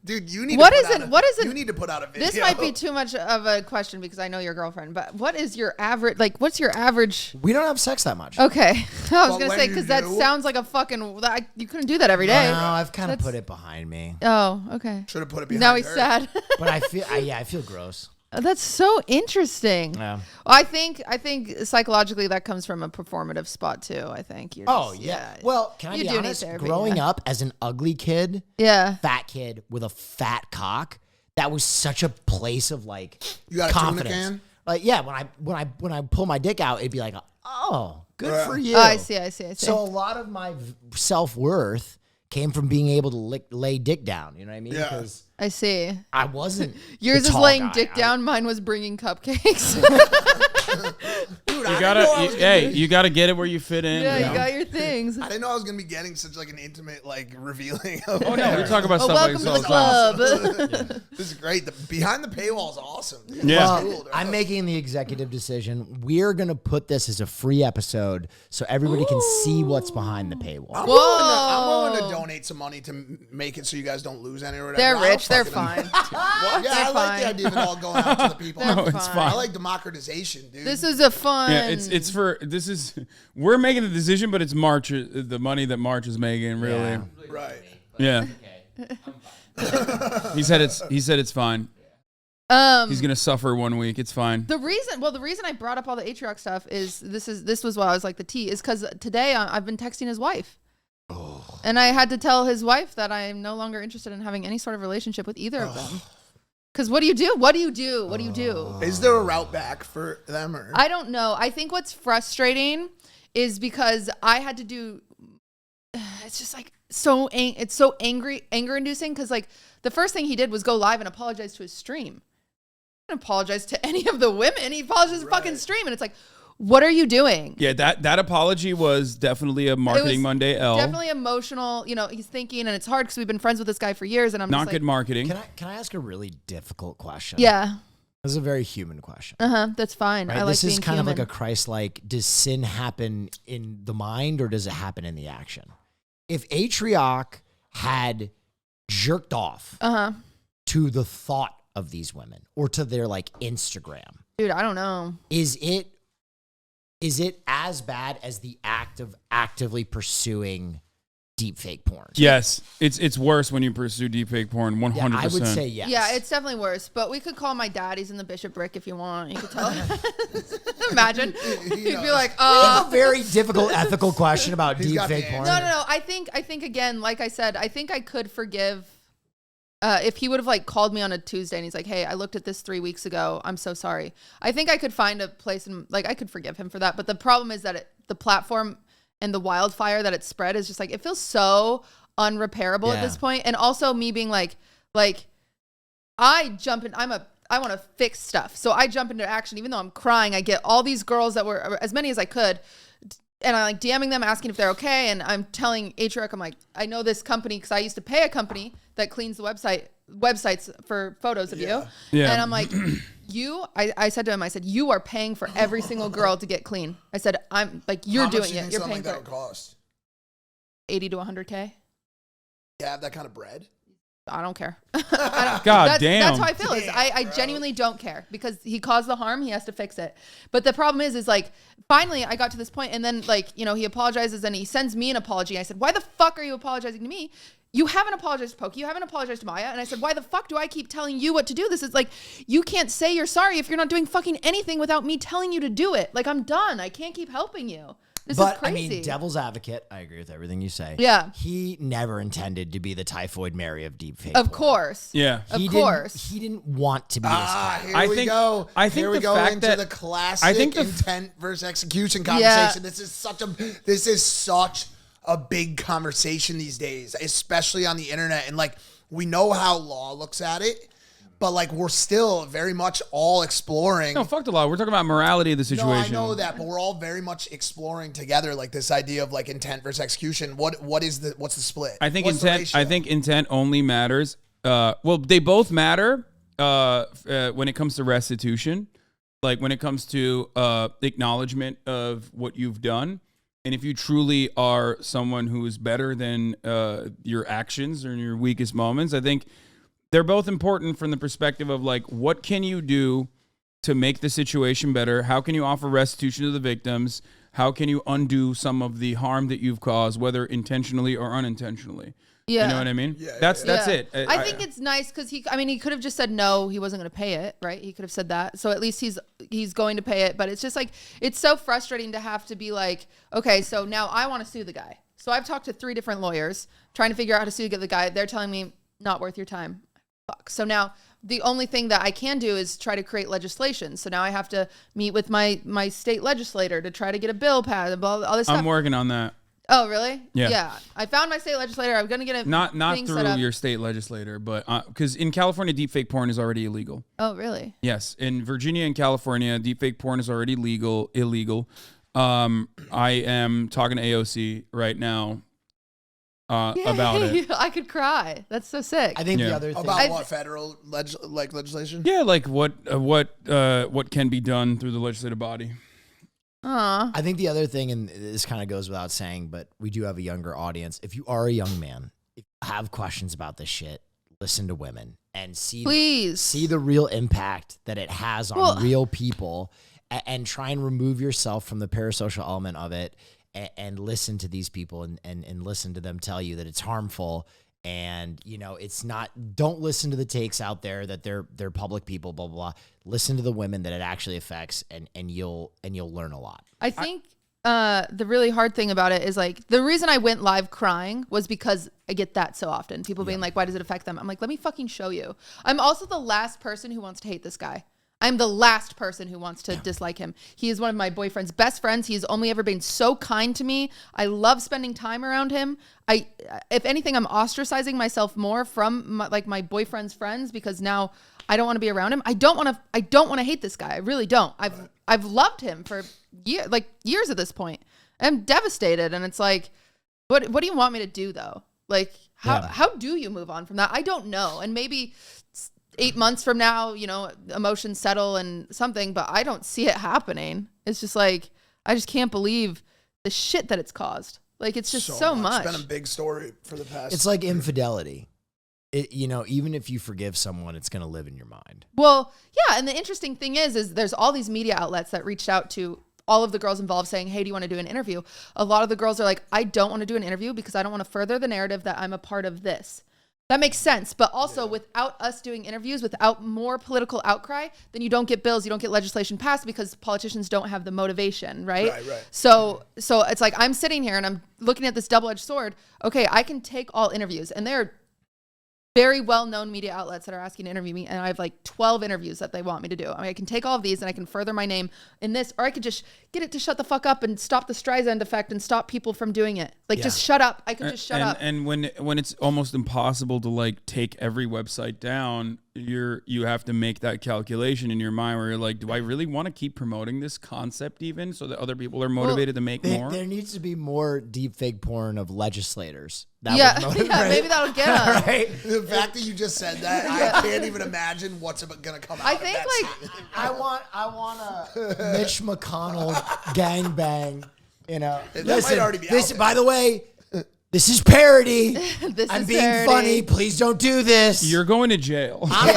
Dude, you need. What to is put it- out a- what is it- You need to put out a video. This might be too much of a question because I know your girlfriend, but what is your average? Like, what's your average? We don't have sex that much. Okay, I was But gonna when say you because that do- sounds like a fucking. You couldn't do that every day. No, I've kind of That's- put it behind me. Oh, okay. Should have put it behind Now he's her. sad. But I feel, I feel gross. That's so interesting. Yeah. Well, I think psychologically that comes from a performative spot too. I think. You're Oh just- yeah. Well, can I You be do need honest? therapy, Growing yeah. up as an ugly kid, Yeah. fat kid with a fat cock, that was such a place of like You got a tuna confidence. can? Like yeah, when I pull my dick out, it'd be like, oh, good for you. Oh, I see. So a lot of my self-worth came from being able to lay dick down. You know what I mean? Yeah. Because I see. I wasn't. Yours the is tall laying guy. dick down. Mine was bringing cupcakes. Dude, You gotta get it where you fit in. Yeah, you you know? got your things. I didn't know I was gonna be getting such like an intimate like revealing. Of Oh no, we talk about Well, stuff like welcome this to all the the time. club. This is great. The behind the paywall is awesome. Yeah. Well, Cool, dude. I'm making the executive decision. We're gonna put this as a free episode so everybody can see what's behind the paywall. I'm Whoa. willing to donate some money to make it so you guys don't lose any or whatever. They're I don't rich. They're fucking- fine. Yeah, I like the idea of it all going out to the people. They're No, it's fine. fine. I like democratization, dude. This is a fun. Yeah, we're making the decision, but it's March, the money that March is making, really. Yeah. right. Yeah. He said it's fine. He's gonna suffer 1 week. It's fine. The reason I brought up all the Atrioc stuff is this was why I was like the tea is because today I've been texting his wife, and I had to tell his wife that I am no longer interested in having any sort of relationship with either of them. Because what do you do? What do you do? What do you do? Is there a route back for them or? I don't know. I think what's frustrating is because I had to do. It's just like it's so anger inducing because like the first thing he did was go live and apologize to his stream. He didn't apologize to any of the women. He apologized to his fucking stream, and it's like, what are you doing? Yeah, that apology was definitely a Marketing Monday L. Definitely emotional. You know, he's thinking, and it's hard because we've been friends with this guy for years, and I'm Not just good like, marketing. Can I ask a really difficult question? yeah, This is a very human question. that's fine. Right? I like This is being kind human. of like a Christ-like, does sin happen in the mind or does it happen in the action? If Atrioc had jerked off to the thought of these women or to their like Instagram, dude. I don't know. is it as bad as the act of actively pursuing deepfake porn? Yes, it's worse when you pursue deepfake porn. 100%. Yeah, I would say yes. Yeah, it's definitely worse. But we could call my daddies in the bishopric if you want. You could tell him. Imagine. He'd be like, a very difficult ethical question about He's got deepfake the porn. No. I think again, like I said, I think I could forgive if he would have like called me on a Tuesday and he's like, "Hey, I looked at this 3 weeks ago. I'm so sorry." I think I could find a place and like I could forgive him for that. But the problem is that the platform and the wildfire that it spread is just like it feels so unrepairable at this point. And also me being like I jump in. I want to fix stuff, so I jump into action. Even though I'm crying, I get all these girls that were as many as I could. And I'm like DMing them, asking if they're okay. And I'm telling Atrioc, I'm like, I know this company because I used to pay a company that cleans the websites for photos of you. Yeah. And I'm like, I said to him, I said, you are paying for every single girl to get clean. I said, I'm like, you're How much doing do you it. think You're something paying like for that would cost? 80 to 100K. You have that kind of bread? I don't care. God damn. That's how I feel. Is I genuinely don't care because he caused the harm. He has to fix it. But the problem is like, finally I got to this point and then like, you know, he apologizes and he sends me an apology. I said, why the fuck are you apologizing to me? You haven't apologized to Pokey. You haven't apologized to Maya. And I said, why the fuck do I keep telling you what to do? This is like, you can't say you're sorry if you're not doing fucking anything without me telling you to do it. Like, I'm done. I can't keep helping you. This is crazy. I mean, devil's advocate, I agree with everything you say. Yeah. He never intended to be the typhoid Mary of deepfake. Of porn. course. Yeah. Of He course. didn't want to be this guy. Here I we think- go. I think Here we the go fact into that- the classic I think the intent versus execution conversation. This is such a big conversation these days, especially on the internet. And like, we know how law looks at it, but like, we're still very much all exploring. No, fuck the law. We're talking about morality of the situation. No, I know that, but we're all very much exploring together, like this idea of like intent versus execution. What's the split? I think What's the intent. ratio? I think intent only matters. Well, they both matter when it comes to restitution, like when it comes to acknowledgement of what you've done, and if you truly are someone who is better than your actions or in your weakest moments, I think they're both important from the perspective of like, what can you do to make the situation better? How can you offer restitution to the victims? How can you undo some of the harm that you've caused, whether intentionally or unintentionally? Yeah. You know what I mean? That's it. I think it's nice because he could have just said no, he wasn't going to pay it, right? He could have said that. So at least he's going to pay it. But it's just like, it's so frustrating to have to be like, okay, so now I want to sue the guy. So I've talked to 3 different lawyers trying to figure out how to sue the guy. They're telling me not worth your time. Fuck. So now the only thing that I can do is try to create legislation. So now I have to meet with my state legislator to try to get a bill passed, all this stuff. I'm working on that. Oh, really? Yeah. I found my state legislator. I'm going to get a Not thing set through up. your state legislator, but because in California, deepfake porn is already illegal. Oh, really? Yes, in Virginia and California, deepfake porn is already illegal. I am talking to AOC right now about it. I could cry. That's so sick. I think Yeah. the other thing. About what federal legislation? Yeah, like what can be done through the legislative body. I think the other thing, and this kind of goes without saying, but we do have a younger audience. If you are a young man, if you have questions about this shit, listen to women and see the real impact that it has on real people, and try and remove yourself from the parasocial element of it, and listen to these people and listen to them tell you that it's harmful. And, you know, it's not, don't listen to the takes out there that they're public people, blah, blah, blah. Listen to the women that it actually affects, and you'll learn a lot. I think the really hard thing about it is, like, the reason I went live crying was because I get that so often. People being like, why does it affect them? I'm like, let me fucking show you. I'm also the last person who wants to hate this guy. I'm the last person who wants to dislike him. He is one of my boyfriend's best friends. He's only ever been so kind to me. I love spending time around him. If anything, I'm ostracizing myself more from my boyfriend's friends, because now I don't want to be around him. I don't want to hate this guy. I really don't. I've loved him for years at this point. I'm devastated, and it's like, what do you want me to do though? Like, how do you move on from that? I don't know. And maybe 8 months from now, you know, emotions settle and something, but I don't see it happening. It's just like, I just can't believe the shit that it's caused. Like, it's just so much. It's been a big story for the past. It's like infidelity. You know, even if you forgive someone, it's going to live in your mind. Well, yeah. And the interesting thing is there's all these media outlets that reached out to all of the girls involved saying, hey, do you want to do an interview? A lot of the girls are like, I don't want to do an interview because I don't want to further the narrative that I'm a part of this. That makes sense. But also, without us doing interviews, without more political outcry, then you don't get bills, you don't get legislation passed, because politicians don't have the motivation, right? Right. So it's like, I'm sitting here and I'm looking at this double-edged sword. Okay, I can take all interviews, and they're very well-known media outlets that are asking to interview me, and I have like 12 interviews that they want me to do. I mean, I can take all of these and I can further my name in this, or I could just get it to shut the fuck up and stop the Streisand effect and stop people from doing it. Like, just shut up. I could just shut up. And when it's almost impossible to like take every website down, you have to make that calculation in your mind where you're like, do I really want to keep promoting this concept even so that other people are motivated to make more? There needs to be more deepfake porn of legislators. Maybe that'll get us. Right? The fact that you just said that, I can't even imagine what's going to come out. I think, I want a Mitch McConnell gangbang. You know, that might already be out there. By the way, this is parody. I'm being parody. Funny. Please don't do this. You're going to jail. I'm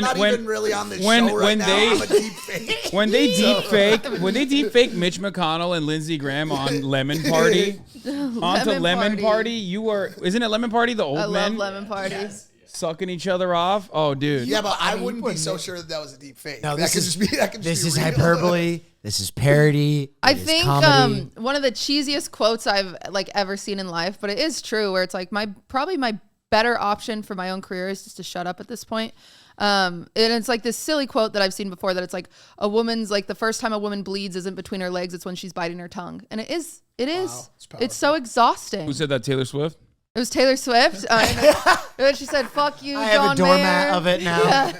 not even really on this show right now. I'm a deep fake. When they deepfake Mitch McConnell and Lindsey Graham on Lemon Party, onto Lemon Party, isn't it Lemon Party? The old men love Lemon Party. Yes. Sucking each other off. Oh, dude. Yeah, but I wouldn't be so sure that was a deep fake. No, this is hyperbole. This is parody. I think one of the cheesiest quotes I've like ever seen in life, but it is true, where it's like probably my better option for my own career is just to shut up at this point. And it's like this silly quote that I've seen before, that it's like, a woman's like, the first time a woman bleeds isn't between her legs, it's when she's biting her tongue. And it is. Wow, It's so exhausting. Who said that? Taylor Swift? It was Taylor Swift. And she said, "Fuck you, John Mayer." I have a doormat of it now. Yeah.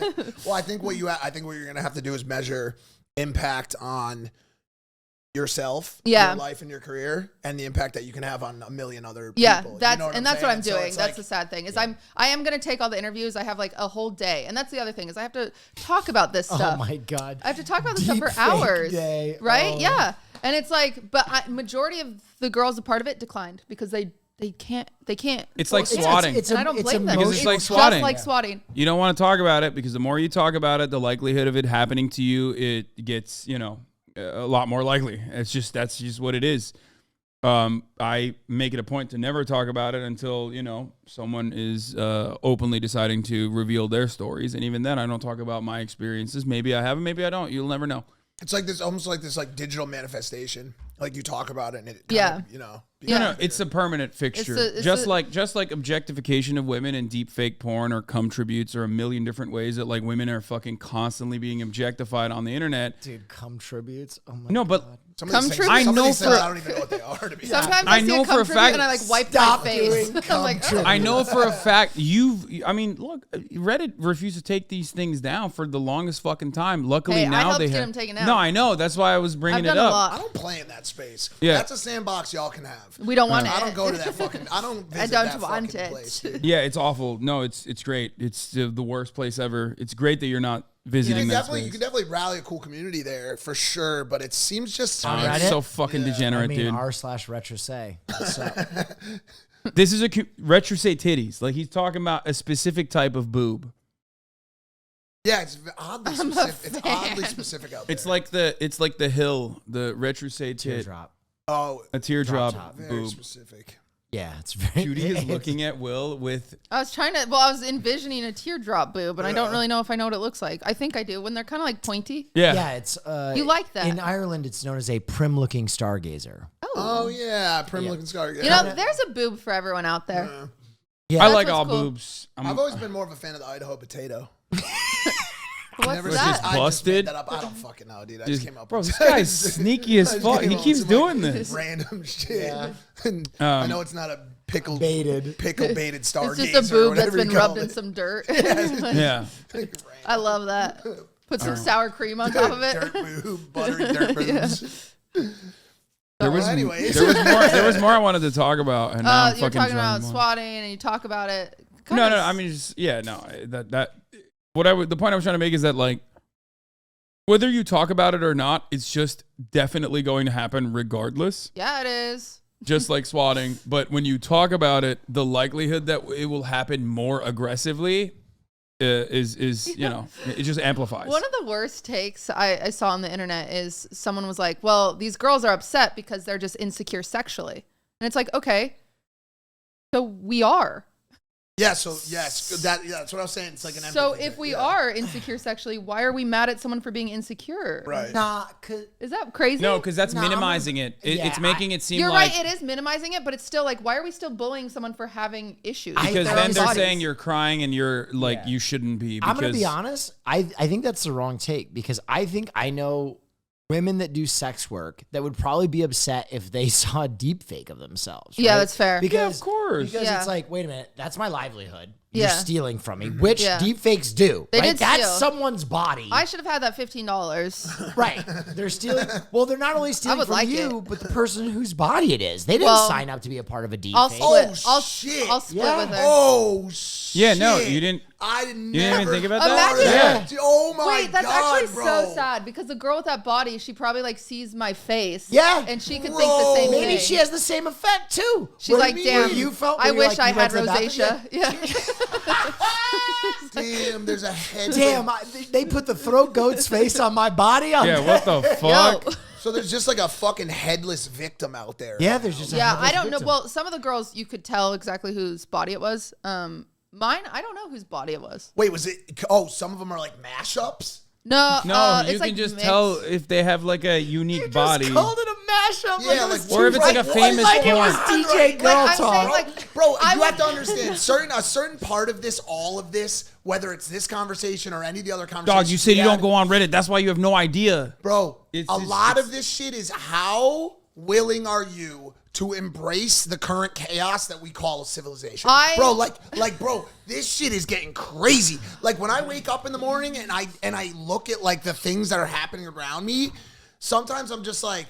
Well, I think what you're gonna have to do is measure impact on yourself, your life, and your career, and the impact that you can have on a million other people. Yeah, that's what I'm doing. So that's the sad thing is I am gonna take all the interviews. I have like a whole day, and that's the other thing is I have to talk about this stuff. Oh my god, I have to talk about this stuff for hours. Day. Right? Oh. Yeah, and it's like, but majority of the girls a part of it declined because they can't. It's like swatting. I don't blame them. Because it's like swatting. Just like swatting. You don't want to talk about it because the more you talk about it, the likelihood of it happening to you, it gets, a lot more likely. That's just what it is. I make it a point to never talk about it until, someone is openly deciding to reveal their stories. And even then, I don't talk about my experiences. Maybe I have, maybe I don't. You'll never know. It's like this, almost like this, like digital manifestation. Like you talk about it, and it it's a permanent fixture. Just like objectification of women and deep fake porn or cum tributes or a million different ways that like women are fucking constantly being objectified on the internet. Dude, cum tributes. Oh my god. But cum tributes. I don't even know what they are. To be Sometimes I know for a fact, and I like wipe my face. I'm like, I know for a fact look, Reddit refused to take these things down for the longest fucking time. Luckily now they have them taken out. No, I know. That's why I was bringing it up. I don't play in that space. Yeah. That's a sandbox y'all can have. have. We don't want it. I don't go to that fucking. I don't visit don't that want fucking it. place, dude. Yeah, it's awful. No, it's great. It's the worst place ever. It's great that you're not visiting that You space. can definitely rally a cool community there for sure, but it seems just On It's Reddit? so fucking degenerate, dude. r/retrosay. This is retrosate titties. Like he's talking about a specific type of boob. yeah, it's oddly specific. It's oddly specific out there. It's like the hill, the retrosate tit, Teardrop. oh, a teardrop top. very boob. specific. Yeah, it's very. Judy is it's- looking at Will with. I was envisioning a teardrop boob, and I don't really know if I know what it looks like. I think I do when they're kind of like pointy. Yeah. Yeah, it's. You like that? In Ireland, it's known as a prim-looking stargazer. Oh yeah, prim looking scar. You know, there's a boob for everyone out there. Yeah, I That's like what's all cool. boobs. I've always been more of a fan of the Idaho potato. What's Never that? I just busted? made that up. I don't fucking know, dude. I just came up Bro, with this guy's sneaky as I just fuck. came He up keeps with some, doing this. random shit. Yeah. And I know it's not a pickle Baited. baited stargazer. It's just a boob that's whatever you been call rubbed in it. some dirt. Yeah. I love that. Put some sour cream on top of it. Dirt boob, buttery dirt boobs. There was, anyways. there was more I wanted to talk about, and now I'm You're fucking talking drawing about more. swatting, and you talk about it. No. I mean, just, yeah, no. The point I was trying to make is that like, whether you talk about it or not, it's just definitely going to happen regardless. Yeah, it is. Just like swatting, but when you talk about it, the likelihood that it will happen more aggressively is you know, it just amplifies. One of the worst takes I saw on the internet is someone was like, well, these girls are upset because they're just insecure sexually. And it's like, okay, so we are. Yeah, so yes, that's what I was saying. It's like an So empathy if thing, we yeah. are insecure sexually, why are we mad at someone for being insecure? Right. Nah, 'cause Is that crazy? No, because that's No, I'm minimizing it. yeah, It's making it seem You're like right, it is minimizing it, but it's still like, why are we still bullying someone for having issues? with because their then own they're bodies? saying you're crying and you're like Yeah. you shouldn't be. Because I'm gonna be honest. I think that's the wrong take because I think I know women that do sex work that would probably be upset if they saw a deep fake of themselves. Yeah, right? that's fair. Because, Yeah, of course. Because Yeah. it's like, wait a minute, that's my livelihood. Yeah. You're stealing from me, which Yeah. deep fakes do. They right? did That's steal. someone's body. I should have had that $15. Right. They're stealing. Well, they're not only stealing would from like you, it. but the person whose body it is. They didn't Well, sign up to be a part of a deep I'll fake. split. Oh, I'll, shit. I'll split Yeah. with her. Oh shit. Yeah, no, you didn't. I didn't never even think about that? Imagine- Yeah. Oh my Wait, that's god, actually bro. so sad because the girl with that body, she probably like sees my face. Yeah. And she could Bro. think the same Maybe thing. she has the same effect too. She's What like, do you mean? damn, Where you felt, I where you're wish like, I you had went to nothing? rosacea. Yeah. Damn, there's a head. Damn, they put the throat goat's face on my body. Yeah, what the fuck? Yo. So there's just like a fucking headless victim out there. Yeah, there's just a Yeah, headless I don't know. victim. Well, some of the girls, you could tell exactly whose body it was. Mine, I don't know whose body it was. Wait, was it? Oh, some of them are like mashups. No, No, you it's can like just mixed. tell if they have like a unique You just body. called it a mashup. Yeah, it like was Or if too it's like a right. famous like it porn. was DJ Girl I'm Talk. saying, like, Bro, I you have would- to understand a certain part of this, all of this, whether it's this conversation or any of the other conversations. Dog, you said you don't go on Reddit. That's why you have no idea. Bro, It's- a it's- lot it's- of this shit is how willing are you to embrace the current chaos that we call civilization? Bro, bro, this shit is getting crazy. Like when I wake up in the morning and I look at like the things that are happening around me, sometimes I'm just like,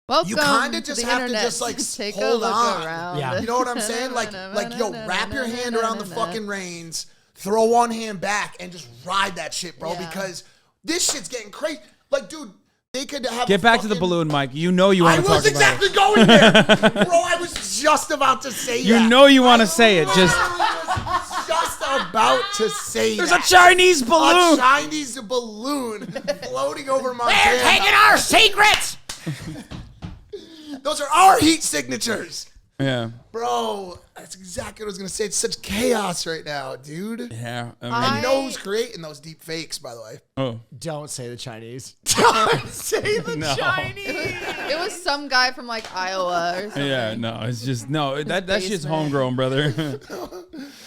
Welcome you kind of to just the have to internet. just like Take a hold look on. around. Yeah. You know what I'm saying? Like yo, wrap your hand around the fucking reins, throw one hand back, and just ride that shit, bro. Yeah. Because this shit's getting crazy. Like, dude, they could have. Get back to the balloon, Mike. You know you I want to talk was about exactly it. going there, bro. I was just about to say You that. know you want to say it. Just I was just about to say there's a that. Chinese A balloon. Chinese balloon floating over Montana. They're taking our secrets. Those are our heat signatures. Yeah. Bro, that's exactly what I was going to say. It's such chaos right now, dude. Yeah. I mean, And you know who's creating those deep fakes, by the way? oh. Don't say the Chinese. Don't say the No. Chinese. It was some guy from like Iowa or something. Yeah, no, it's just no. That shit's basement. homegrown, brother.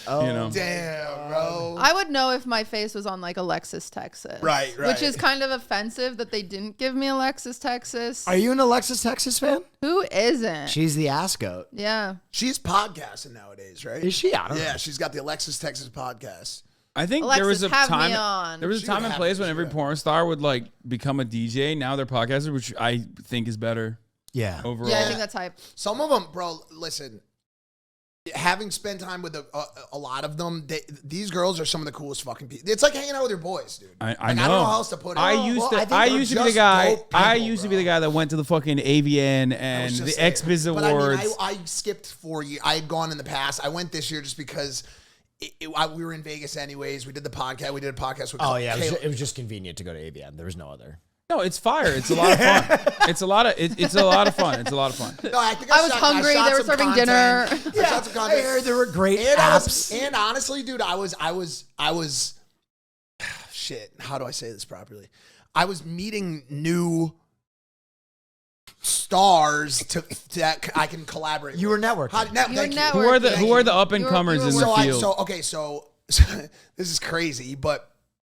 You know. Damn, bro. I would know if my face was on like Alexis, Texas. Right. Which is kind of offensive that they didn't give me Alexis, Texas. Are you an Alexis Texas fan? Who isn't? She's the ass goat. Yeah. She's podcasting nowadays, right? Is she? I don't know. Yeah, she's got the Alexis Texas podcast. I think Alexis, there was a have me time. on. There was a She time would and have place to, when every yeah. porn star would like become a DJ. Now they're podcasters, which I think is better. Yeah. overall. Yeah, I think that's hype. Some of them, bro, listen, having spent time with a lot of them, these girls are some of the coolest fucking people. It's like hanging out with your boys, dude. I know. I don't know how else to put it. I used to be the guy. I used to be the guy that went to the fucking AVN and the XBiz But Awards. I skipped 4 years. I had gone in the past. I went this year just because we were in Vegas anyways. We did the podcast. We did a podcast with. Oh yeah, it was just convenient to go to AVN. There was no other. No, it's fire. It's a lot of fun. It's a lot of fun. It's a lot of fun. No, I think I was hungry. They were serving dinner. Yeah, I heard there were great apps. And honestly, dude, I was shit. How do I say this properly? I was meeting new stars that I can collaborate. You were networking. Who are the up and comers in the field? So this is crazy, but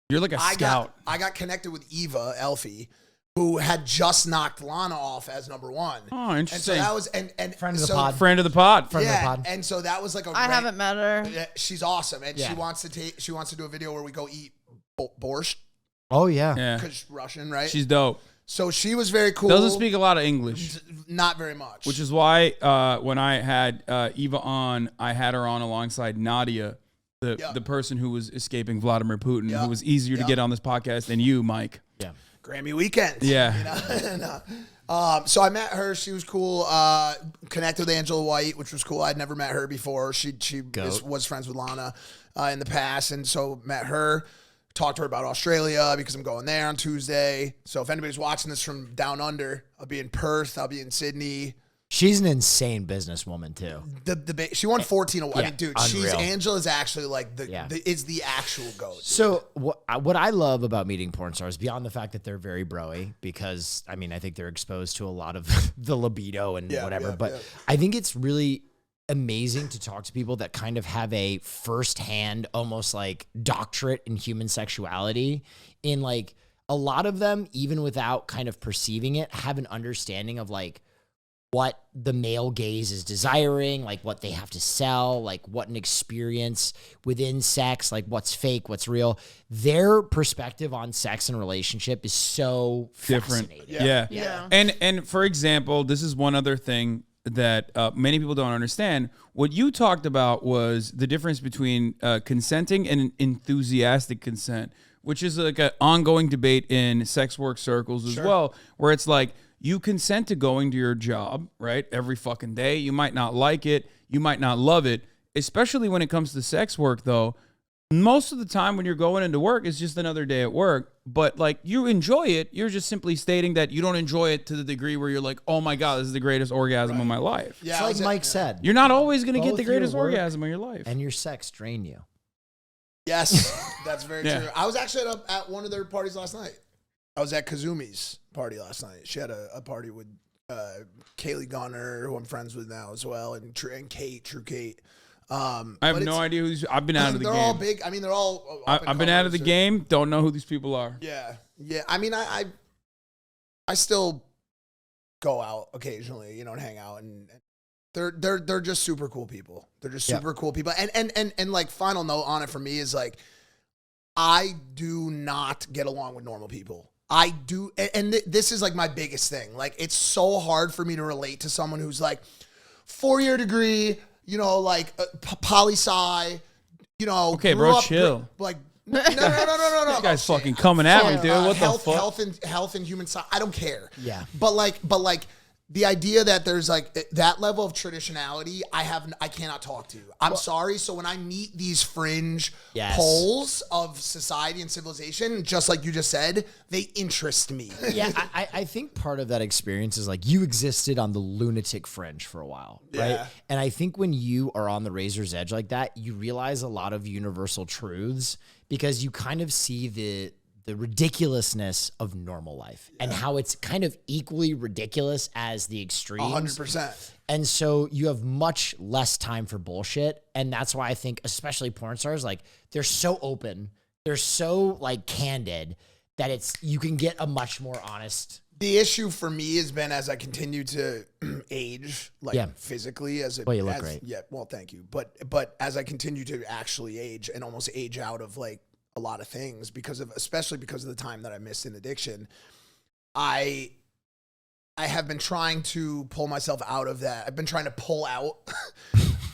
You're like a scout. I got connected with Eva Elfie, who had just knocked Lana off as number one. Oh, interesting. And so that was and Friend of the pod. Friend of the pod. Friend of the pod. and so that was like I haven't met her. Yeah, she's awesome, and Yeah. she wants to do a video where we go eat borscht Oh yeah. Yeah. because Russian, right? She's dope. So she was very cool. Doesn't speak a lot of English. Not very much. Which is why when I had Eva on, I had her on alongside Nadia, the person who was escaping Vladimir Putin, who was easier to get on this podcast than you, Mike. Yeah. Grammy weekend. Yeah. You know? So I met her. She was cool. Connected with Angela White, which was cool. I'd never met her before. She was friends with Lana in the past, and so met her. Talked to her about Australia because I'm going there on Tuesday. So if anybody's watching this from down under, I'll be in Perth. I'll be in Sydney. She's an insane businesswoman too. She won 14 awards. Yeah, I mean, dude, unreal. Angela's actually like is the actual GOAT. So what I love about meeting porn stars, beyond the fact that they're very broy, because I mean I think they're exposed to a lot of the libido and whatever, but I think it's really amazing to talk to people that kind of have a firsthand, almost like doctorate in human sexuality. In like a lot of them, even without kind of perceiving it, have an understanding of like what the male gaze is desiring, like what they have to sell, like what an experience within sex, like what's fake, what's real. Their perspective on sex and relationship is so Different. fascinating. Yeah. And for example, this is one other thing that many people don't understand. What you talked about was the difference between consenting and enthusiastic consent, which is like an ongoing debate in sex work circles as well, where it's like, you consent to going to your job, right? Every fucking day. You might not like it. You might not love it. Especially when it comes to sex work, though. Most of the time when you're going into work, it's just another day at work. But like you enjoy it. You're just simply stating that you don't enjoy it to the degree where you're like, oh my God, this is the greatest orgasm of my life. Yeah, It's like Mike said. You're not always going to get Both the greatest your work orgasm of your life. and your sex drain you. Yes, that's very Yeah. true. I was actually at one of their parties last night. I was at Kazumi's party last night. She had a party with Kaylee Gunner, who I'm friends with now as well, and Kate, True Kate. I have no idea who these. I've been out of the game. They're all big. I mean, they're all. I've been out of the game. Don't know who these people are. Yeah, yeah. I mean, I still go out occasionally, and hang out, and they're just super cool people. They're just super cool people. And like final note on it for me is like, I do not get along with normal people. I do, and this is like my biggest thing. Like, it's so hard for me to relate to someone who's like 4-year degree, like poli-sci, Okay, bro, chill. Like, no. This guy's fucking coming at me, dude. What the fuck? Health and human science. I don't care. Yeah. But like the idea that there's like that level of traditionality, I cannot talk to. I'm sorry. So when I meet these fringe poles of society and civilization, just like you just said, they interest me. Yeah, I think part of that experience is like you existed on the lunatic fringe for a while, right? And I think when you are on the razor's edge like that, you realize a lot of universal truths because you kind of see the ridiculousness of normal life and how it's kind of equally ridiculous as the extremes. 100%. And so you have much less time for bullshit. And that's why I think, especially porn stars, like they're so open, they're so like candid that you can get a much more honest. The issue for me has been as I continue to age, like physically, Well, you look great. Yeah, well, thank you. But as I continue to actually age and almost age out of like a lot of things especially because of the time that I missed in addiction, I I have been trying to pull myself out of that. I've been trying to pull out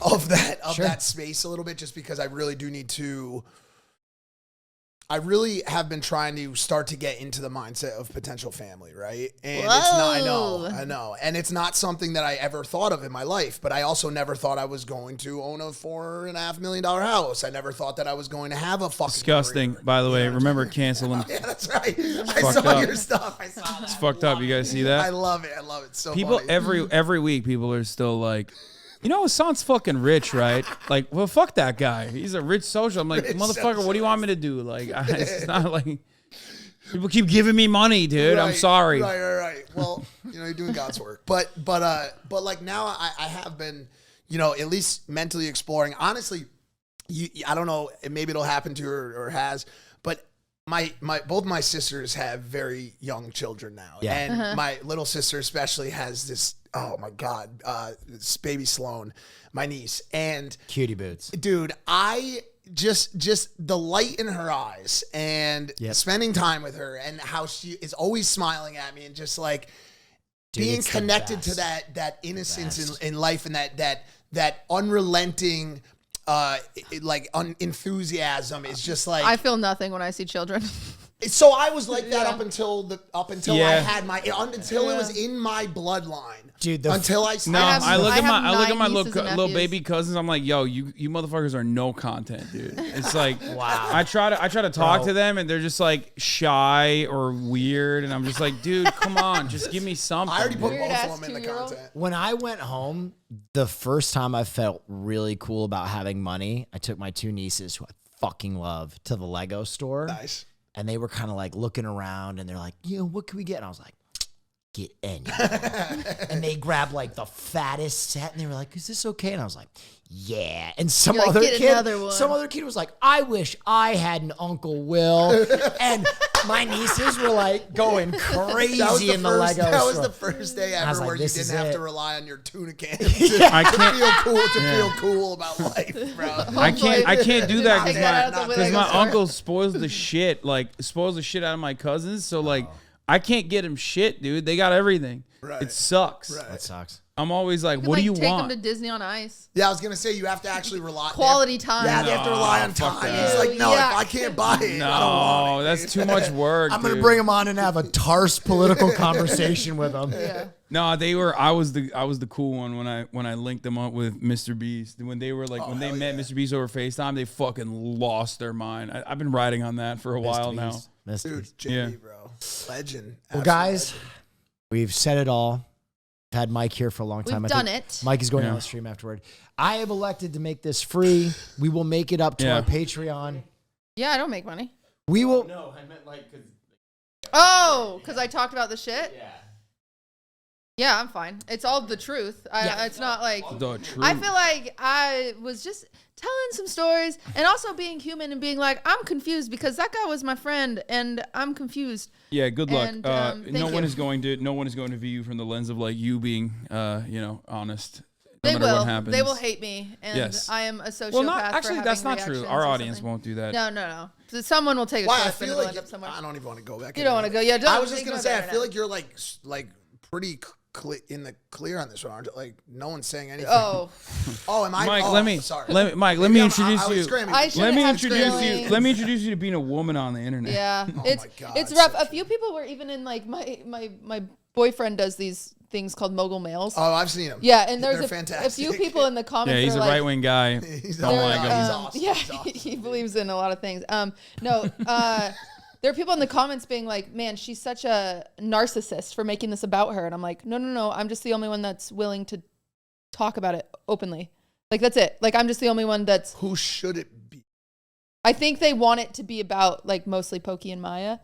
of that space a little bit, just because I really do need to. I really have been trying to start to get into the mindset of potential family, right? And it's not, I know. And it's not something that I ever thought of in my life, but I also never thought I was going to own a $4.5 million house. I never thought that I was going to have a fucking disgusting, career. by the way. Remember canceling. Yeah, that's right. I saw your stuff. I saw that. It's fucked up. You guys see that? I love it. I love it so People funny. every week, people are still like, you know, Hasan's fucking rich, right? Like, well, fuck that guy. He's a rich social. I'm like, Rich motherfucker, social. what do you want me to do? Like, it's not like people keep giving me money, dude. I'm sorry. Right. Well, you know, you're doing God's work. But like now I have been, you know, at least mentally exploring. Honestly, I don't know, maybe it'll happen to her or has, but both my sisters have very young children now. Yeah. And my little sister especially has this, oh my God, this baby Sloan, my niece. And Cutie boots. dude, I just the light in her eyes and spending time with her and how she is always smiling at me and just like being it's the connected to best. that innocence in life and that unrelenting enthusiasm is just like I feel nothing when I see children. so I was like that up until I Yeah. had until it was in my bloodline. Dude, until I No, have- I look I at my have 9 nieces and little nephews. baby cousins. I'm like, yo, you motherfuckers are no content, dude. It's like, Wow. I try to talk to them, and they're just like shy or weird, and I'm just like, dude, come on, just give me something. I already put dude. both Weird-ass of them in the 2-year-old. content. When I went home, the first time I felt really cool about having money, I took my 2 nieces, who I fucking love, to the Lego store. Nice. And they were kind of like looking around and they're like, what can we get? And I was like, get any. And they grabbed like the fattest set and they were like, is this okay? And I was like, yeah. And some You're like, other "Get kid, another one." some other kid was like, I wish I had an Uncle Will. And my nieces were like going crazy in the Lego store. That was the first day I was ever like, where you this is didn't have it. to rely on your tuna can I can't. feel cool about life, bro. I can't do that Take that out the because Lego my store. uncle spoils the shit out of my cousins. So like, I can't get him shit, dude. They got everything. Right. It sucks. Right. That sucks. I'm always like, You can, what do you take want? them to Disney on Ice. Yeah, I was gonna say you have to actually rely Quality time. Yeah, they have to rely on fuck time. that. He's like, no, Yeah. if I can't buy it, I don't want No, it. that's too much work. I'm going to dude. bring them on and have a terse political conversation with them. Yeah. No, they were. I was the cool one when I linked them up with Mr. Beast. When they were like when they met Mr. Beast over FaceTime, they fucking lost their mind. I've been riding on that for a while now. Dude, JB, Yeah. bro, legend. Well, Absolute guys, legend. we've said it all. We've had Mike here for a long time. We've I done think it. Mike is going Yeah. on the stream afterward. I have elected to make this free. We will make it up to Yeah. our Patreon. Yeah, I don't make money. We will. No, I meant like because. Oh, because I talked about the shit? Yeah, I'm fine. It's all the truth. It's not like... The truth. I feel like I was just telling some stories and also being human and being like, I'm confused because that guy was my friend and I'm confused. Yeah, good luck. And, no thank one you. is going to view you from the lens of like you being, honest. No They matter will. what happens. They will hate me, and Yes. I am a sociopath. Well, not for actually. having That's not true. reactions Our or audience something. won't do that. No. So someone will take a Why? I clip and feel it'll like end up somewhere. I don't even want to go back. You don't want to go. Yeah, don't. I was just ignore gonna the say, I internet. feel like you're like pretty in the clear on this one, aren't you? Like no one's saying anything. Oh, am I? Mike, oh, let me sorry. let me Maybe introduce I was you. screaming. I should Let me have introduce you. feelings. Let me introduce you to being a woman on the internet. yeah. Oh it's my God, it's it's rough. so A few people were even in like my boyfriend does these things called mogul mails. Oh, I've seen them. Yeah, and there's They're a fantastic. few people in the comments. Yeah, he's that a are like, right wing guy. He's Don't all like right. him. He's awesome. Yeah, He's awesome. he believes in a lot of things. There are people in the comments being like, man, she's such a narcissist for making this about her. And I'm like, no. I'm just the only one that's willing to talk about it openly. Like, that's it. Like, I'm just the only one that's... Who should it be? I think they want it to be about, like, mostly Pokey and Maya.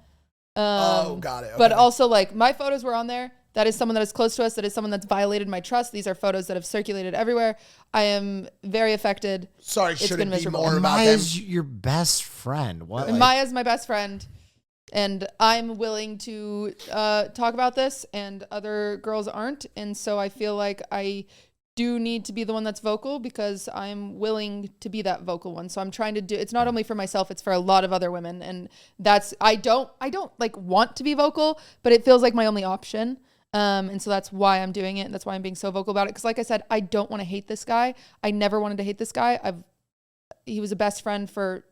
Got it. But Okay. also, like, my photos were on there. That is someone that is close to us. That is someone that's violated my trust. These are photos that have circulated everywhere. I am very affected. Sorry, It's should been it be miserable. more about them? Maya's your best friend. What? And like- Maya's my best friend. And I'm willing to talk about this, and other girls aren't. And so I feel like I do need to be the one that's vocal because I'm willing to be that vocal one. So I'm trying to do, it's not only for myself, it's for a lot of other women. And that's, I don't like want to be vocal, but it feels like my only option. And so that's why I'm doing it. And that's why I'm being so vocal about it. Because like I said, I don't want to hate this guy. I never wanted to hate this guy. He was a best friend for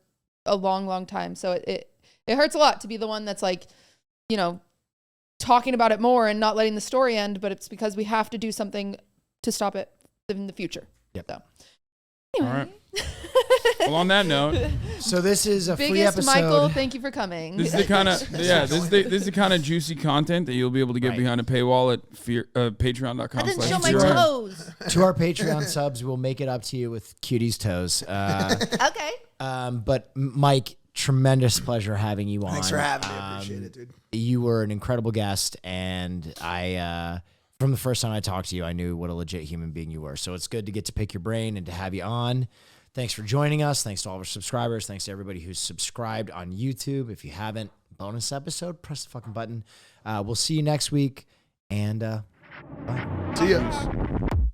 a long, long time. So it hurts a lot to be the one that's like, you know, talking about it more and not letting the story end. But it's because we have to do something to stop it in the future. Yep. So anyway. All right. Well, on that note, So this is a free Biggest episode. Michael, thank you for coming. this is the kind of this is the kind of juicy content that you'll be able to get Right. behind a paywall at I didn't show my patreon.com/QTCinderella. toes. To our Patreon subs, we'll make it up to you with Cutie's toes. Okay. But Mike, tremendous pleasure having you on. Thanks for having me. I appreciate it, dude. You were an incredible guest, and I, from the first time I talked to you, I knew what a legit human being you were. So it's good to get to pick your brain and to have you on. Thanks for joining us. Thanks to all of our subscribers. Thanks to everybody who's subscribed on YouTube. If you haven't, bonus episode, press the fucking button. We'll see you next week, and bye. See ya.